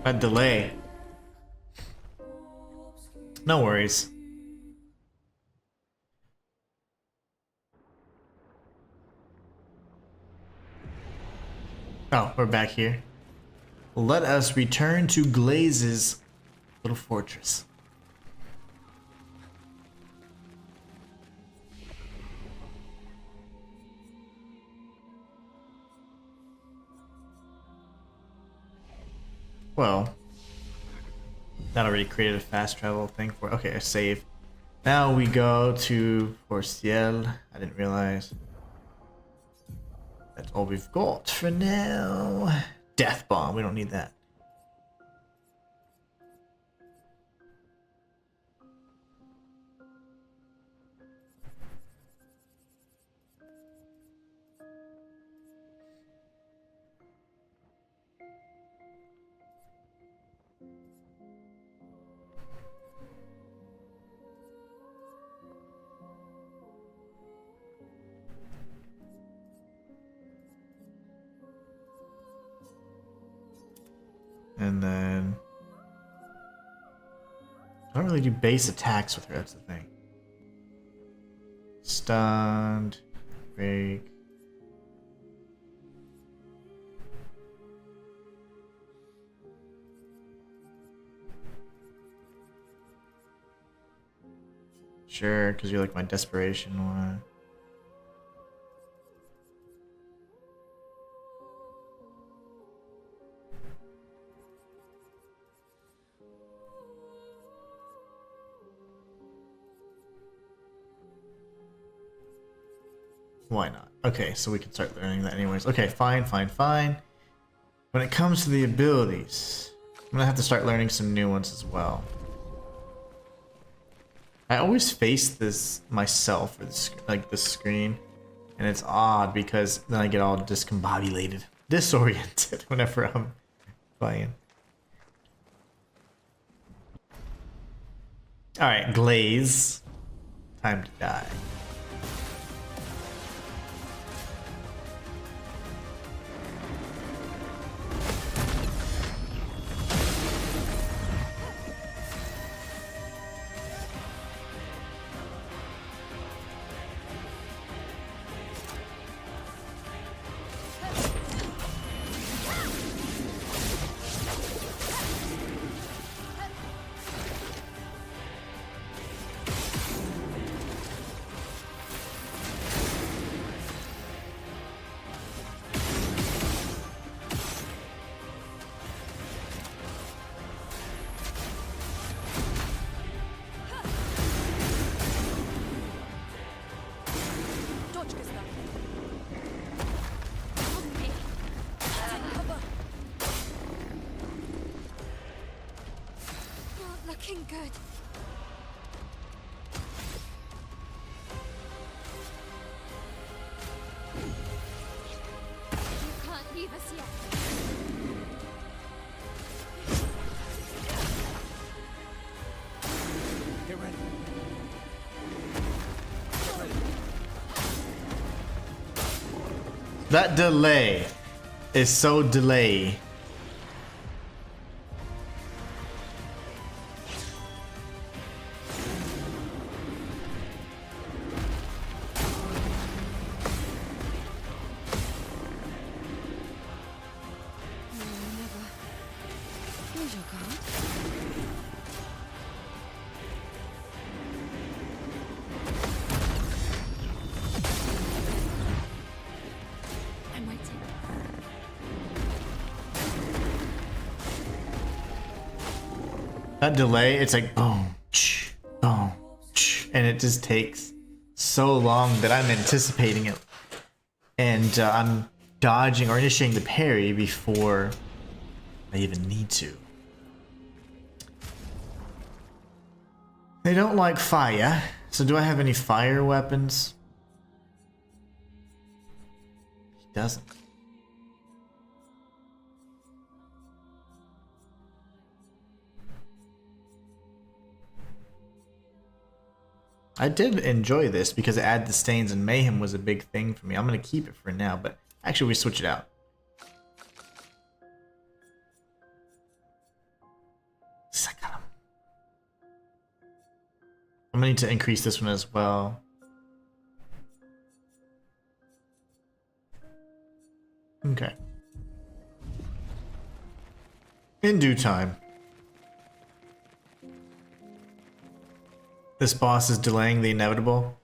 A delay. No worries. Oh, we're back here. Let us return to Glaze's little fortress. Well, that already created a fast travel thing for. Okay, a save. Now we go to Ciel. I didn't realize. That's all we've got for now. Death bomb. We don't need that. And then I don't really do base attacks with her, that's the thing. Stunned, break. Sure, because you're like my desperation one. Why not? Okay, so we can start learning that anyways. Okay, fine. When it comes to the abilities, I'm gonna have to start learning some new ones as well. I always face this myself, or the screen, and it's odd because then I get all discombobulated, disoriented whenever I'm playing. Alright, Glaze. Time to die. leave us yet. Get ready. That delay is so delay. Here's your card. I'm waiting. That delay, it's like boom, boom, and it just takes so long that I'm anticipating it, and I'm dodging or initiating the parry before I even need to. They don't like fire, so do I have any fire weapons? He doesn't. I did enjoy this because it added the stains, and mayhem was a big thing for me. I'm gonna keep it for now, but actually we switch it out. I'm gonna need to increase this one as well. Okay. In due time. This boss is delaying the inevitable.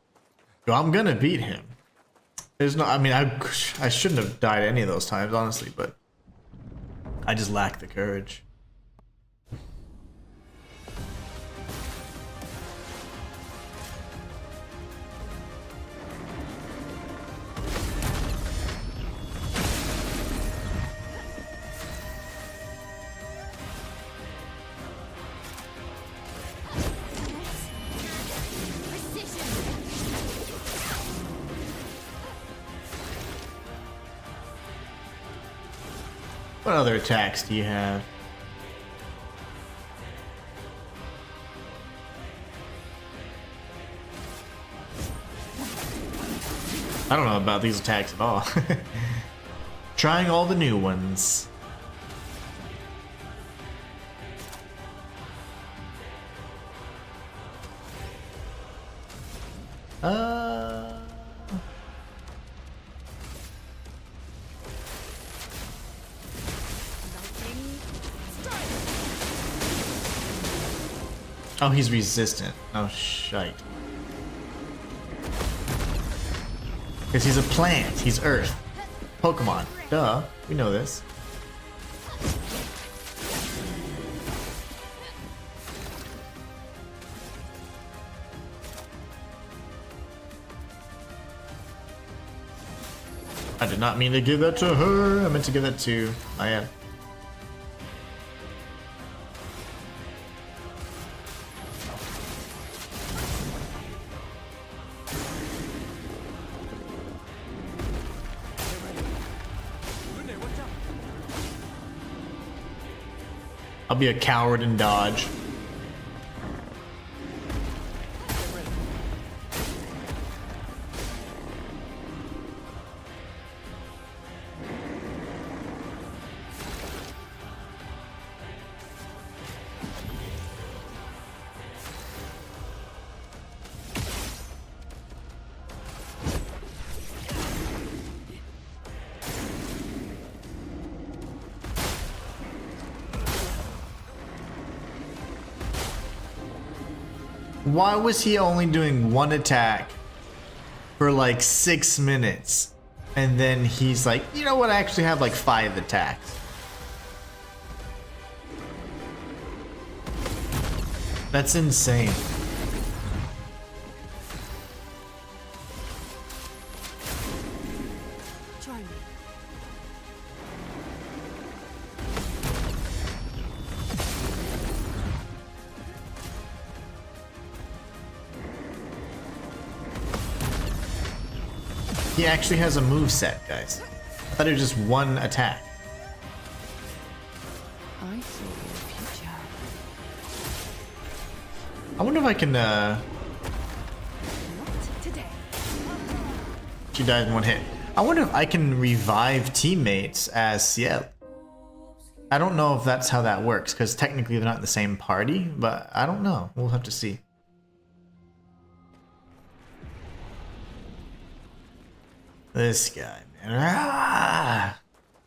Yo, I'm gonna beat him. There's no, I mean, I shouldn't have died any of those times, honestly, but I just lack the courage. What other attacks do you have? I don't know about these attacks at all. Trying all the new ones. Oh, he's resistant. Oh, shite. Because he's a plant. He's Earth. Pokemon. Duh. We know this. I did not mean to give that to her. I meant to give that to Maelle. I'll be a coward and dodge. Why was he only doing one attack for like 6 minutes? And then he's like, you know what, I actually have like 5 attacks. That's insane. Try me. He actually has a move set, guys. I thought it was just one attack. I saw your future. I wonder if I can, Not today. She died in one hit. I wonder if I can revive teammates as Ciel. I don't know if that's how that works, because technically they're not in the same party, but I don't know. We'll have to see. This guy, man. Ah!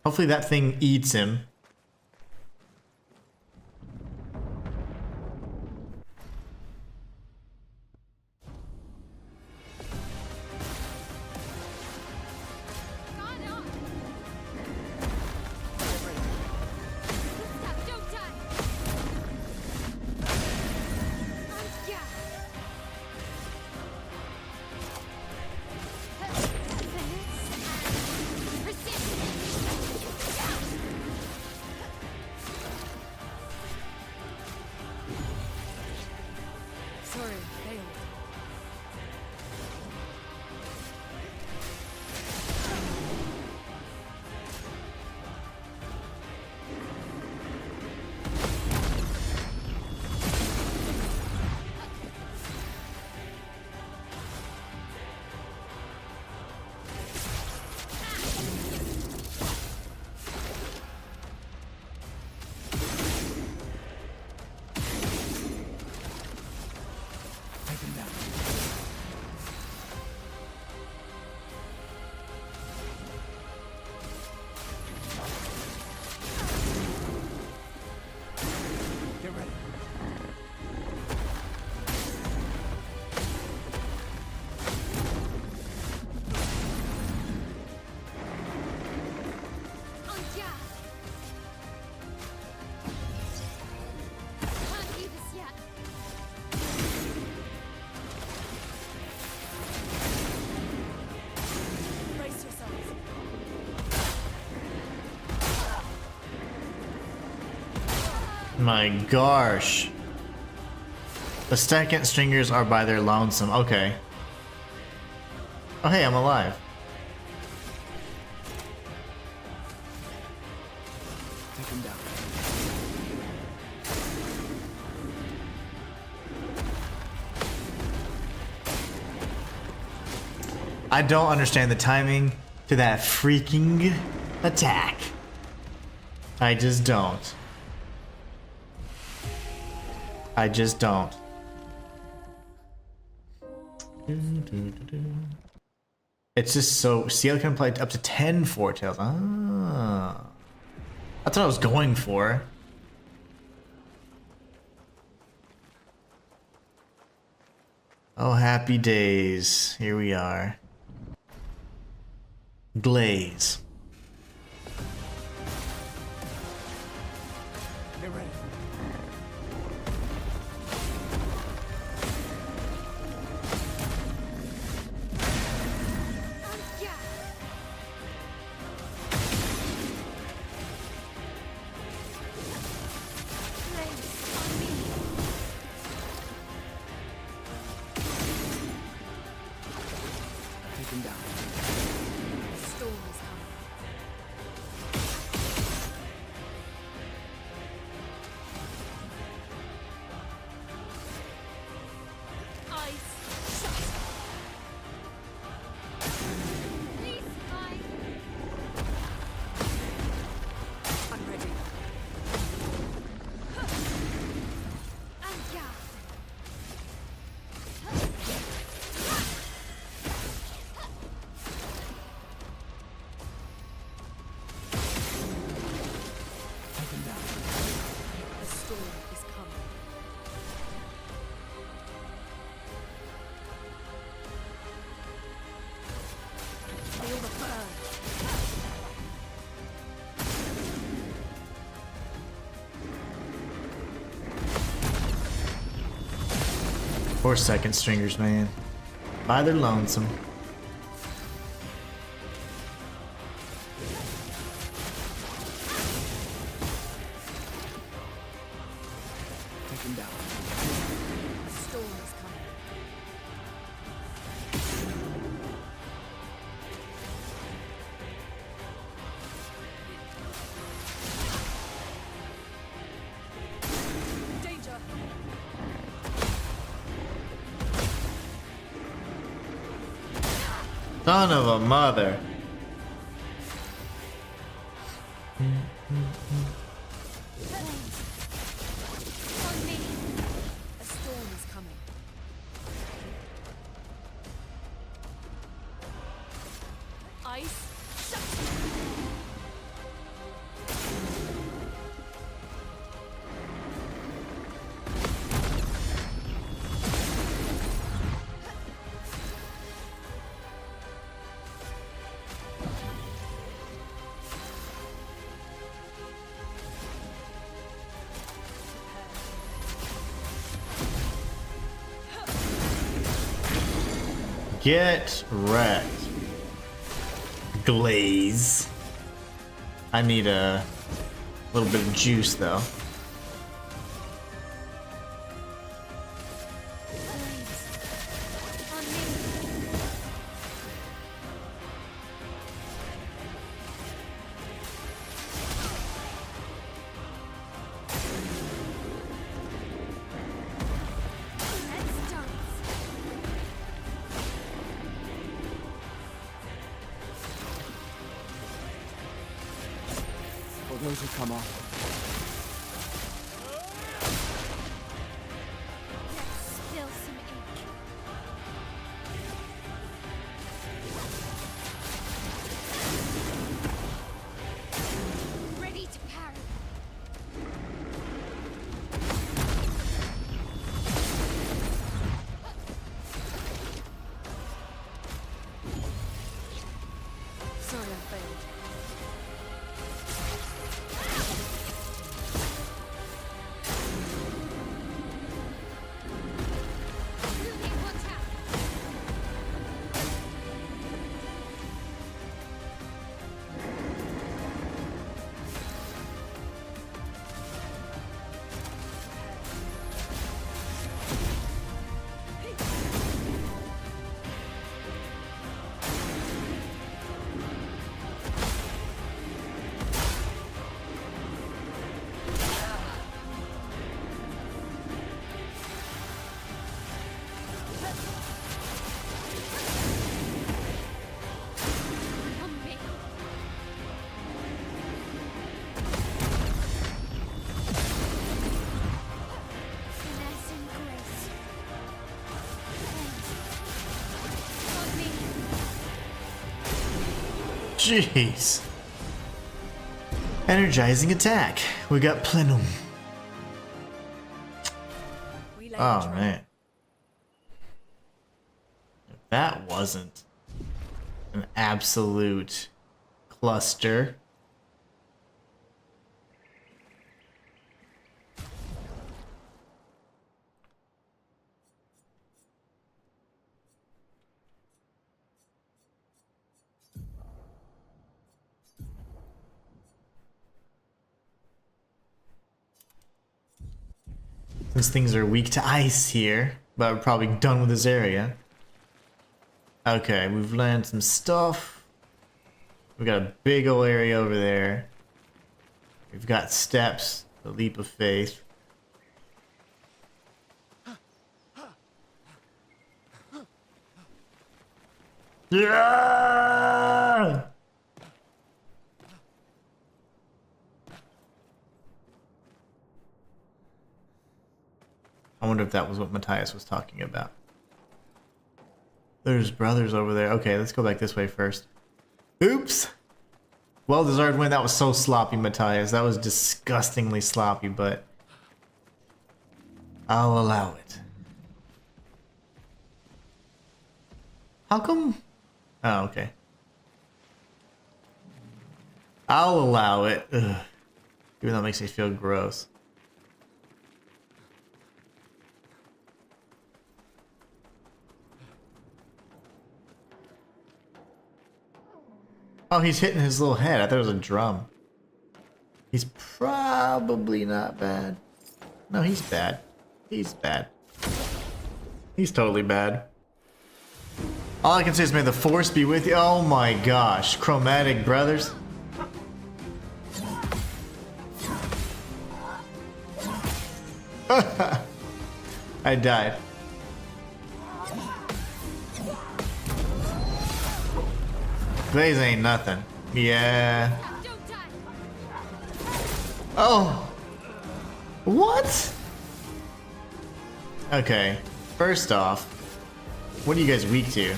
Hopefully that thing eats him. My gosh. The second stringers are by their lonesome. Okay. Oh hey, I'm alive. Take him down. I don't understand the timing to that freaking attack. I just don't. I just don't. It's just so... CL can play up to 10 Foretails. Ah. That's what I was going for. Oh, happy days. Here we are. Glaze. Get ready. Poor second stringers, man. By their lonesome. Take him down. A storm is coming. Son of a mother. On me. A storm is coming. Ice. Shut. Get wrecked. Glaze. I need a little bit of juice though. For those who come up. Let's spill some ink. Ready to parry. Sorry, I failed. Jeez. Energizing attack. We got plenum. Oh man. If that wasn't an absolute cluster. Since things are weak to ice here, but we're probably done with this area. Okay, we've learned some stuff. We've got a big ol' area over there. We've got steps, the leap of faith. Yeah! I wonder if that was what Matthias was talking about. There's brothers over there. Okay, let's go back this way first. Oops! Well-deserved win. That was so sloppy, Matthias. That was disgustingly sloppy, but I'll allow it. How come? Oh, okay. I'll allow it. Ugh. Even though that makes me feel gross. Oh, he's hitting his little head. I thought it was a drum. He's probably not bad. No, he's bad. He's bad. He's totally bad. All I can say is may the force be with you. Oh my gosh. Chromatic brothers. I died. Glaze ain't nothing. Yeah. Oh. What? Okay. First off, what are you guys weak to?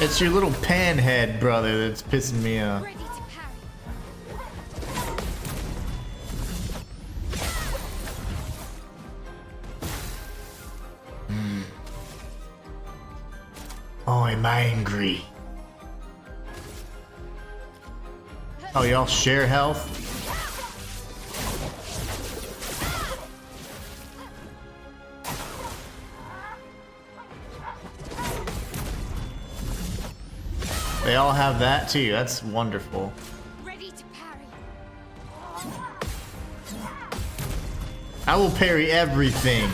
It's your little panhead brother that's pissing me off. Oh, I'm angry. Oh, y'all share health? They all have that too. That's wonderful. Ready to parry. I will parry everything.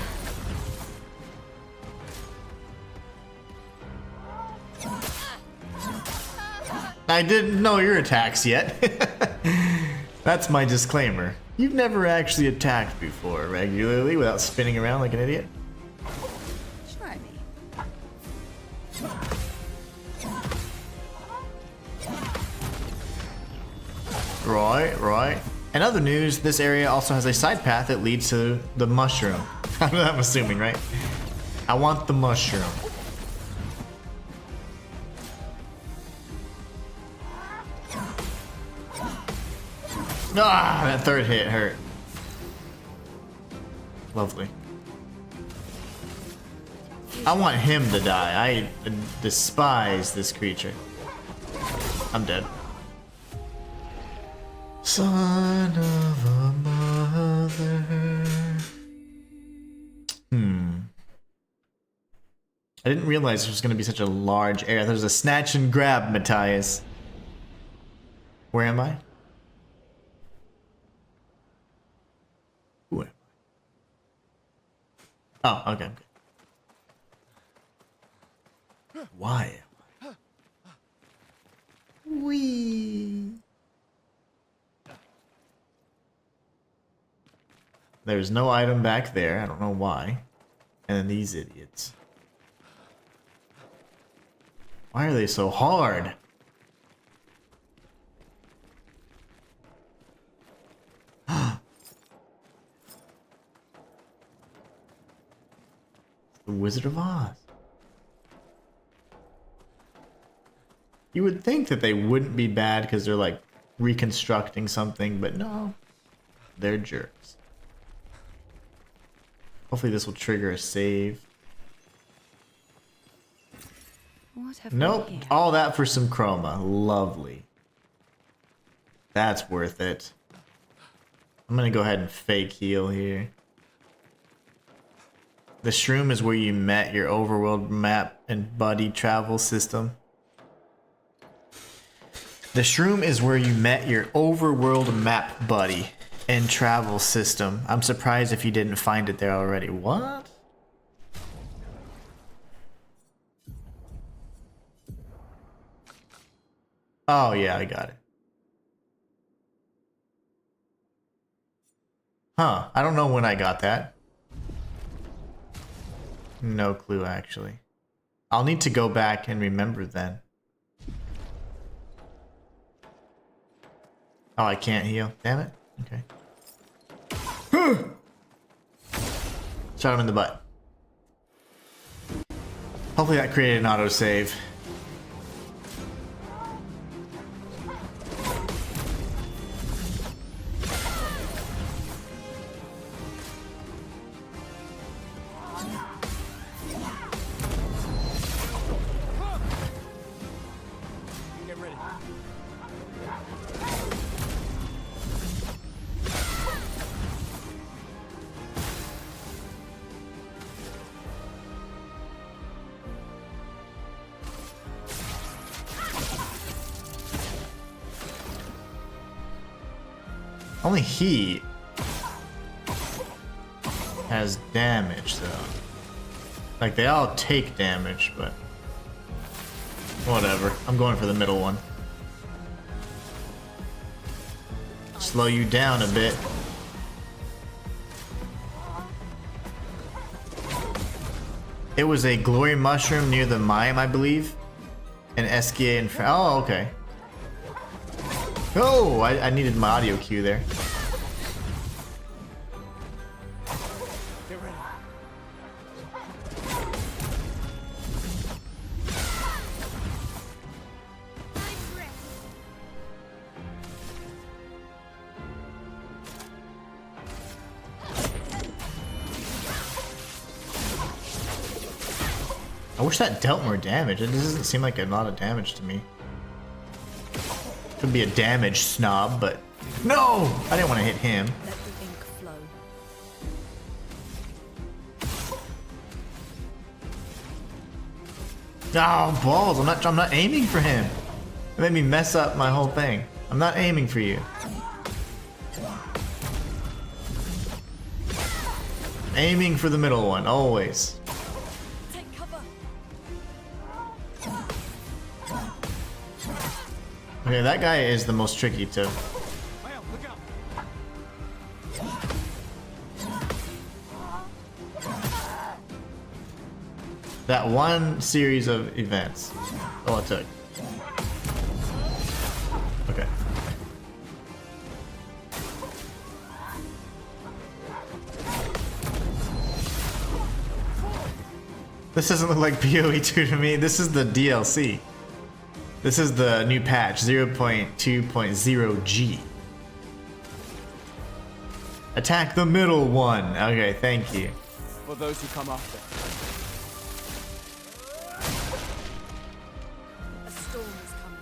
I didn't know your attacks yet. That's my disclaimer. You've never actually attacked before regularly without spinning around like an idiot. Try me. Right. In other news, this area also has a side path that leads to the mushroom. I'm assuming, right? I want the mushroom. Ah, that third hit hurt. Lovely. I want him to die. I despise this creature. I'm dead. Son of a mother. I didn't realize there was going to be such a large area. There's a snatch and grab, Matthias. Where am I? Who am I? Oh, okay. Why am I? Wee. There's no item back there. I don't know why. And then these idiots. Why are they so hard? The Wizard of Oz. You would think that they wouldn't be bad because they're like reconstructing something, but no. They're jerks. Hopefully this will trigger a save. What have Nope. we here? All that for some chroma. Lovely. That's worth it. I'm gonna go ahead and fake heal here. The shroom is where you met your overworld map and buddy travel system. The shroom is where you met your overworld map buddy and travel system. I'm surprised if you didn't find it there already. What? Oh yeah, I got it. Huh, I don't know when I got that. No clue, actually. I'll need to go back and remember then. Oh, I can't heal. Damn it. Okay. Shot him in the butt. Hopefully that created an autosave. Get ready. Only he has damage, though. Like, they all take damage, but whatever. I'm going for the middle one. Slow you down a bit. It was a glory mushroom near the mime, I believe. An SKA and oh, okay. Oh, I needed my audio cue there. Get ready. I wish that dealt more damage. It doesn't seem like a lot of damage to me. Could be a damage snob, but no! I didn't want to hit him. Let the ink flow. Oh, balls! I'm not aiming for him. It made me mess up my whole thing. I'm not aiming for you. Aiming for the middle one, always. Okay, that guy is the most tricky to. Maelle, look out. That one series of events. All it took. Okay. This doesn't look like PoE 2 to me. This is the DLC. This is the new patch, 0.2.0G. Attack the middle one. Okay, thank you. For those who come after. A storm is coming.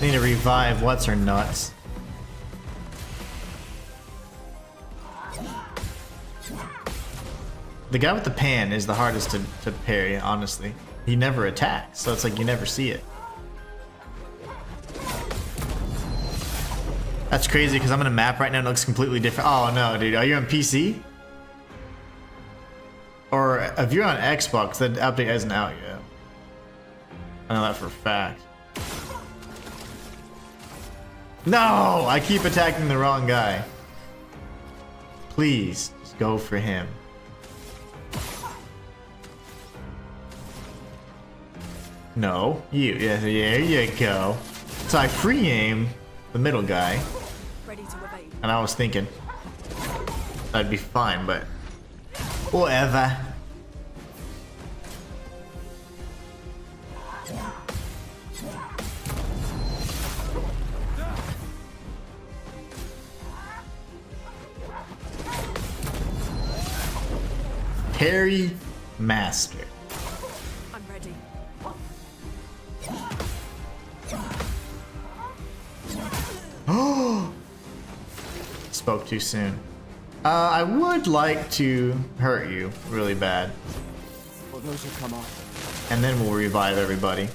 Need to revive what's her nuts. The guy with the pan is the hardest to parry, honestly. He never attacks, so it's like you never see it. That's crazy because I'm in a map right now and it looks completely different. Oh no, dude, are you on PC? Or if you're on Xbox, that update isn't out yet. I know that for a fact. No! I keep attacking the wrong guy. Please, just go for him. No, you. Yeah, there you go. So I free aim the middle guy. Ready to evade. And I was thinking that'd be fine, but whatever. Parry Master. I'm ready. Oh! Spoke too soon. I would like to hurt you really bad. For those who come after. And then we'll revive everybody.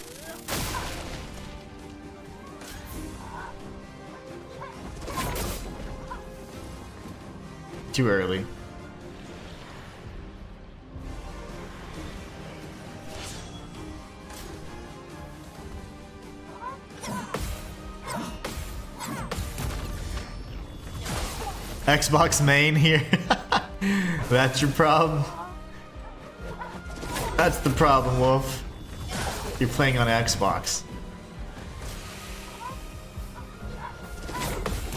Too early. Xbox main here. That's your problem. That's the problem, Wolf. You're playing on Xbox.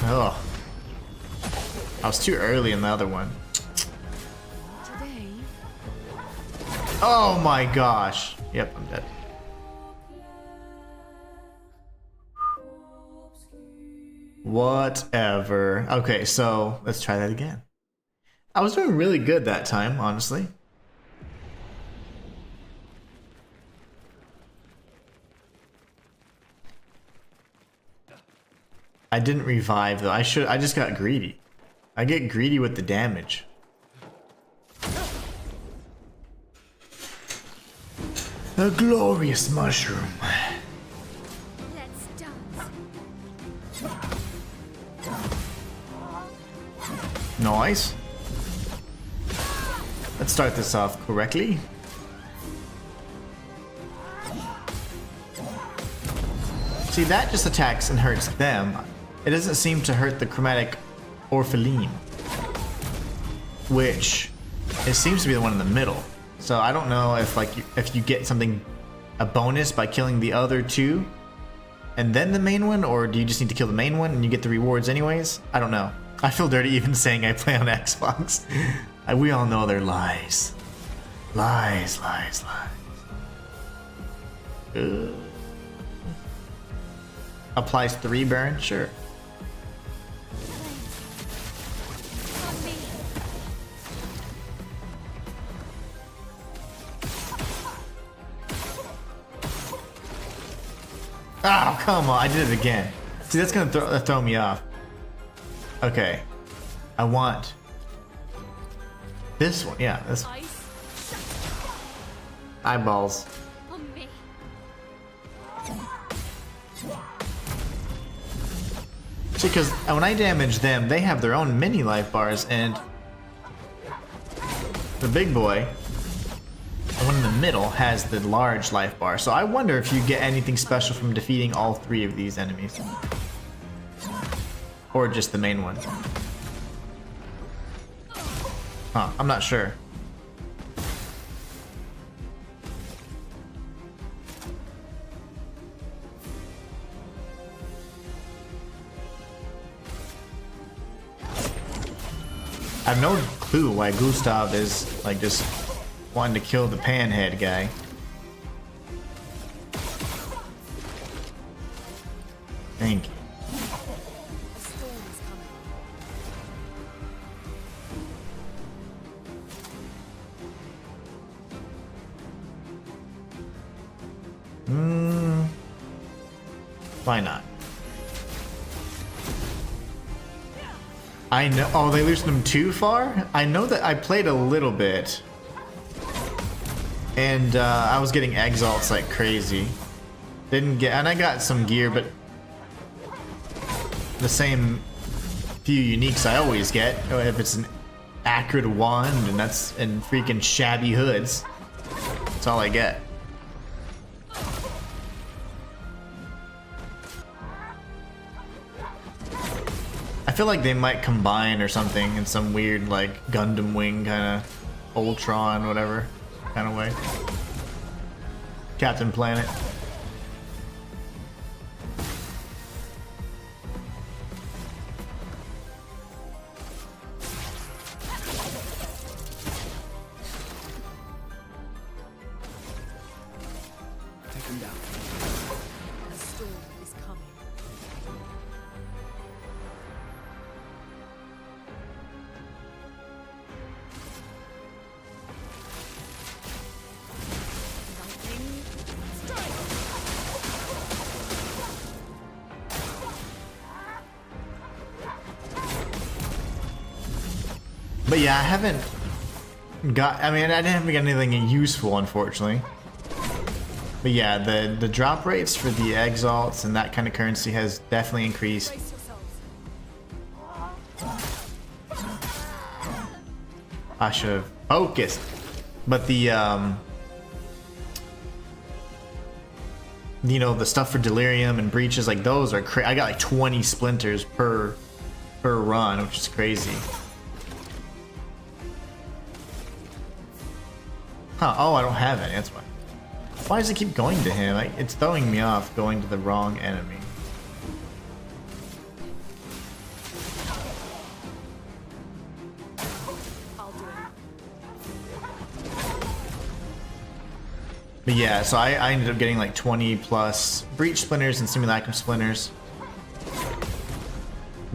Oh. I was too early in the other one. Today, Oh my gosh. Yep, I'm dead. Whatever. Okay, so let's try that again. I was doing really good that time, honestly. I didn't revive though. I just got greedy. I get greedy with the damage. The glorious mushroom. Let's dance. Nice. Let's start this off correctly. See, that just attacks and hurts them. It doesn't seem to hurt the chromatic orpheline, which it seems to be the one in the middle. So I don't know if like if you get something, a bonus by killing the other two and then the main one, or do you just need to kill the main one and you get the rewards anyways? I don't know. I feel dirty even saying I play on Xbox. We all know they're lies. Lies, lies, lies. Applies 3 burn? Sure. Oh, come on. I did it again. See, that's going to throw me off. Okay. I want this one. Yeah, this one. Eyeballs. See, because when I damage them, they have their own mini life bars, and the big boy, the one in the middle, has the large life bar. So I wonder if you get anything special from defeating all 3 of these enemies. Or just the main one. Huh, I'm not sure. I have no clue why Gustave is like just wanting to kill the panhead guy. Thank you. Why not? I know. Oh, they loosened them too far? I know that I played a little bit. And I was getting exalts like crazy. Didn't get, and I got some gear, but the same few uniques I always get. If it's an acrid wand and that's and freaking shabby hoods, that's all I get. I feel like they might combine or something in some weird like Gundam Wing kind of Ultron whatever kind of way. Captain Planet. Take him down. A storm is coming. But yeah, I haven't got, I mean, I didn't get anything useful, unfortunately. But yeah, the drop rates for the exalts and that kind of currency has definitely increased. I should have focused. But the, you know, the stuff for delirium and breaches, like those are I got like 20 splinters per run, which is crazy. Huh, oh, I don't have any, that's why. Why does it keep going to him? Like, it's throwing me off going to the wrong enemy. But yeah, so I ended up getting like 20 plus breach splinters and simulacrum splinters.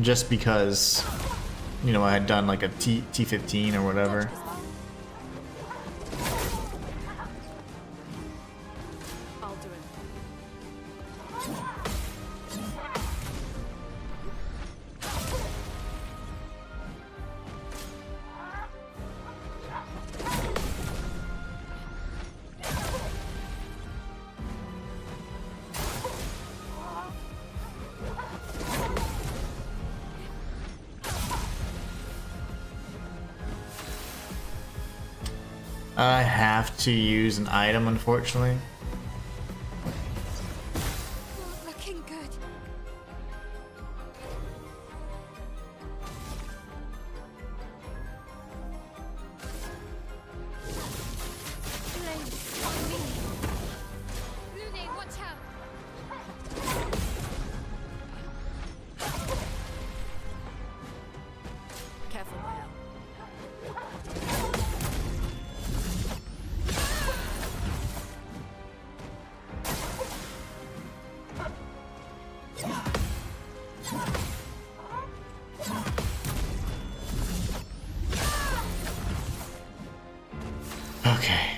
Just because, you know, I had done like a T15 or whatever. I have to use an item, unfortunately. Not looking good. Flames on me. Lune, watch out. Careful, Maelle. Okay.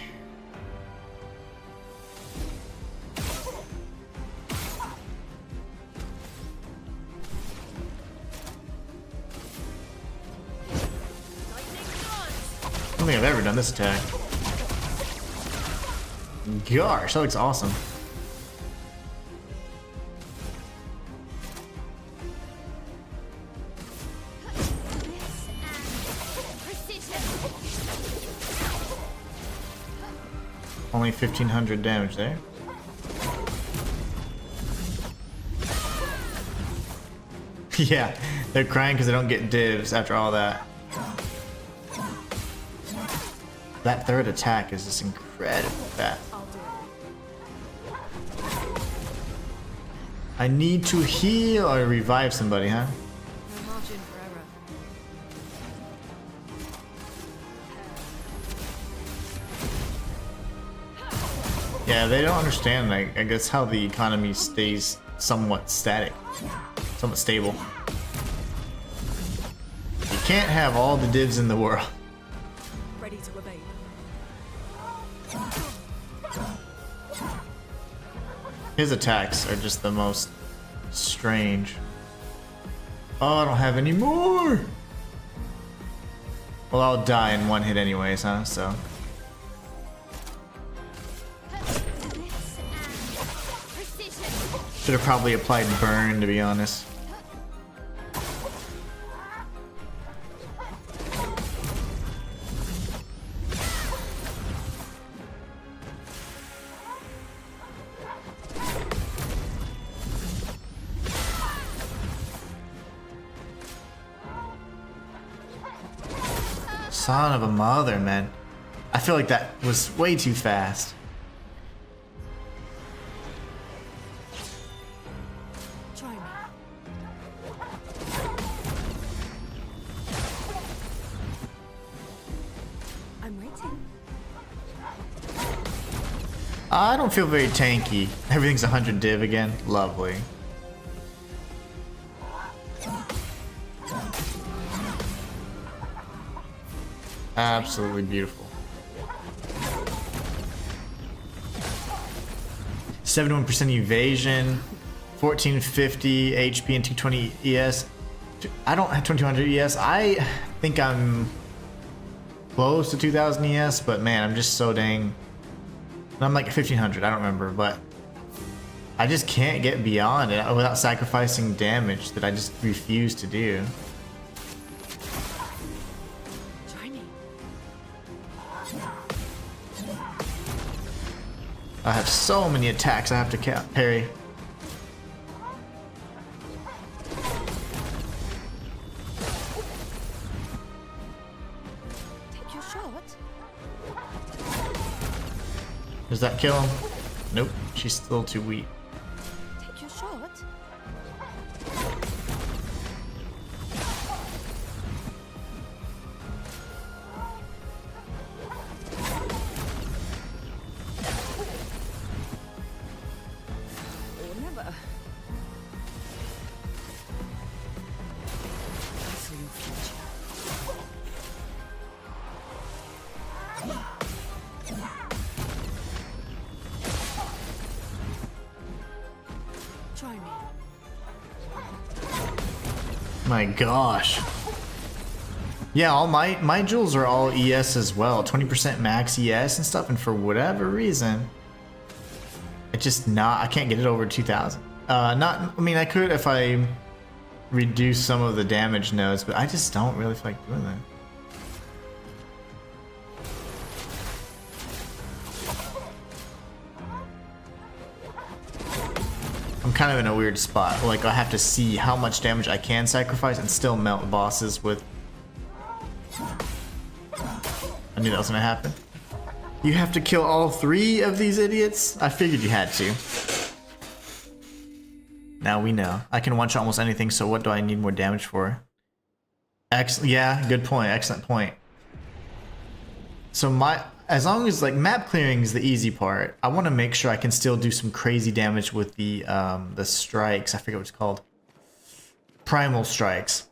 I don't think I've ever done this attack. Gosh, that looks awesome. Only 1,500 damage there. Yeah, they're crying because they don't get divs after all that. That third attack is just incredibly fast. I need to heal or revive somebody, huh? No margin for error. Yeah, they don't understand, I guess, how the economy stays somewhat static, somewhat stable. You can't have all the divs in the world. Ready to evade. His attacks are just the most strange. Oh, I don't have any more! Well, I'll die in one hit anyways, huh? So. Should have probably applied burn, to be honest. Son of a mother, man. I feel like that was way too fast. Try me. I'm waiting. I don't feel very tanky. Everything's 100 div again. Lovely. Absolutely beautiful. 71% evasion, 1450 HP and 220 ES. I don't have 2200 ES. I think I'm close to 2000 ES, but man, I'm just so dang. I'm like 1500. I don't remember, but I just can't get beyond it without sacrificing damage that I just refuse to do. I have so many attacks I have to parry. Take your shot. Does that kill him? Nope, she's still too weak. Take your shot. Or never. I see your future. Try me. My gosh. Yeah, all my jewels are all ES as well. 20% max ES and stuff, and for whatever reason, it just I can't get it over 2000. I mean, I could if I reduce some of the damage nodes, but I just don't really feel like doing that. I'm kind of in a weird spot. Like, I have to see how much damage I can sacrifice and still melt bosses with... I knew that was gonna happen. You have to kill all 3 of these idiots? I figured you had to. Now we know. I can one-shot almost anything, so what do I need more damage for? Yeah, good point. Excellent point. So as long as like map clearing is the easy part, I want to make sure I can still do some crazy damage with the strikes. I forget what it's called. Primal strikes.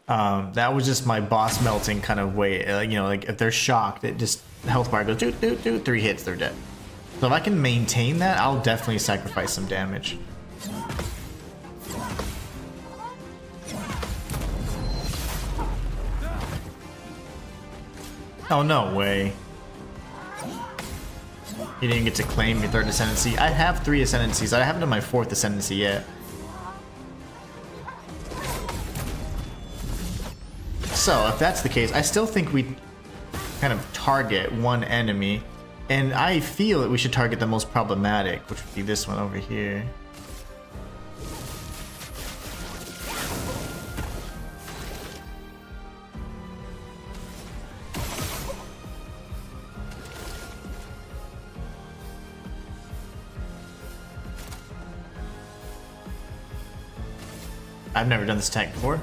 That was just my boss melting kind of way. You know, like if they're shocked, it just the health bar goes doot doot doot. 3 hits, they're dead. So if I can maintain that, I'll definitely sacrifice some damage. Oh, no way. You didn't get to claim your 3rd ascendancy. I have 3 ascendancies. I haven't done my 4th ascendancy yet. So, if that's the case, I still think we kind of target one enemy. And I feel that we should target the most problematic, which would be this one over here. I've never done this attack before.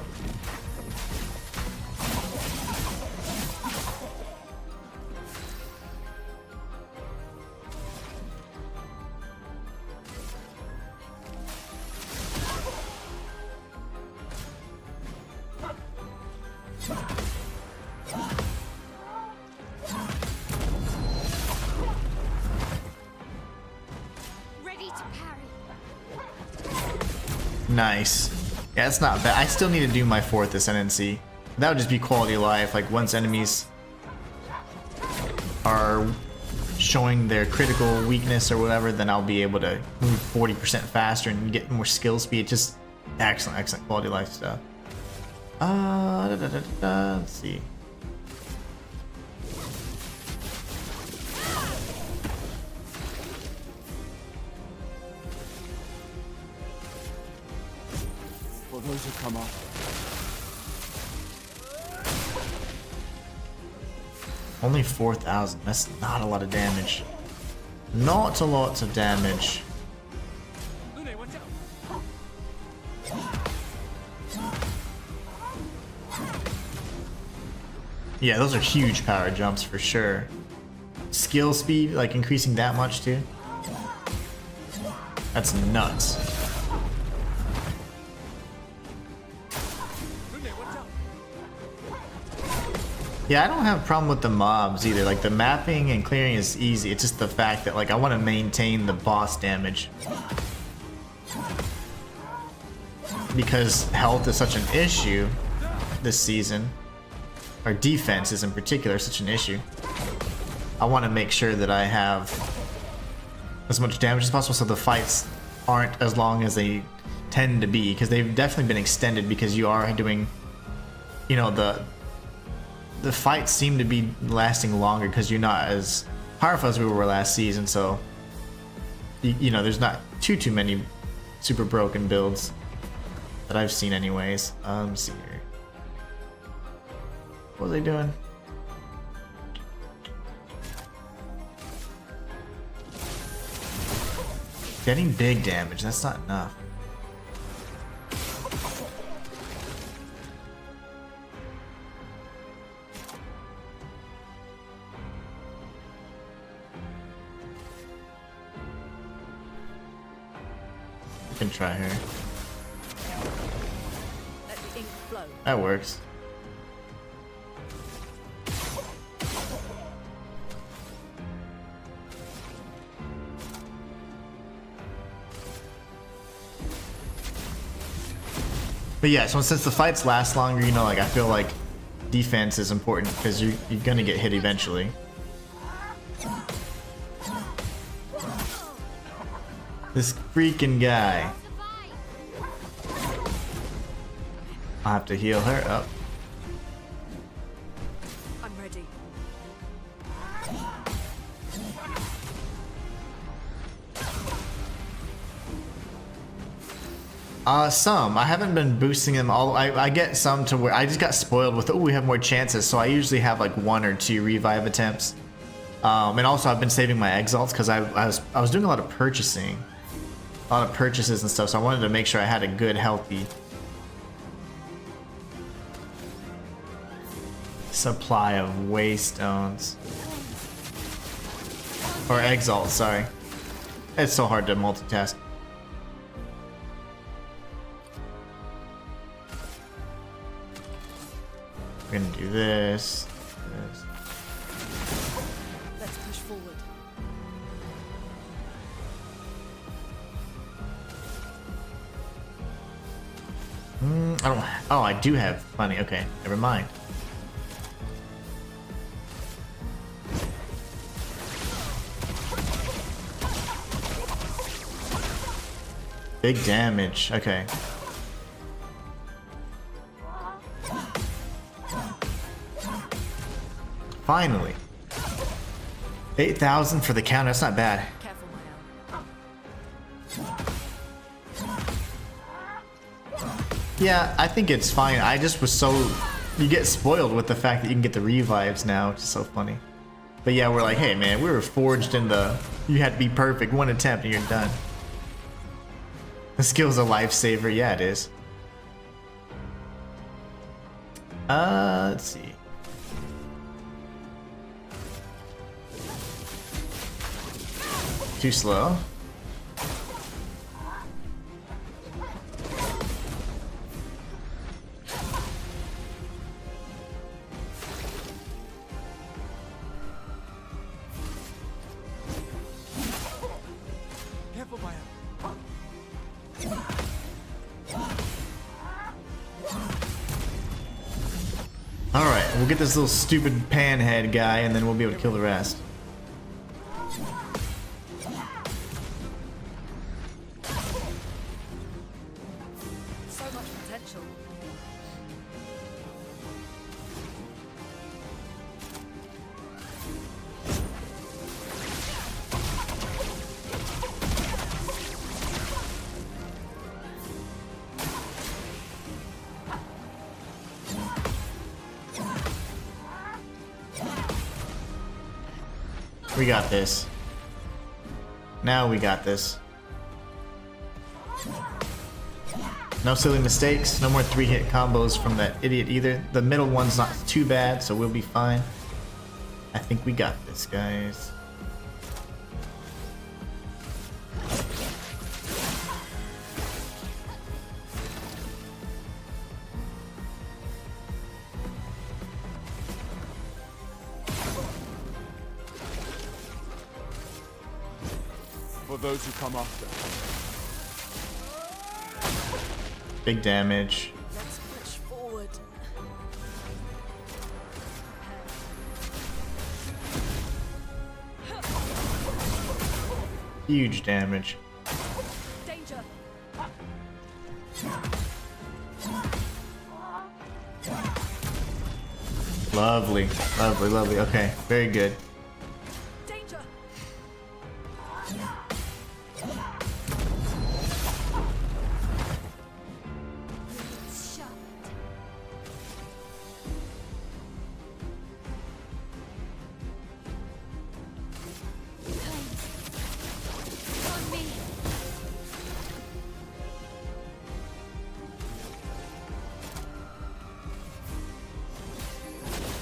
Ready to parry. Nice. Yeah, it's not bad. I still need to do my 4th ascendancy. That would just be quality of life. Like, once enemies are showing their critical weakness or whatever, then I'll be able to move 40% faster and get more skill speed. Just excellent, excellent quality of life stuff. Let's see. For those who come up. Only 4,000. That's not a lot of damage. Not a lot of damage. Yeah, those are huge power jumps for sure. Skill speed, like increasing that much too. That's nuts. Yeah, I don't have a problem with the mobs either. Like, the mapping and clearing is easy. It's just the fact that, like, I want to maintain the boss damage. Because health is such an issue this season. Or defense is in particular such an issue. I want to make sure that I have as much damage as possible so the fights aren't as long as they tend to be. Because they've definitely been extended because you are doing, you know, the fights seem to be lasting longer because you're not as powerful as we were last season, so you know, there's not too many super broken builds that I've seen anyways. Let's see here. What was I doing? Getting big damage, that's not enough. I can try her. Let the ink flow. That works. But yeah, so since the fights last longer, you know, like I feel like defense is important because you're gonna get hit eventually. This freaking guy. I'll have to heal her up. I'm ready. Some. I haven't been boosting them all. I get some to where I just got spoiled with, oh, we have more chances, so I usually have like 1 or 2 revive attempts. And also I've been saving my exalts because I was doing a lot of purchasing. A lot of purchases and stuff, so I wanted to make sure I had a good, healthy supply of waystones. Or exalts, sorry. It's so hard to multitask. We're gonna do this. Let's push forward. I don't. Oh, I do have money. Okay, never mind. Big damage. Okay. Finally. 8,000 for the counter. That's not bad. Careful, Yeah, I think it's fine. I just was so... You get spoiled with the fact that you can get the revives now, which is so funny. But yeah, we're like, hey man, we were forged in the... You had to be perfect. 1 attempt and you're done. The skill's a lifesaver. Yeah, it is. Let's see. Too slow. Careful, Maelle. Alright, we'll get this little stupid panhead guy and then we'll be able to kill the rest. so much potential. We got this. Now we got this. No silly mistakes. No more 3-hit combos from that idiot either. The middle one's not too bad, so we'll be fine. I think we got this, guys. For those who come after. Big damage. Let's push forward. Huge damage. Danger. Lovely. Lovely, lovely. Okay, very good. Danger.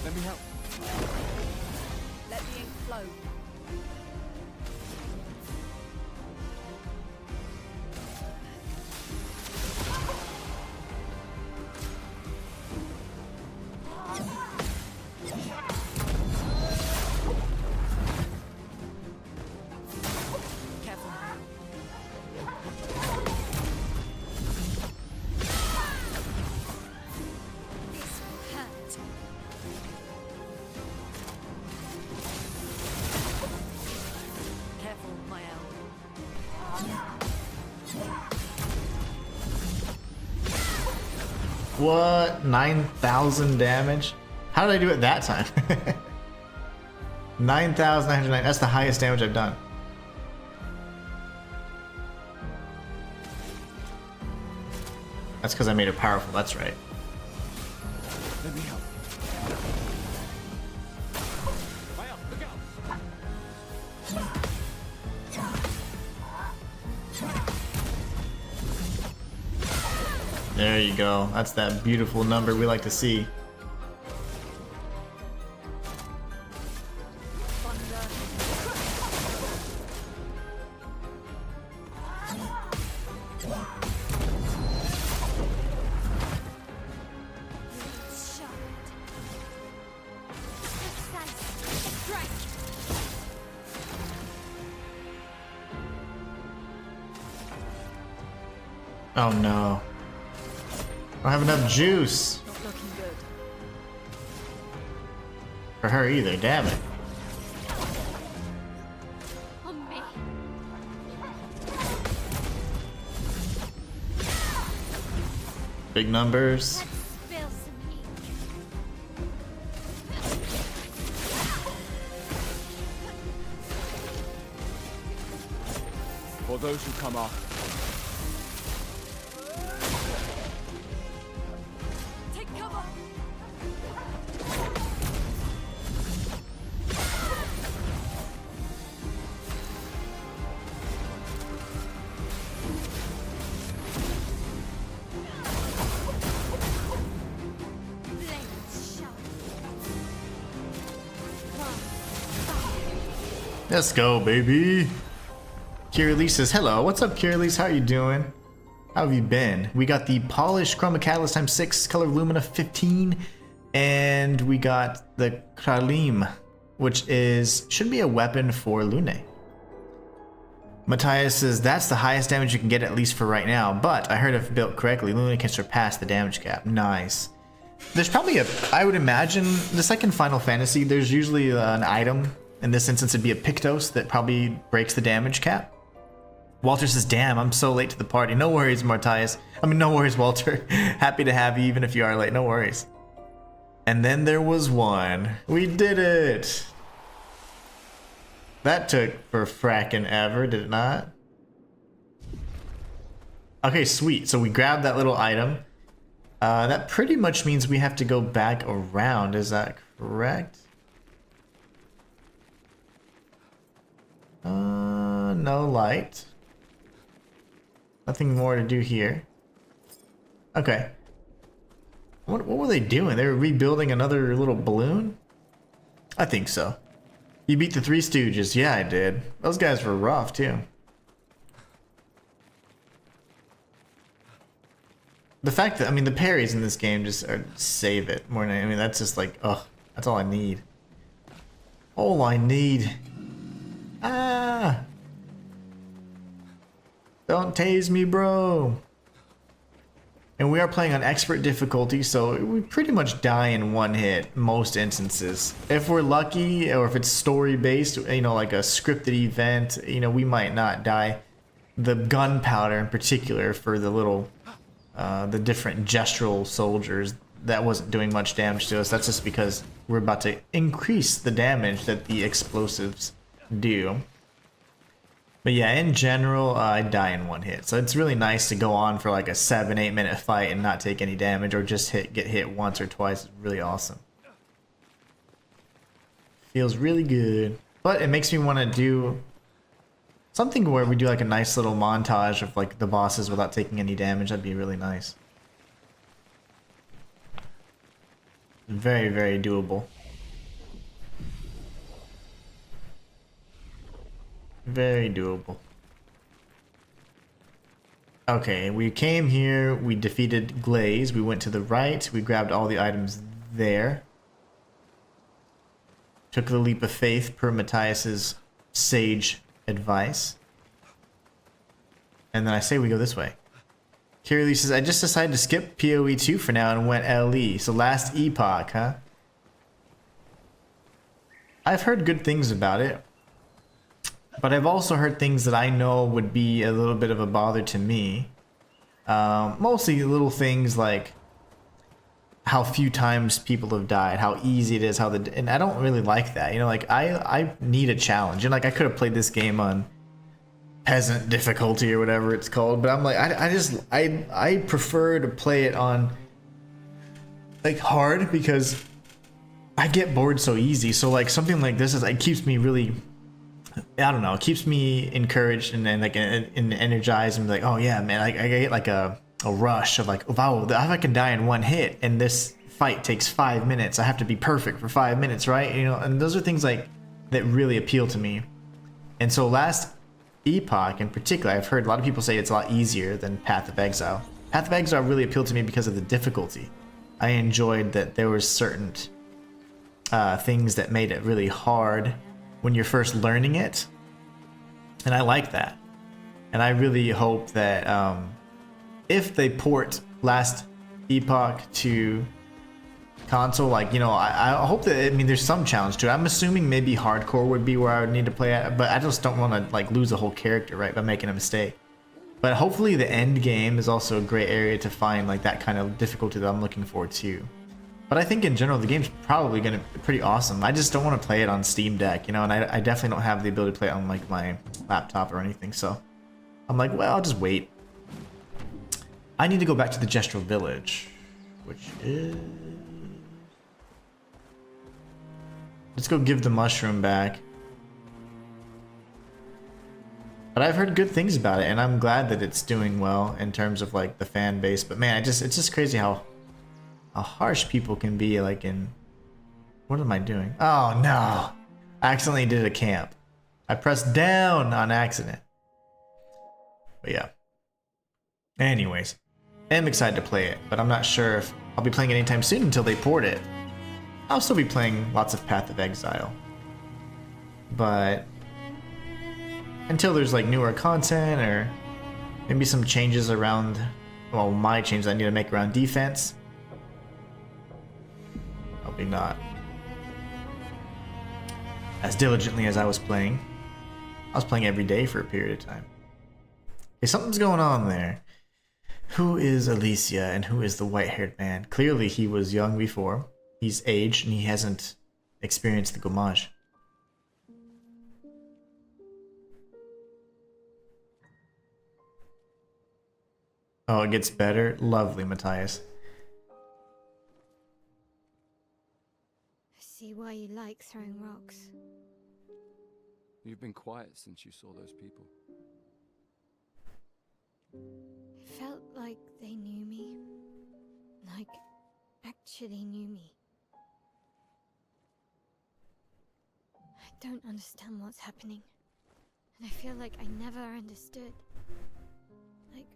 Let me help. Let the ink flow. Careful. This will hurt. Careful, Maelle. What? 9,000 damage? How did I do it that time? 9,909. That's the highest damage I've done. That's because I made her powerful, that's right. Let me help. Maelle, look out! There you go. That's that beautiful number we like to see. Oh no. I don't have enough juice. Not looking good. For her either, damn it. On me. Big numbers. Spill some ink. For those who come after. Take cover. Blades sharp. Let's go, baby. Kirili says, hello. What's up, Kirili? How are you doing? How have you been? We got the polished chroma catalyst times 6, color lumina 15, and we got the Kralim, which should be a weapon for Lune. Matthias says, that's the highest damage you can get, at least for right now, but I heard if built correctly, Lune can surpass the damage cap. Nice. There's probably I would imagine, the second Final Fantasy, there's usually an item. In this instance, it'd be a Pictos that probably breaks the damage cap. Walter says, damn, I'm so late to the party. No worries, Matthias. I mean, no worries, Walter. Happy to have you, even if you are late. No worries. And then there was one. We did it. That took for frackin' ever, did it not? Okay, sweet. So we grabbed that little item. That pretty much means we have to go back around. Is that correct? No light. Nothing more to do here. Okay. What were they doing? They were rebuilding another little balloon? I think so. You beat the Three Stooges. Yeah, I did. Those guys were rough, too. The fact that, I mean, the parries in this game just save it more than, I mean, that's just like, ugh, that's all I need. All I need. Ah! Don't tase me, bro. And we are playing on expert difficulty, so we pretty much die in one hit, most instances. If we're lucky, or if it's story-based, you know, like a scripted event, you know, we might not die. The gunpowder in particular for the little, the different gestural soldiers, that wasn't doing much damage to us. That's just because we're about to increase the damage that the explosives do. But yeah, in general, I die in one hit. So it's really nice to go on for like a 7-8 minute fight and not take any damage, or just get hit once or twice. It's really awesome. Feels really good. But it makes me want to do something where we do like a nice little montage of like the bosses without taking any damage. That'd be really nice. Very, very doable. Very doable. Okay, we came here, we defeated Glaze, we went to the right, we grabbed all the items there. Took the leap of faith per Matthias's sage advice. And then I say we go this way. Kirili says, I just decided to skip PoE 2 for now and went LE. So last epoch, huh? I've heard good things about it. But I've also heard things that I know would be a little bit of a bother to me. Mostly little things like how few times people have died, how easy it is, and I don't really like that. You know, like I need a challenge. And like I could have played this game on peasant difficulty or whatever it's called, but I'm like, I prefer to play it on like hard because I get bored so easy. So like something like this is, it keeps me really, I don't know, it keeps me encouraged and like and energized and like, oh yeah, man, I get like a rush of like, wow, if I can die in one hit and this fight takes 5 minutes, I have to be perfect for 5 minutes, right? You know, and those are things like that really appeal to me. And so last Epoch in particular, I've heard a lot of people say it's a lot easier than Path of Exile. Path of Exile really appealed to me because of the difficulty. I enjoyed that there was certain things that made it really hard when you're first learning it, and I like that. And I really hope that if they port last Epoch to console, like, you know, I hope that, I mean, there's some challenge to it. I'm assuming maybe hardcore would be where I would need to play at, but I just don't want to like lose a whole character, right, by making a mistake. But hopefully the end game is also a great area to find like that kind of difficulty that I'm looking forward to. But I think in general the game's probably gonna be pretty awesome. I just don't want to play it on Steam Deck, you know, and I definitely don't have the ability to play it on like my laptop or anything, so I'm like, well, I'll just wait. I need to go back to the Gestural Village, which is... Let's go give the mushroom back. But I've heard good things about it, and I'm glad that it's doing well in terms of like the fan base. But man, it's just crazy how harsh people can be. Like in, what am I doing? Oh no! I accidentally did a camp. I pressed down on accident. But yeah. Anyways, I'm excited to play it, but I'm not sure if I'll be playing it anytime soon until they port it. I'll still be playing lots of Path of Exile, but until there's like newer content or maybe some changes around, well, my changes I need to make around defense, I'll be not as diligently as I was playing. I was playing every day for a period of time. Okay, something's going on there. Who is Alicia and who is the white-haired man? Clearly he was young before. He's aged and he hasn't experienced the gommage. Oh, it gets better? Lovely, Matthias. I see why you like throwing rocks. You've been quiet since you saw those people. It felt like they knew me. Like, actually knew me. I don't understand what's happening. And I feel like I never understood. Like,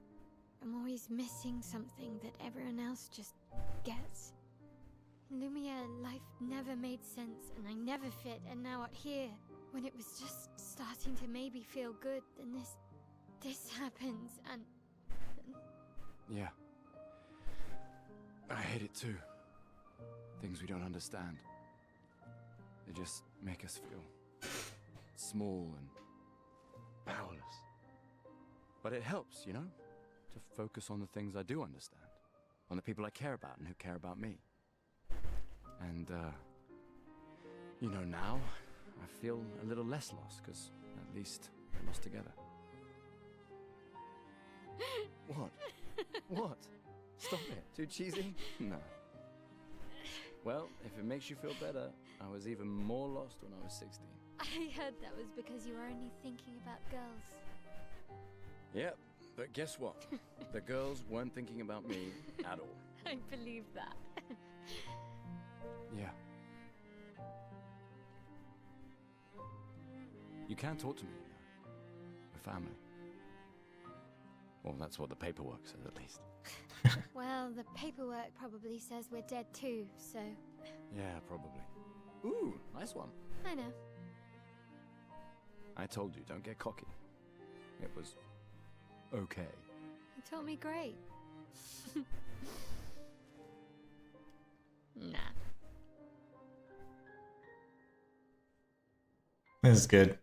I'm always missing something that everyone else just gets. In Lumiere, life never made sense, and I never fit, and now out here, when it was just starting to maybe feel good, then this happens, and... Yeah. I hate it too. Things we don't understand. They just make us feel small and powerless. But it helps, you know, to focus on the things I do understand, on the people I care about and who care about me. And, you know, now I feel a little less lost, because at least we're lost together. What? What? Stop it. Too cheesy? No. Well, if it makes you feel better, I was even more lost when I was 16. I heard that was because you were only thinking about girls. Yep, but guess what? The girls weren't thinking about me at all. I believe that. Yeah. You can talk to me, you know. We're family. Well, that's what the paperwork says, at least. Well, the paperwork probably says we're dead too, so... Yeah, probably. Ooh, nice one. I know. I told you, don't get cocky. It was... okay. You taught me great. Nah. This is good.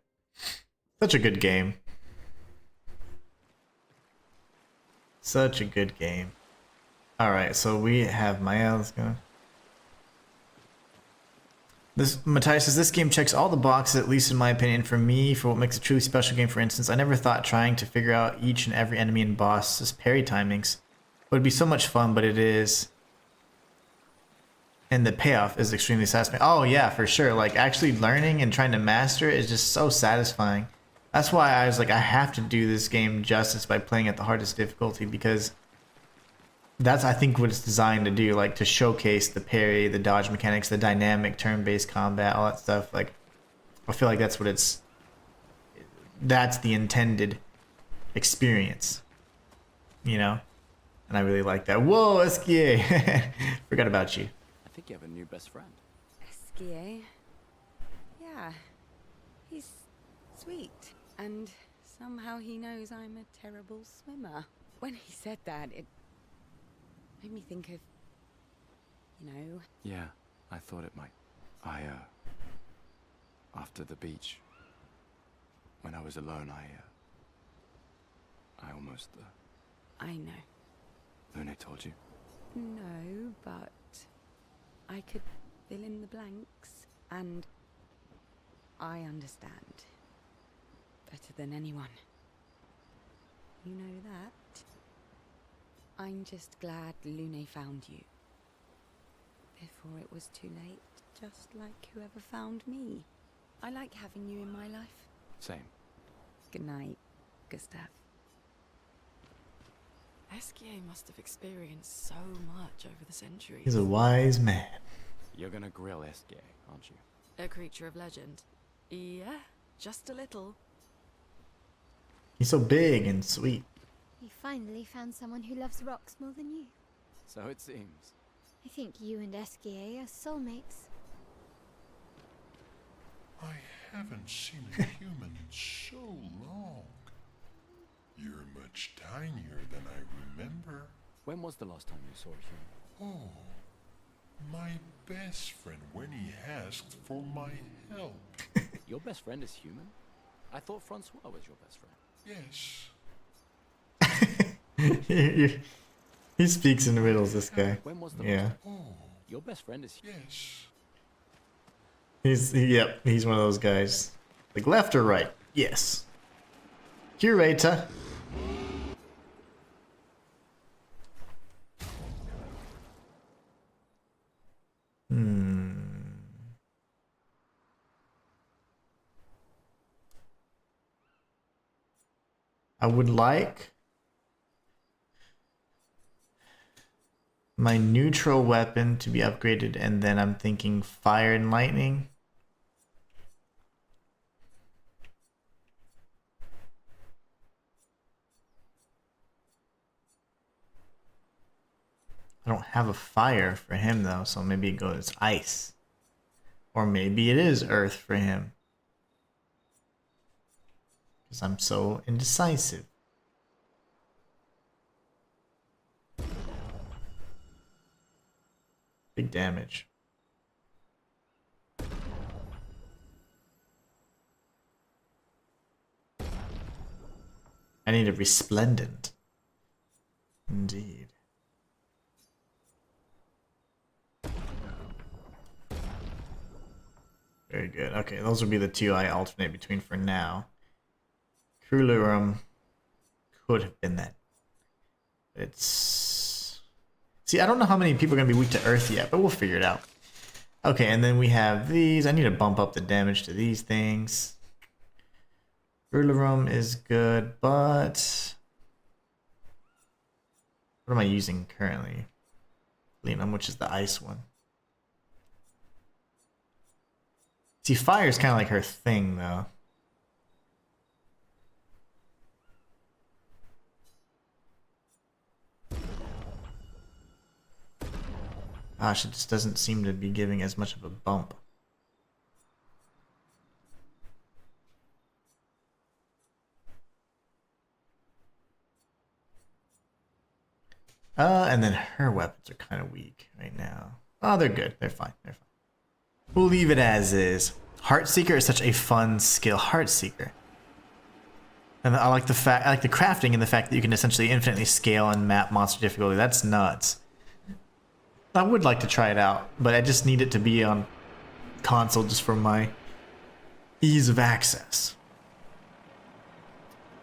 Such a good game. Such a good game. Alright, so we have Maelle's going. This Matthias says this game checks all the boxes, at least in my opinion, for me, for what makes a truly special game. For instance, I never thought trying to figure out each and every enemy and boss's parry timings would be so much fun, but it is. And the payoff is extremely satisfying. Oh yeah, for sure. Like actually learning and trying to master it is just so satisfying. That's why I was like, I have to do this game justice by playing at the hardest difficulty, because that's, I think, what it's designed to do, like to showcase the parry, the dodge mechanics, the dynamic turn-based combat, all that stuff. Like, I feel like that's what that's the intended experience, you know? And I really like that. Whoa, SKA! Forgot about you. I think you have a new best friend. Esquier? Yeah. He's sweet. And somehow he knows I'm a terrible swimmer. When he said that, it made me think of, you know... Yeah, I thought it might. After the beach, when I was alone, I almost... I know. Lune told you? No, but I could fill in the blanks, and I understand better than anyone. You know that. I'm just glad Lune found you before it was too late, just like whoever found me. I like having you in my life. Same. Good night, Gustave. Esquier must have experienced so much over the centuries. He's a wise man. You're gonna grill Esquier, aren't you? A creature of legend. Yeah, just a little. He's so big and sweet. You finally found someone who loves rocks more than you. So it seems. I think you and Esquier are soulmates. I haven't seen a human in so long. You're much tinier than I remember. When was the last time you saw a human? Oh, my best friend when he asked for my help. Your best friend is human? I thought Francois was your best friend. Yes. He speaks in riddles, this guy. When was the Yeah. last time? Oh, your best friend is yes. He's one of those guys. Like left or right? Yes. Curator. I would like my neutral weapon to be upgraded, and then I'm thinking fire and lightning. I don't have a fire for him though, so maybe it goes ice. Or maybe it is earth for him. Because I'm so indecisive. Big damage. I need a resplendent. Indeed. Very good. Okay, those would be the two I alternate between for now. Cruelurum could have been that. It's... See, I don't know how many people are going to be weak to earth yet, but we'll figure it out. Okay, and then we have these. I need to bump up the damage to these things. Cruelurum is good, but... What am I using currently? Plenum, which is the ice one. See, fire is kind of like her thing, though. Gosh, it just doesn't seem to be giving as much of a bump. And then her weapons are kind of weak right now. Oh, they're good. They're fine. They're fine. We'll leave it as is. Heartseeker is such a fun skill. Heartseeker. And I like the crafting and the fact that you can essentially infinitely scale and map monster difficulty. That's nuts. I would like to try it out, but I just need it to be on console just for my ease of access.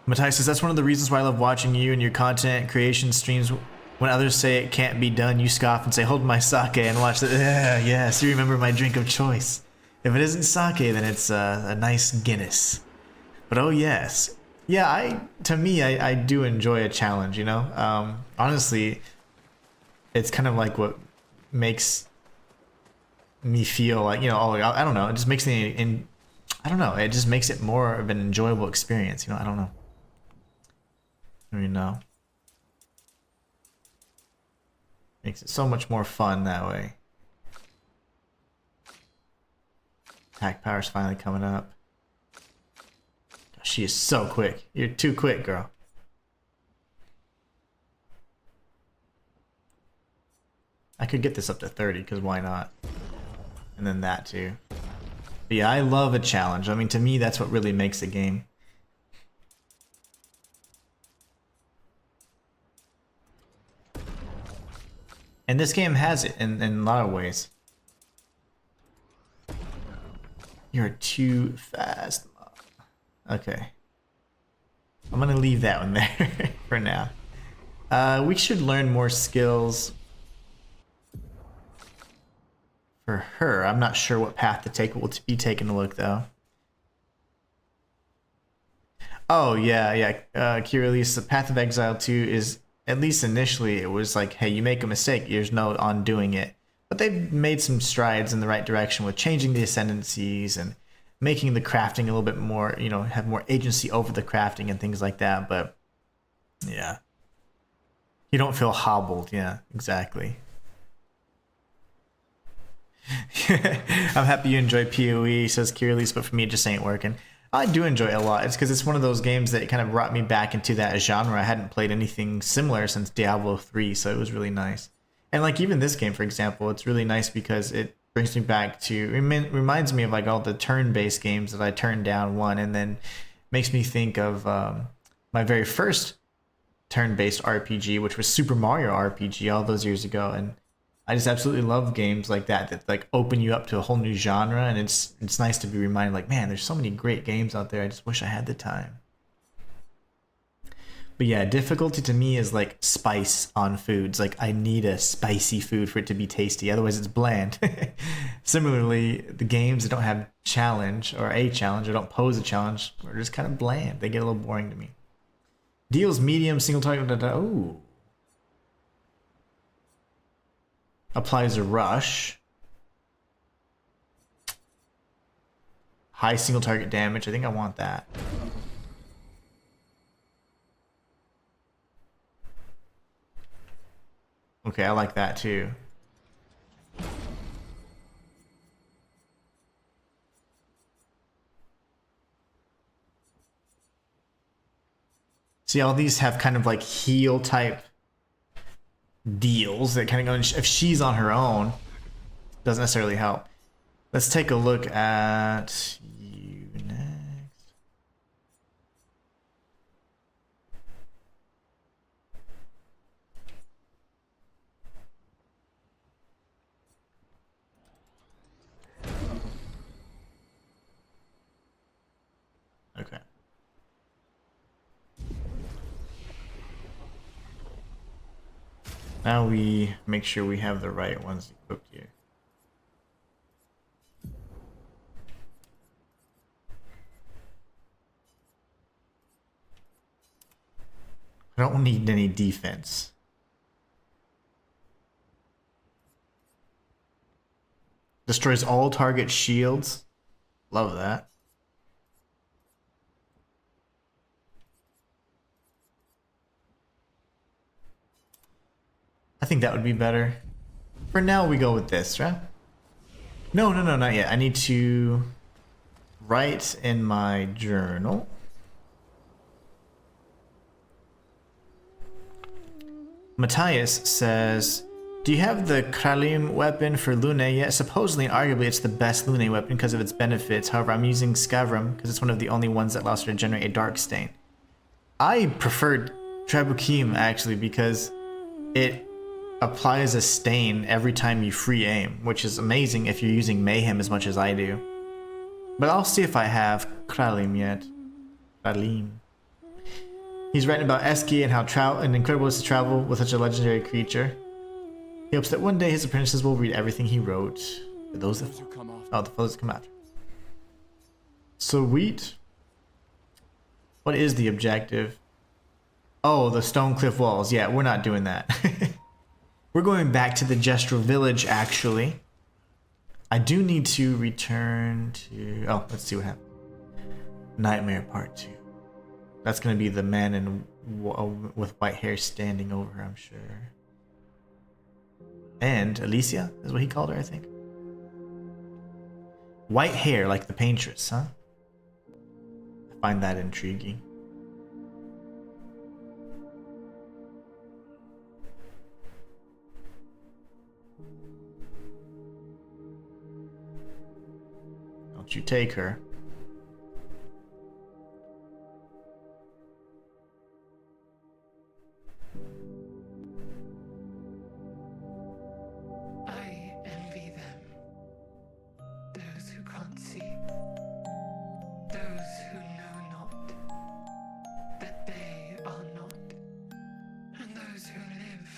Matthias says, that's one of the reasons why I love watching you and your content creation streams. When others say it can't be done, you scoff and say, hold my sake, and watch the, yes, you remember my drink of choice. If it isn't sake, then it's a nice Guinness. But oh yes. Yeah, to me, I do enjoy a challenge, you know? Honestly, it's kind of like what makes me feel like, you know, oh, I don't know, it just makes me, I don't know, it just makes it more of an enjoyable experience, you know, I don't know. You know. Makes it so much more fun that way. Attack power's finally coming up. She is so quick. You're too quick, girl. I could get this up to 30, because why not? And then that too. But yeah, I love a challenge. I mean, to me, that's what really makes a game. And this game has it in a lot of ways. You're too fast. Okay. I'm gonna leave that one there for now. We should learn more skills for her. I'm not sure what path to take. We'll be taking a look though. Oh yeah. Kirilis, the Path of Exile 2 is, at least initially, it was like, hey, you make a mistake, there's no undoing it. But they've made some strides in the right direction with changing the ascendancies and making the crafting a little bit more, you know, have more agency over the crafting and things like that. But yeah, you don't feel hobbled. Yeah, exactly. I'm happy you enjoy PoE, says Kirilis, but for me it just ain't working. I do enjoy it a lot. It's because it's one of those games that kind of brought me back into that genre. I hadn't played anything similar since Diablo 3, so it was really nice. And like even this game, for example, it's really nice because it brings me back to, reminds me of like all the turn-based games that I turned down one, and then makes me think of my very first turn-based RPG, which was Super Mario RPG all those years ago. And I just absolutely love games like that like open you up to a whole new genre, and it's nice to be reminded, like, man, there's so many great games out there. I just wish I had the time. But yeah, difficulty to me is like spice on foods. Like I need a spicy food for it to be tasty, otherwise it's bland. Similarly, the games that don't have challenge or don't pose a challenge are just kind of bland. They get a little boring to me. Deals medium single target. Ooh. Applies a rush. High single target damage. I think I want that. Okay, I like that too. See, all these have kind of like heal type deals that kind of go, if she's on her own, doesn't necessarily help. Let's take a look at you next. Okay. Now we make sure we have the right ones equipped here. I don't need any defense. Destroys all target shields. Love that. I think that would be better. For now, we go with this, right? No, not yet. I need to write in my journal. Matthias says, do you have the Kralim weapon for Lune yet? Supposedly and arguably it's the best Lune weapon because of its benefits. However, I'm using Skavram because it's one of the only ones that allows her to generate a dark stain. I preferred Trabukim actually because it applies a stain every time you free aim, which is amazing if you're using Mayhem as much as I do. But I'll see if I have Kralim yet. Kralim. He's writing about Eski and how incredible it is to travel with such a legendary creature. He hopes that one day his apprentices will read everything he wrote. For those that come after. Oh, the foes that come after. Sweet. What is the objective? Oh, the stone cliff walls. Yeah, we're not doing that. We're going back to the Gestural Village, actually. I do need to return to... Oh, let's see what happens. Nightmare Part 2. That's going to be the man with white hair standing over her, I'm sure. And Alicia is what he called her, I think. White hair like the Paintress, huh? I find that intriguing. Don't you take her. I envy them. Those who can't see. Those who know not that they are not. And those who live,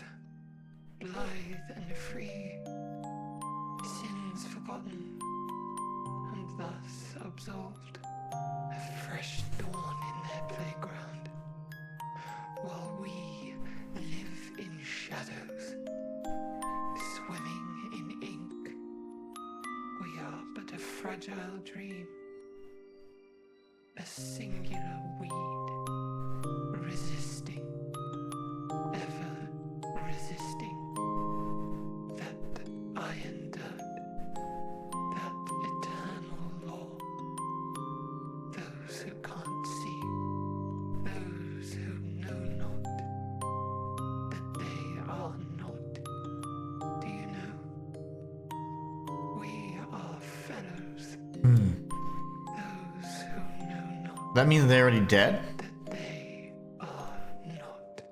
blithe and free, sins forgotten, and thus absolved, a fresh dawn in their playground, while we live in shadows, swimming in ink. We are but a fragile dream, a singular weed, resisting, ever resisting, that iron dirt, that eternal law. Those who can't see, those who know not that they are not. Do you know? We are fellows. Those who know not That means they're already dead? that they are not.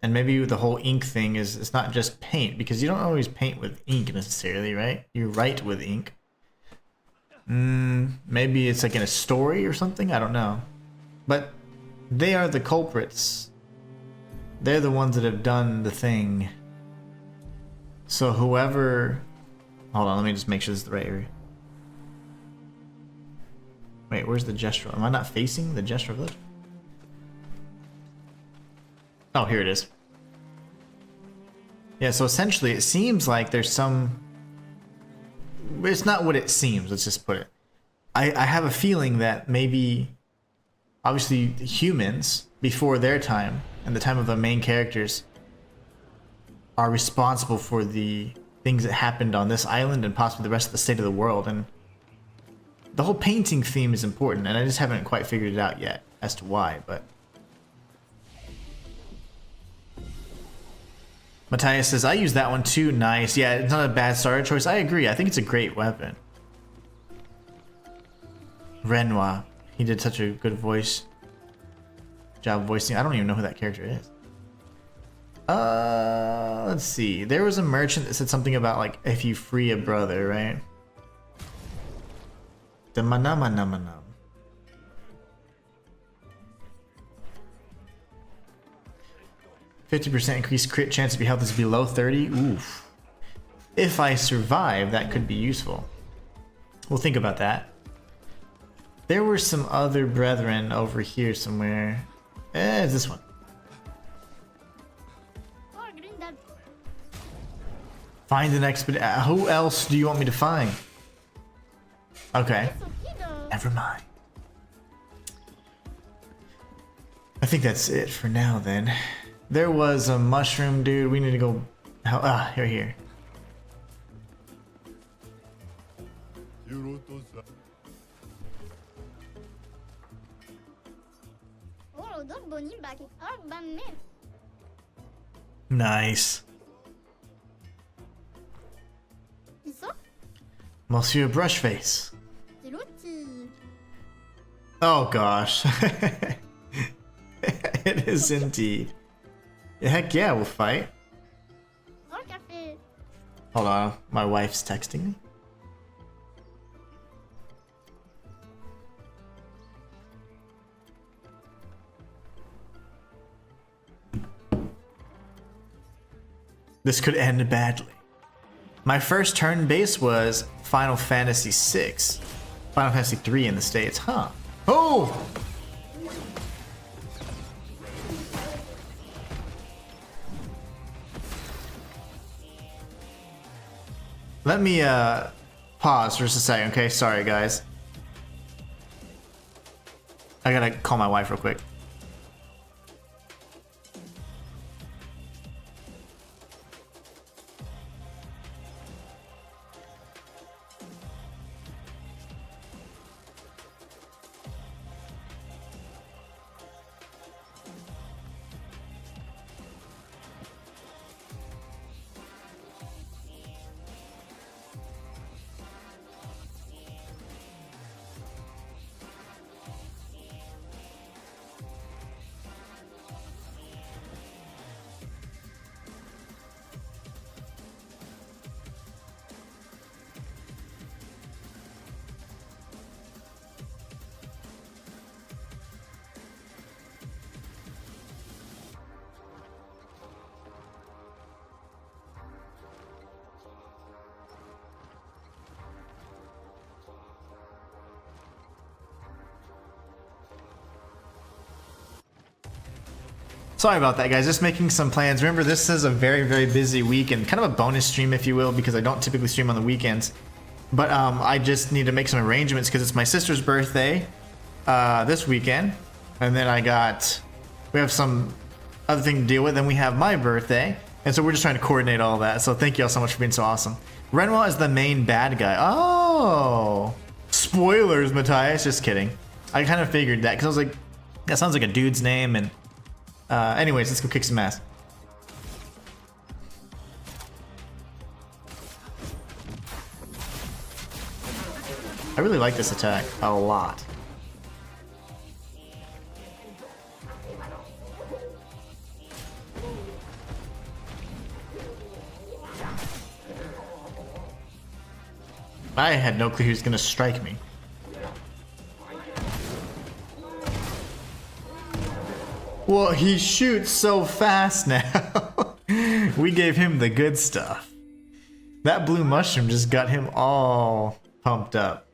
And maybe the whole ink thing is it's not just paint, because you don't always paint with ink necessarily, right? You write with ink. Maybe it's like in a story or something, I don't know. But they are the culprits. They're the ones that have done the thing. So whoever... Hold on, let me just make sure this is the right area. Wait, where's the gestural? Am I not facing the gestural village? Oh, here it is. Yeah, so essentially it seems like there's some... It's not what it seems, let's just put it. I have a feeling that maybe... Obviously, humans, before their time, and the time of the main characters, are responsible for the things that happened on this island and possibly the rest of the state of the world. And the whole painting theme is important, and I just haven't quite figured it out yet as to why, but... Matthias says, I use that one too. Nice. Yeah, it's not a bad starter choice. I agree. I think it's a great weapon. Renoir. He did such a good job voicing. I don't even know who that character is. Let's see. There was a merchant that said something about, like, if you free a brother, right? The manam. 50% increased crit chance if your health is below 30. Oof. If I survive, that could be useful. We'll think about that. There were some other brethren over here somewhere. It's this one. Find an expedition. Who else do you want me to find? Okay. Never mind. I think that's it for now then. There was a mushroom dude. We need to go. Here. Nice. Monsieur Brushface. Oh gosh. It is indeed. Heck yeah, we'll fight. Hold on, my wife's texting me. This could end badly. My first turn base was Final Fantasy VI. Final Fantasy 3 in the States, huh? Oh! Let me pause for just a second, okay? Sorry, guys. I gotta call my wife real quick. Sorry about that, guys. Just making some plans. Remember, this is a very, very busy week and kind of a bonus stream, if you will, because I don't typically stream on the weekends. But I just need to make some arrangements because it's my sister's birthday this weekend. And then we have some other thing to deal with. Then we have my birthday. And so we're just trying to coordinate all that. So thank you all so much for being so awesome. Renoir is the main bad guy. Oh! Spoilers, Matthias. Just kidding. I kind of figured that because I was like, that sounds like a dude's name. And anyways, let's go kick some ass. I really like this attack a lot. I had no clue he was gonna strike me. Well, he shoots so fast now. We gave him the good stuff. That blue mushroom just got him all pumped up.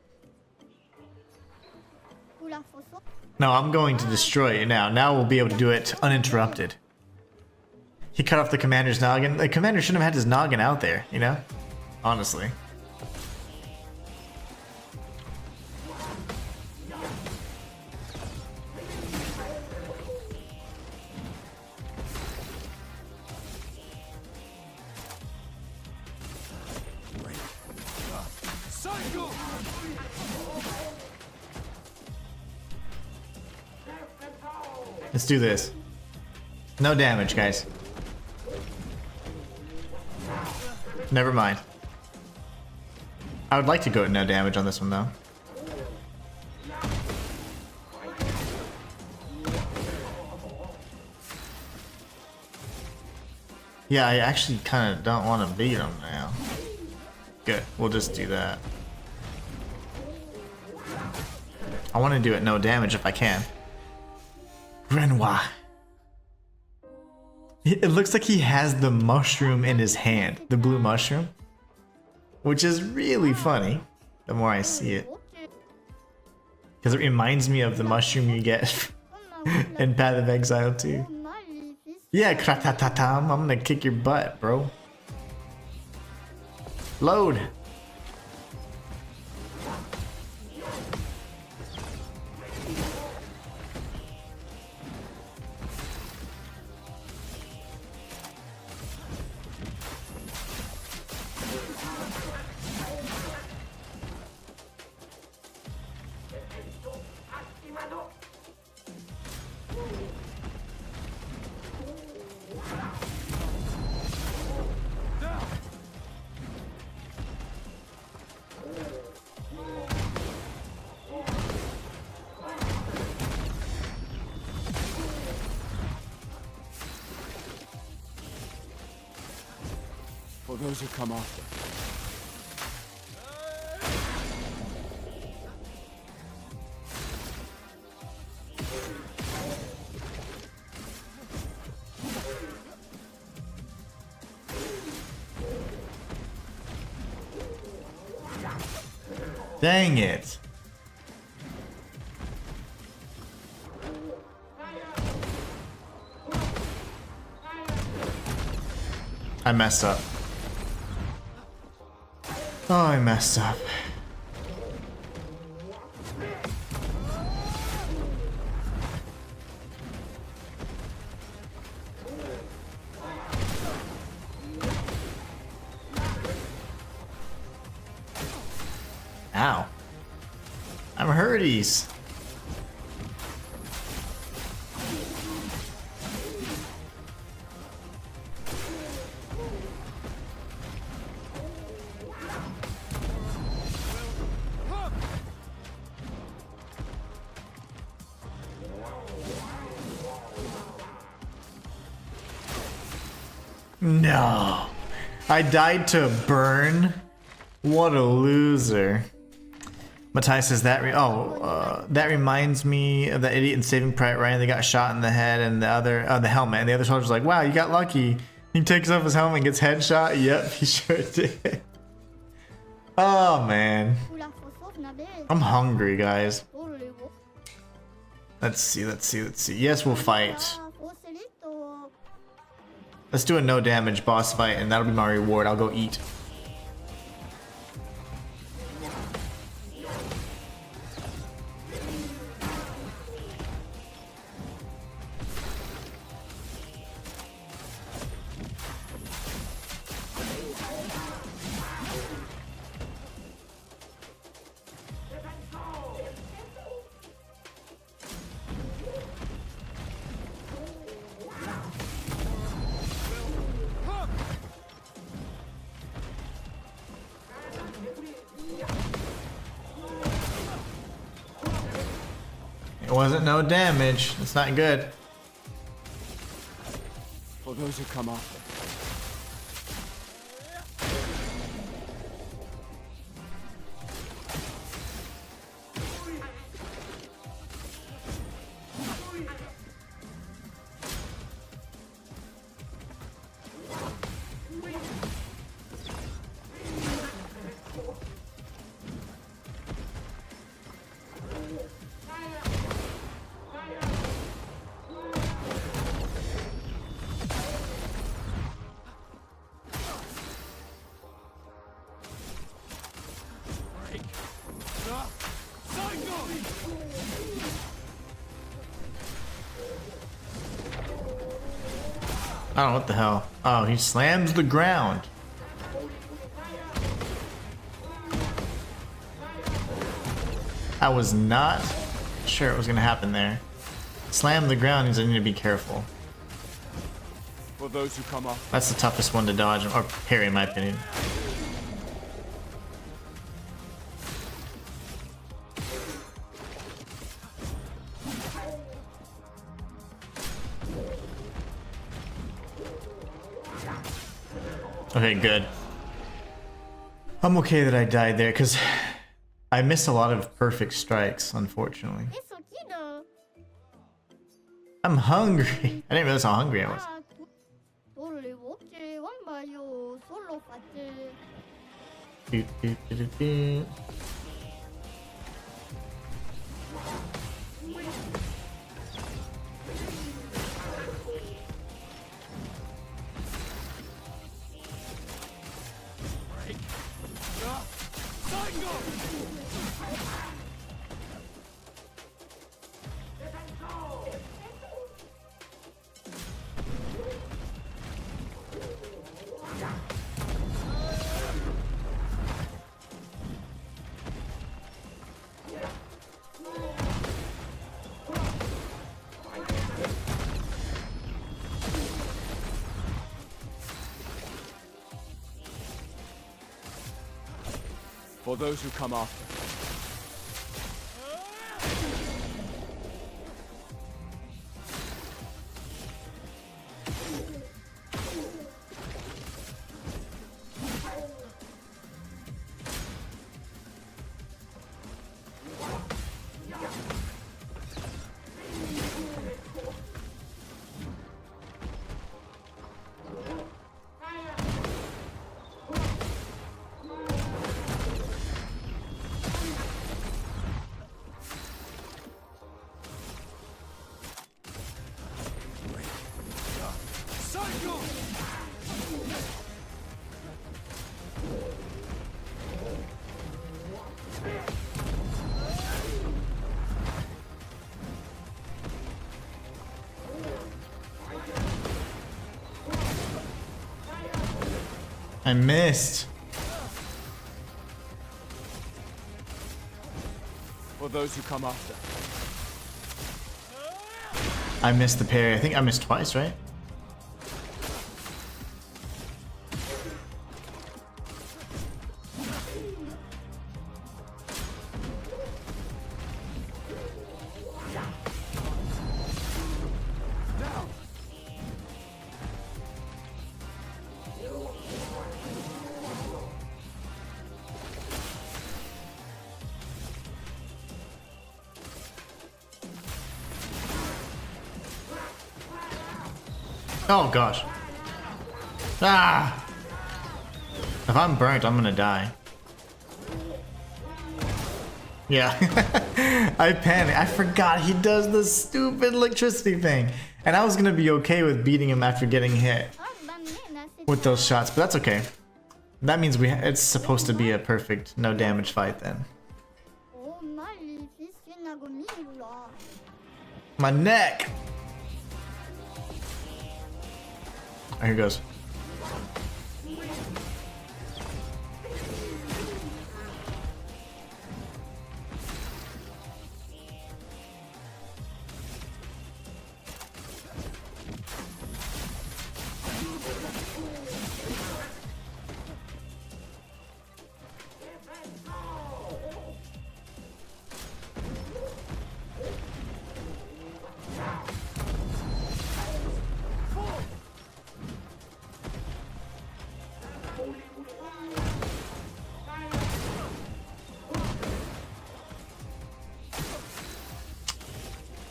No, I'm going to destroy it now. Now we'll be able to do it uninterrupted. He cut off the commander's noggin. The commander shouldn't have had his noggin out there, you know? Honestly. Let's do this. No damage, guys. Never mind. I would like to go at no damage on this one, though. Yeah, I actually kind of don't want to beat him now. Good, we'll just do that. I want to do it no damage if I can. Renoir. It looks like he has the mushroom in his hand, the blue mushroom, which is really funny the more I see it. Because it reminds me of the mushroom you get in Path of Exile 2. Yeah, Kratatatam, I'm gonna kick your butt, bro. Load. For those who come after. Dang it. I messed up. Oh, I messed up. Ow. I'm hurties. No. I died to burn? What a loser. Matthias says that that reminds me of the idiot in Saving Private Ryan. They got shot in the head and the other the helmet, and the other soldier's like, wow, you got lucky. He takes off his helmet and gets headshot. Yep, he sure did. Oh man. I'm hungry, guys. Let's see. Yes, we'll fight. Let's do a no damage boss fight, and that'll be my reward. I'll go eat. It wasn't no damage. It's not good. For those who come after. I don't know what the hell. Oh, he slams the ground. I was not sure it was gonna happen there. Slam the ground means I need to be careful. For those who come off. That's the toughest one to dodge or parry, in my opinion. Okay, good. I'm okay that I died there because I missed a lot of perfect strikes, unfortunately. I'm hungry. I didn't realize how hungry I was. Do, do, do, do, do. For those who come after. I missed. For those who come after. I missed the parry. I think I missed twice, right? Oh gosh. Ah! If I'm burnt, I'm gonna die. Yeah. I panicked. I forgot he does the stupid electricity thing. And I was gonna be okay with beating him after getting hit with those shots, but that's okay. That means it's supposed to be a perfect no damage fight then. My neck! Oh, here goes.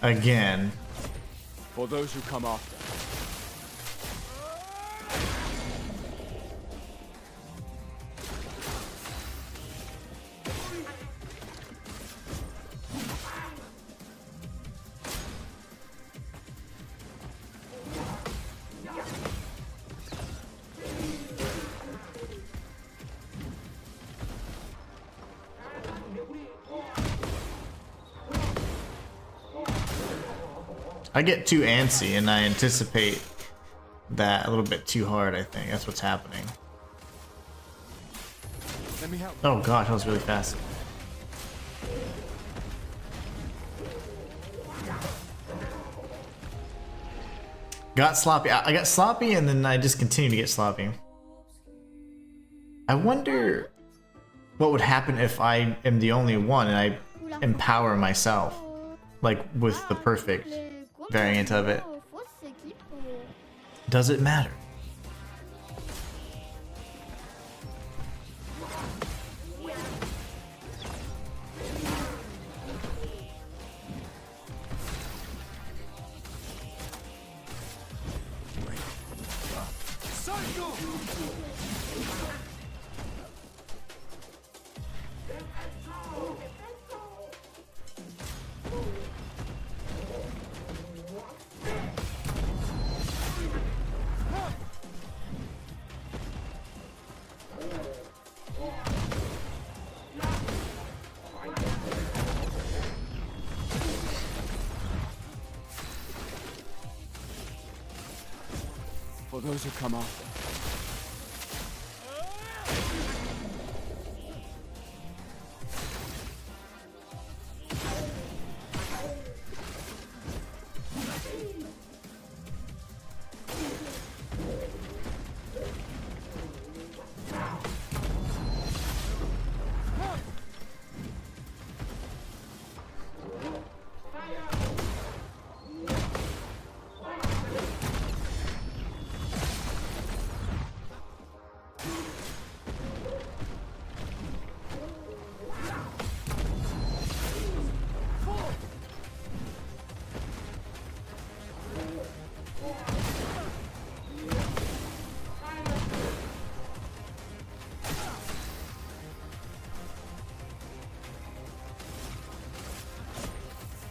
Again. For those who come after. I get too antsy and I anticipate that a little bit too hard, I think. That's what's happening. Let me help. Oh gosh, that was really fast. Got sloppy. I got sloppy and then I just continue to get sloppy. I wonder what would happen if I am the only one and I empower myself. Like with the perfect variant of it. Does it matter? For those who come after.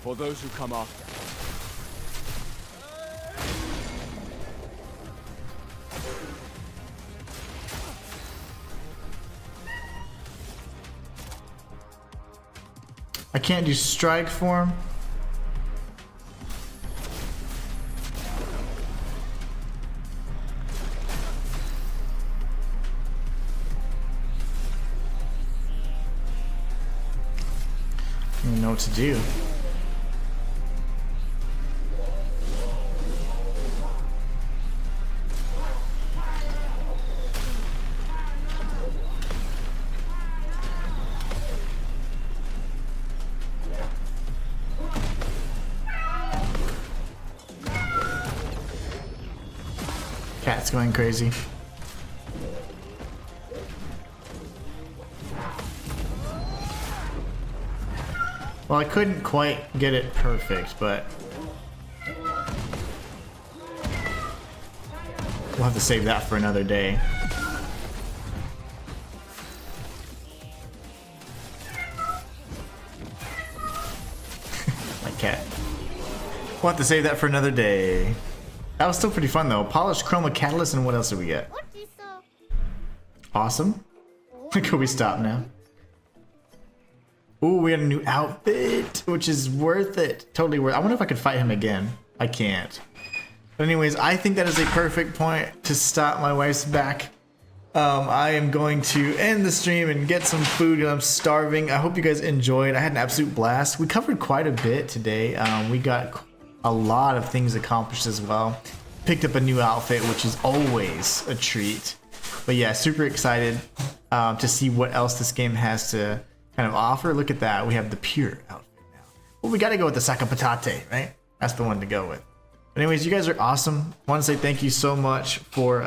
For those who come after. I can't do strike form. I don't even know what to do. Cat's going crazy. Well, I couldn't quite get it perfect, but we'll have to save that for another day. My cat. We'll have to save that for another day. That was still pretty fun though. Polished Chroma Catalyst, and what else did we get? Awesome. Could we stop now? Ooh, we got a new outfit, which is worth it. Totally worth it. I wonder if I could fight him again. I can't. But anyways, I think that is a perfect point to stop. My wife's back. I am going to end the stream and get some food because I'm starving. I hope you guys enjoyed. I had an absolute blast. We covered quite a bit today. We got a lot of things accomplished as well. Picked up a new outfit, which is always a treat. But yeah, super excited to see what else this game has to kind of offer. Look at that. We have the pure outfit now. Well, we got to go with the Sacca Patate, right? That's the one to go with. But anyways, you guys are awesome. I want to say thank you so much for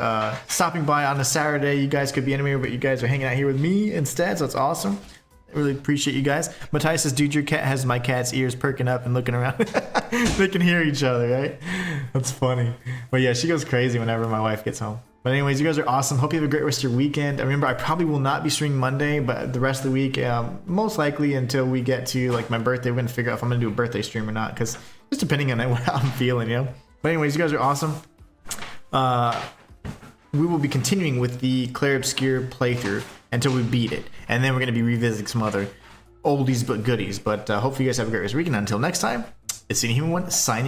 stopping by on a Saturday. You guys could be anywhere, but you guys are hanging out here with me instead, so it's awesome. I really appreciate you guys. Matthias says, dude, your cat has my cat's ears perking up and looking around. They can hear each other, right? That's funny. But yeah, she goes crazy whenever my wife gets home. But anyways, you guys are awesome. Hope you have a great rest of your weekend. Remember, I probably will not be streaming Monday, but the rest of the week, most likely until we get to like my birthday, we're going to figure out if I'm going to do a birthday stream or not, because just depending on how I'm feeling, you know? But anyways, you guys are awesome. We will be continuing with the Clair Obscure playthrough until we beat it. And then we're going to be revisiting some other oldies but goodies. But hopefully you guys have a great rest of your weekend. Until next time, it's the Inhuman one signing.